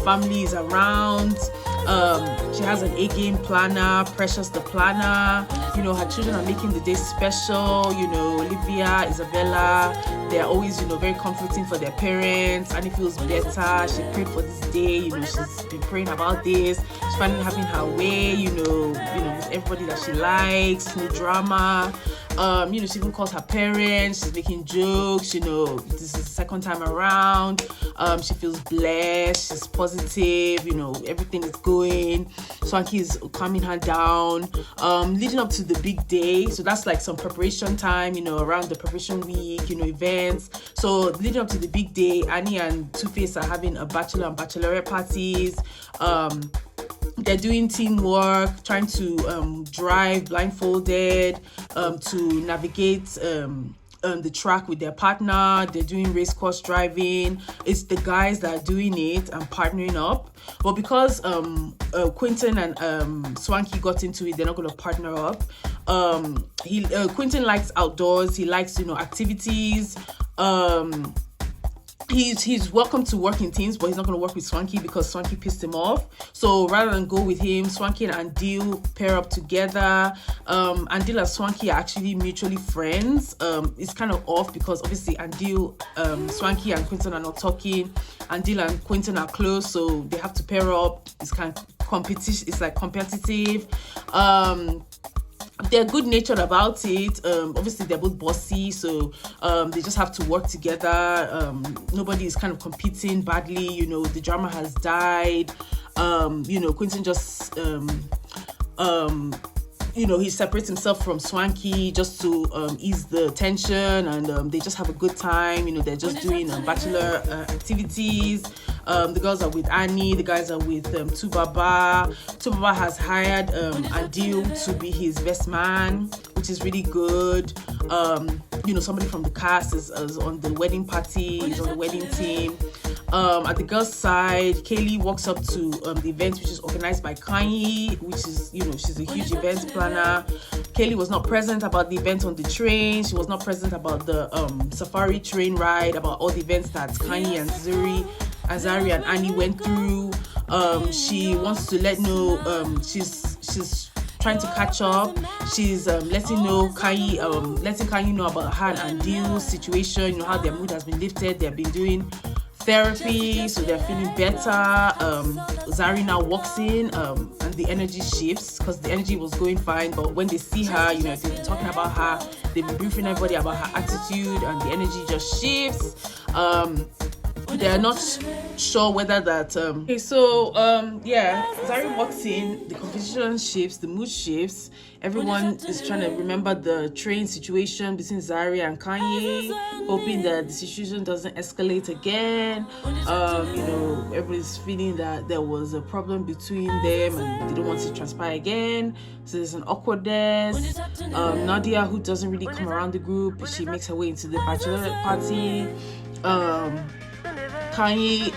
family is around. She has an A-game planner, Precious the planner. Her children are making the day special. Olivia, Isabella, they're always, very comforting for their parents. Annie feels better. She prayed for this day. She's been praying about this. She's finally having her way, with everybody that she likes. No drama. She even calls her parents. She's making jokes. This is the second time around. She feels blessed. She's positive. Everything is going. Swanky is calming her down. Leading up to the big day. So that's like some preparation time, around the preparation week, events. So leading up to the big day, Annie and Two-Face are having a bachelor and bachelorette parties. They're doing teamwork, trying to drive blindfolded, to navigate the track with their partner. They're doing race course driving. It's the guys that are doing it and partnering up. But because Quentin and Swanky got into it, they're not going to partner up. Quentin likes outdoors. He likes, activities. He's welcome to work in teams, but he's not going to work with Swanky because Swanky pissed him off. So rather than go with him, Swanky and Andil pair up together. Andil and Swanky are actually mutually friends. It's kind of off because obviously Andil, Swanky and Quentin are not talking. Andil and Quentin are close, so they have to pair up. It's kind of competition. It's like competitive. They're good-natured about it. Obviously, they're both bossy, so they just have to work together. Nobody is kind of competing badly. The drama has died. Quentin just he separates himself from Swanky just to ease the tension, and they just have a good time. They're just doing bachelor activities. The girls are with Annie, the guys are with Tubaba. Tubaba has hired Adil to be his best man, which is really good. Somebody from the cast is on the wedding party, is on the wedding team. At the girls' side, Kaylee walks up to the event, which is organized by Kanye, which is, she's a huge event planner. Kaylee was not present about the event on the train. She was not present about the safari train ride, about all the events that Kanye and Zari and Annie went through. She wants to she's trying to catch up. She's letting Kanye know about her and Deal's situation, how their mood has been lifted. They've been doing therapy, so they're feeling better. Zari now walks in, and the energy shifts, because the energy was going fine, but when they see her, they've been talking about her, they've been briefing everybody about her attitude, and the energy just shifts. They're not sure whether that Zari walks in, the conversation shifts, the mood shifts, everyone is trying to remember the train situation between Zari and Kanye, hoping that the situation doesn't escalate again. Everybody's feeling that there was a problem between them and they don't want it to transpire again, so there's an awkwardness. Nadia, who doesn't really come around the group, she makes her way into the bachelorette party. Kanye,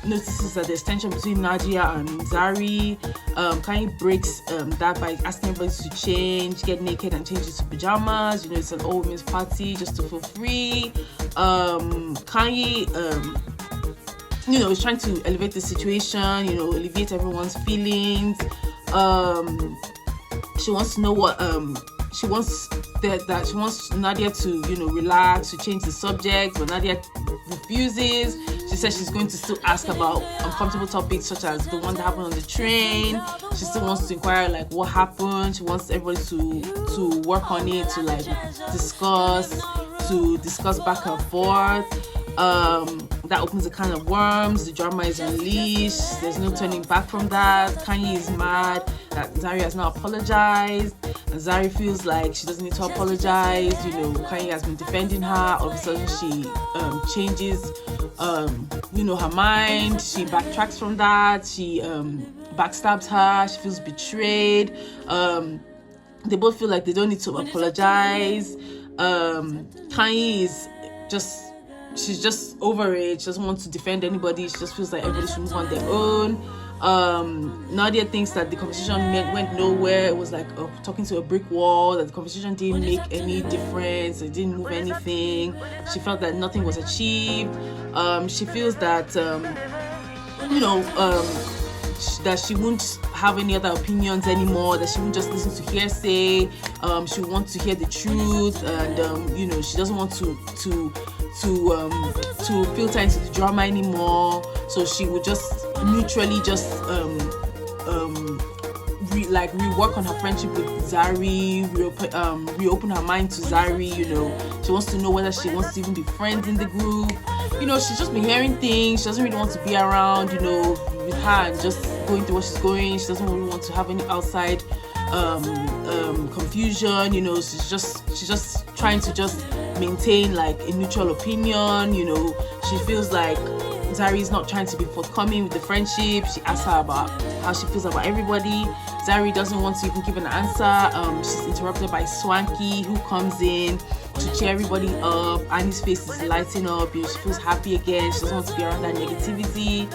notices that there's tension between Nadia and Zari. Kanye breaks that by asking everybody to change, get naked and change into pajamas. It's an all women's party just to feel free. Kanye, is trying to elevate the situation, alleviate everyone's feelings. She wants to know what she wants she wants Nadia to relax, to change the subject, but Nadia refuses. She says she's going to still ask about uncomfortable topics such as the one that happened on the train. She still wants to inquire what happened. She wants everybody to work on it, to discuss back and forth. That opens a can of worms. The drama is unleashed. There's no turning back from that. Kanye is mad that Zari has not apologized, and Zari feels like she doesn't need to apologize. Kanye has been defending her. All of a sudden she changes her mind. She backtracks from that. She backstabs her. She feels betrayed. They both feel like they don't need to apologize. Kanye is she's just over it. She doesn't want to defend anybody. She just feels like everybody should move on their own. Nadia thinks that the conversation went nowhere. It was like talking to a brick wall, that the conversation didn't make any difference. It didn't move anything. She felt that nothing was achieved. She feels that that she won't have any other opinions anymore, that she won't just listen to hearsay. She wants to hear the truth, and she doesn't want to filter into the drama anymore. So she would just neutrally rework on her friendship with Zari, reopen her mind to Zari. She wants to know whether she wants to even be friends in the group. She's just been hearing things. She doesn't really want to be around, with her and just going through what she's going. She doesn't really want to have any outside confusion. She's just trying to just maintain a neutral opinion. She feels like Zari is not trying to be forthcoming with the friendship. She asks her about how she feels about everybody. Zari doesn't want to even give an answer. She's interrupted by Swanky, who comes in to cheer everybody up. Annie's face is lighting up. She feels happy again. She doesn't want to be around that negativity.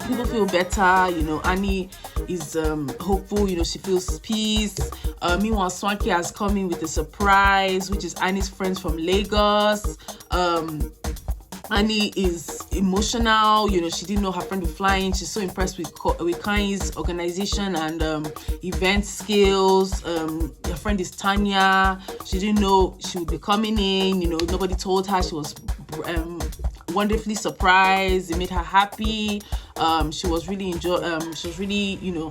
People feel better. Annie is hopeful. She feels peace. Meanwhile, Swanky has come in with a surprise, which is Annie's friends from Lagos. Annie is emotional. She didn't know her friend would fly in. She's so impressed with Kanye's organization and event skills. Her friend is Tanya. She didn't know she would be coming in. Nobody told her. She was wonderfully surprised. It made her happy. She was really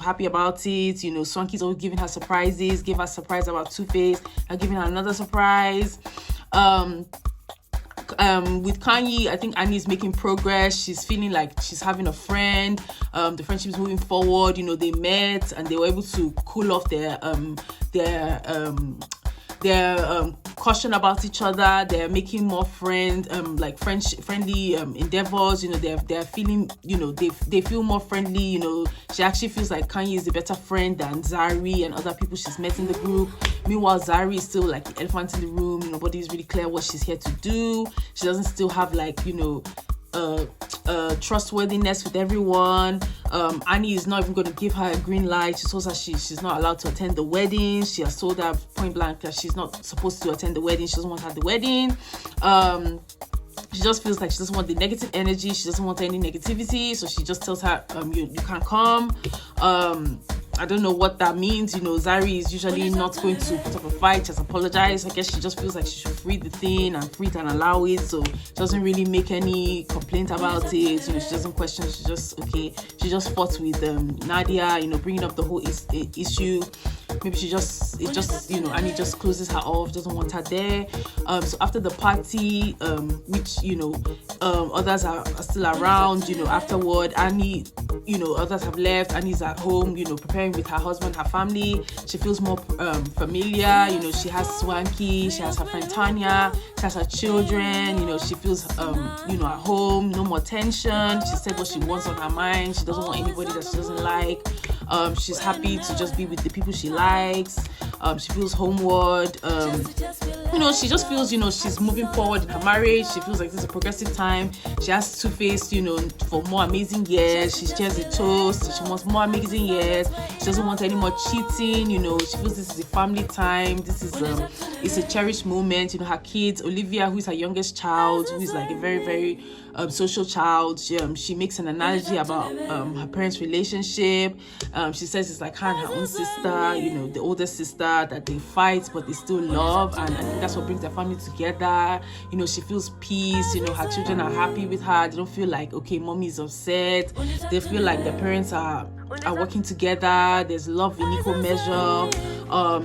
happy about it. Swanky's always giving her surprises. Gave her a surprise about Two-Face and giving her another surprise. With Kanye, I think Annie is making progress. She's feeling like she's having a friend. The friendship is moving forward. They met and they were able to cool off their caution about each other. They're making more friendly endeavors. You know, they're feeling, you know, they feel more friendly. You know, she actually feels like Kanye is a better friend than Zari and other people she's met in the group. Meanwhile, Zari is still like the elephant in the room. Nobody's really clear what she's here to do. She doesn't still have like, you know, trustworthiness with everyone. Annie is not even going to give her a green light. She told her she's not allowed to attend the wedding. She has told her point blank that she's not supposed to attend the wedding. She doesn't want her at the wedding. She just feels like she doesn't want the negative energy. She doesn't want any negativity. So she just tells her, you can't come. I don't know what that means. You know, Zari is usually not going to put up a fight, just apologize. I guess she just feels like she should free the thing and free it and allow it. So she doesn't really make any complaint about it. You know, she doesn't question. She just, okay. She just fought with Nadia, you know, bringing up the whole issue. Maybe you know, Annie just closes her off, doesn't want her there. So after the party, which, you know, others are still around, you know, afterward, Annie, you know, others have left. Annie's at home, you know, preparing with her husband, her family. She feels more familiar. You know, she has Swanky, she has her friend Tanya, she has her children. You know, she feels, you know, at home, no more tension. She said what she wants on her mind. She doesn't want anybody that she doesn't like. She's happy to just be with the people she likes. She feels homeward. You know, she just feels, you know, she's moving forward in her marriage. She feels like this is a progressive time. She has Two-Face, you know, for more amazing years. She shares a toast. She wants more amazing years. She doesn't want any more cheating. You know, she feels this is a family time. This is it's a cherished moment. You know, her kids, Olivia, who is her youngest child, who is like a very, very social child. She makes an analogy about her parents' relationship. She says it's like her and her own sister, you know, the older sister, that they fight but they still love, and I think that's what brings their family together. You know, she feels peace. You know, her children are happy with her. They don't feel like, okay, mommy is upset. They feel like their parents are working together. There's love in equal measure.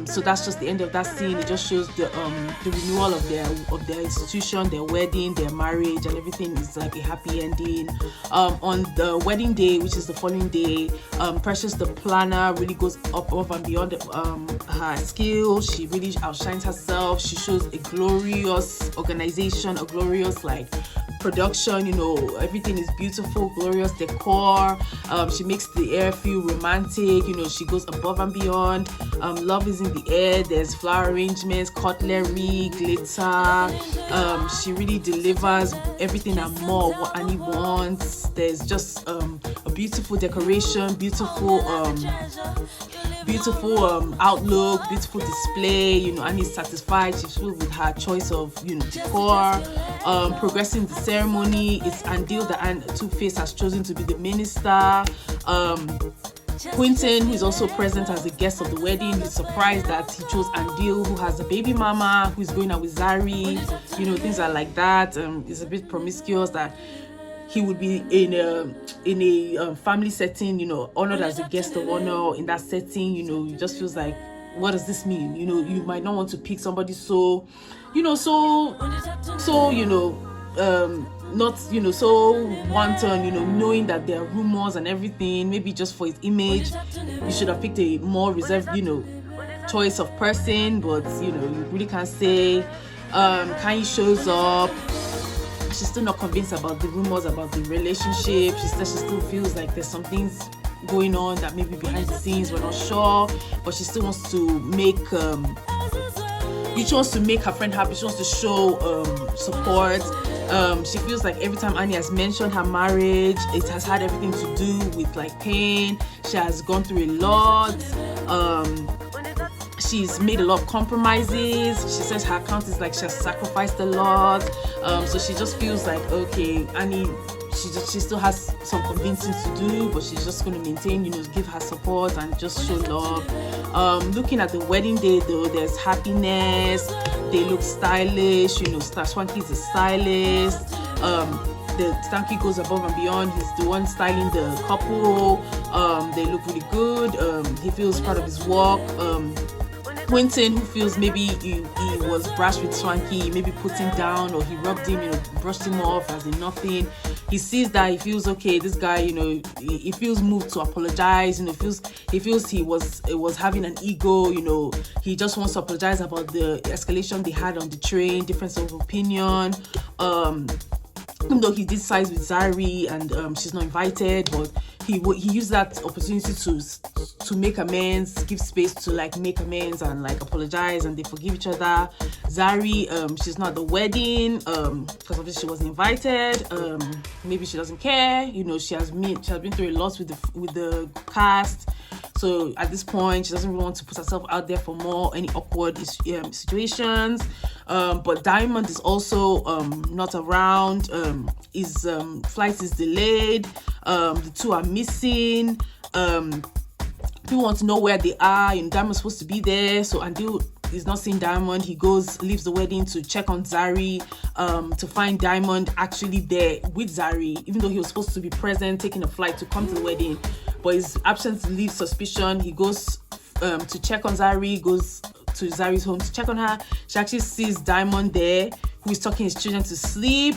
So that's just the end of that scene. It just shows the renewal of their institution, their wedding, their marriage, and everything is like a happy ending. On the wedding day, which is the following day, Precious the planner really goes above and beyond her skills. She really outshines herself. She shows a glorious organization, a glorious like production. You know, everything is beautiful, glorious decor. She makes the air feel romantic. You know, she goes above and beyond. Love is in the air. There's flower arrangements, cutlery, glitter. She really delivers everything and more what Annie wants. There's just a beautiful decoration, beautiful outlook, beautiful display. You know, Annie's satisfied. She's filled with her choice of, you know, decor. Progressing the ceremony, it's Andil that Two-Face has chosen to be the minister. Quinton, who is also present as a guest of the wedding, is surprised that he chose Andil, who has a baby mama, who is going out with Zari. You know, things are like that. It's a bit promiscuous that he would be in a family setting, you know, honored as a guest of honor in that setting. You know, it just feels like, what does this mean? You know, you might not want to pick somebody so, you know, not, you know, so wanton, you know, knowing that there are rumors and everything. Maybe just for his image, you should have picked a more reserved, you know, choice of person. But, you know, you really can't say. Kanye shows up. She's still not convinced about the rumors about the relationship. She says she still feels like there's some things going on that maybe behind the scenes, we're not sure, but she still wants to make her friend happy. She wants to show support. She feels like every time Annie has mentioned her marriage, it has had everything to do with like pain. She has gone through a lot. She's made a lot of compromises. She says her account is like she has sacrificed a lot. So she just feels like, okay, Annie, she still has some convincing to do, but she's just going to maintain, you know, give her support and just show love. Looking at the wedding day though, there's happiness. They look stylish, you know, Swanky is a stylist. The Stanky goes above and beyond. He's the one styling the couple. They look really good. He feels proud of his work. Quentin, who feels maybe he was brash with Swanky, maybe put him down, or he rubbed him, brushed him off as in nothing. He sees that, he feels okay, this guy, he feels moved to apologize, he feels he was having an ego, he just wants to apologize about the escalation they had on the train, difference of opinion. Even though he did sides with Zari and she's not invited, but he used that opportunity to make amends, give space to like make amends and like apologize, and they forgive each other. Zari, she's not at the wedding because obviously she wasn't invited. Maybe she doesn't care. She has been through a lot with the cast. So at this point, she doesn't really want to put herself out there for any awkward situations. But Diamond is also not around. His flight is delayed. The two are missing. People want to know where they are. Diamond's supposed to be there. So Andil is not seeing Diamond. He leaves the wedding to check on Zari, to find Diamond actually there with Zari, even though he was supposed to be present, taking a flight to come to the wedding. But his absence leaves suspicion. He goes to check on Zari, goes to Zari's home to check on her. She actually sees Diamond there, who is talking his children to sleep.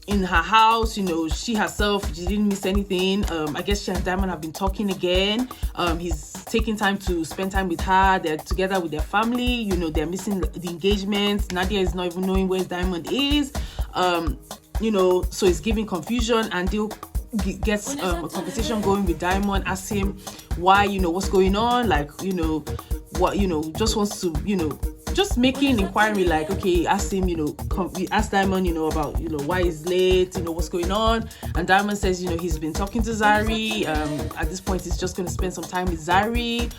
In her house, she herself, she didn't miss anything. I guess she and Diamond have been talking again. He's taking time to spend time with her. They're together with their family. They're missing the engagement. Nadia is not even knowing where Diamond is. So it's giving confusion, and they'll gets a conversation going with Diamond, asks him why, what's going on, like, what, just wants to, just making inquiry, like, okay, ask him, ask Diamond, about, why he's late, what's going on. And Diamond says, he's been talking to Zari. At this point, he's just going to spend some time with Zari.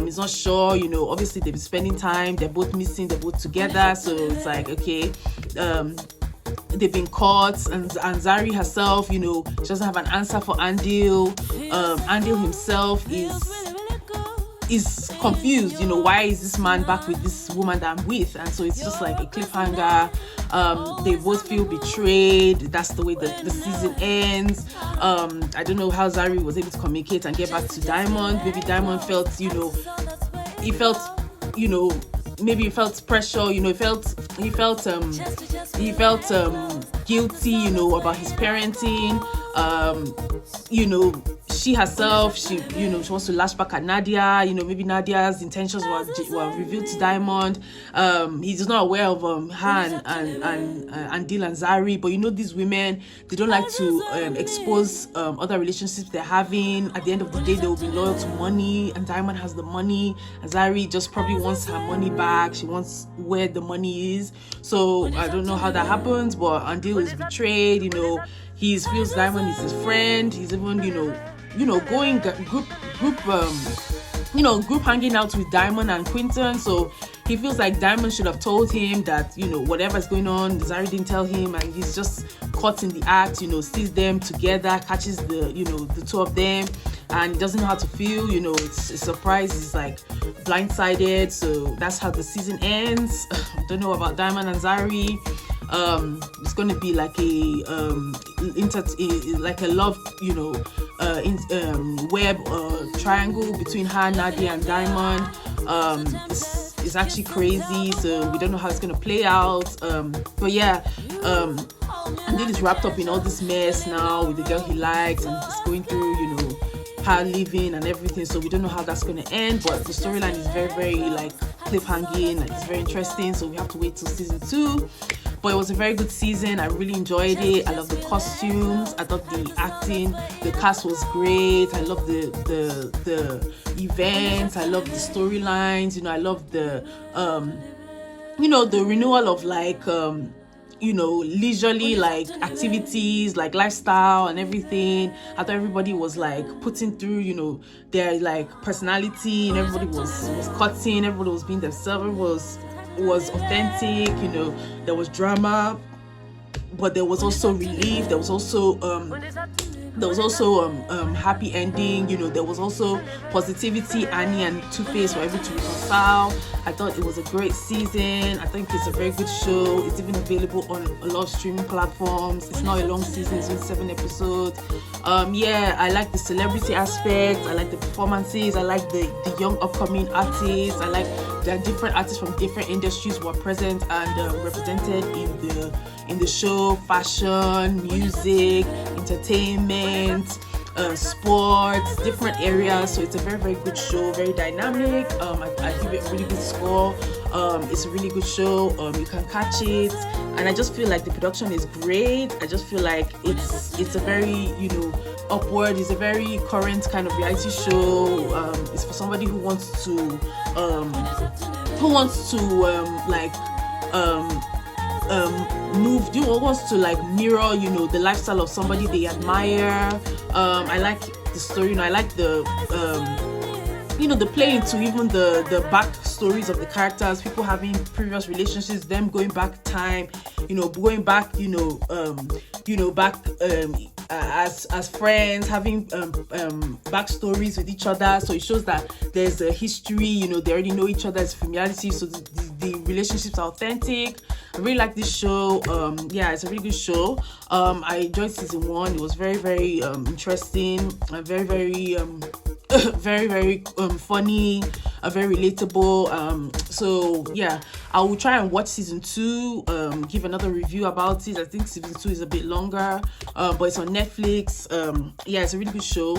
He's not sure, obviously they've been spending time, they're both missing, they're both together. So it's like, okay, they've been caught, and Zari herself, she doesn't have an answer for Andil. Andil himself is confused, why is this man back with this woman that I'm with? And so it's just like a cliffhanger. They both feel betrayed. That's the way the season ends. I don't know how Zari was able to communicate and get back to Diamond. Maybe Diamond felt, maybe he felt pressure, he felt guilty, about his parenting. She herself, she wants to lash back at Nadia. Maybe Nadia's intentions were revealed to Diamond. He's not aware of her and Dil and Zari, but these women, they don't like to expose other relationships they're having. At the end of the day, they will be loyal to money, and Diamond has the money, and Zari just probably wants her money back. She wants where the money is. So I don't know how that happens, but Andil is betrayed. He feels Diamond is his friend. He's even going group hanging out with Diamond and Quinton. So he feels like Diamond should have told him that whatever's going on, Zari didn't tell him, and he's just caught in the act. Sees them together, catches the two of them, and he doesn't know how to feel. It's a surprise. He's like blindsided. So that's how the season ends. Don't know about Diamond and Zari. It's going to be like a love, web triangle between her, Nadia, and Diamond. It's actually crazy, so we don't know how it's going to play out. But yeah, and then it's wrapped up in all this mess now with the girl he likes, and it's going through, her living and everything. So we don't know how that's going to end, but the storyline is very, very like cliffhanging, and it's very interesting. So we have to wait till season 2. But it was a very good season. I really enjoyed it. I love the costumes. I thought the acting, the cast was great. I love the events. I love the storylines. I love the the renewal of like leisurely like activities, like lifestyle and everything. I thought everybody was like putting through their like personality, and everybody was cutting. Everybody was being themselves. Was authentic. There was drama, but there was also relief. There was also happy ending. There was also positivity. Annie and Two-Face were able to reconcile. I thought it was a great season. I think it's a very good show. It's even available on a lot of streaming platforms. It's not a long season, it's only 7 episodes. Yeah, I like the celebrity aspect. I like the performances. I like the young upcoming artists. I like there are different artists from different industries who are present and represented in the show. Fashion, music, entertainment, sports, different areas. So it's a very, very good show, very dynamic. I give it a really good score. It's a really good show. You can catch it, and I just feel like the production is great. I just feel like it's a very, you know, upward. It's a very current kind of reality show. It's for somebody who wants to wants to like mirror, you know, the lifestyle of somebody they admire. I like the story, you know, I like the you know, the play into even the back stories of the characters, people having previous relationships, them going back time, you know, going back, back as friends, having backstories with each other. So it shows that there's a history, you know, they already know each other's familiarity, so the relationships are authentic. I really like this show. Yeah, it's a really good show. I enjoyed season 1. It was very, very interesting, very, very very, very funny, very relatable. So yeah, I will try and watch season 2, give another review about it. I think season 2 is a bit longer, but it's on Netflix. Yeah, it's a really good show.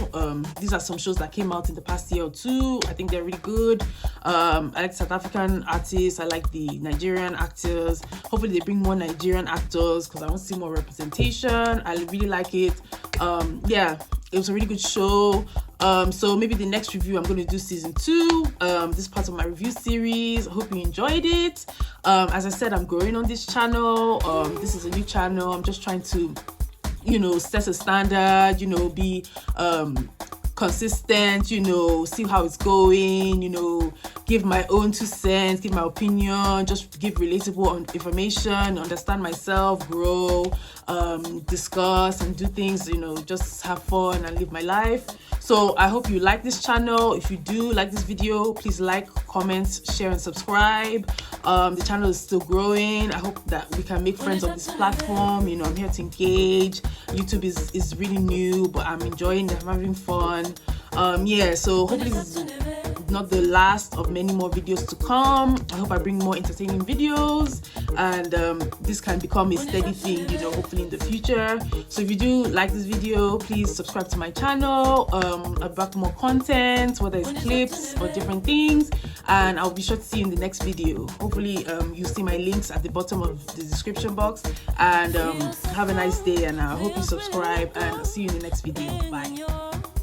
These are some shows that came out in the past year or two. I think they're really good. I like South African artists. I like the Nigerian actors. Hopefully they bring more Nigerian actors because I want to see more representation. I really like it. Yeah, it was a really good show. So maybe the next review I'm going to do season 2. This is part of my review series. I hope you enjoyed it. As I said, I'm growing on this channel. This is a new channel. I'm just trying to, you know, set a standard, you know, be consistent, you know, see how it's going, you know, give my own 2 cents, give my opinion, just give relatable information, understand myself, grow, discuss and do things, you know, just have fun and live my life. So I hope you like this channel. If you do like this video, please like, comment, share and subscribe. The channel is still growing. I hope that we can make friends on this platform. You know, I'm here to engage. YouTube is really new, but I'm enjoying it. I'm having fun. Yeah, so hopefully this is not the last of many more videos to come. I hope I bring more entertaining videos, and this can become a steady thing, you know, hopefully in the future. So if you do like this video, please subscribe to my channel. I'll back more content, whether it's clips or different things, and I'll be sure to see you in the next video. Hopefully you'll see my links at the bottom of the description box, and have a nice day, and I hope you subscribe, and I'll see you in the next video. Bye.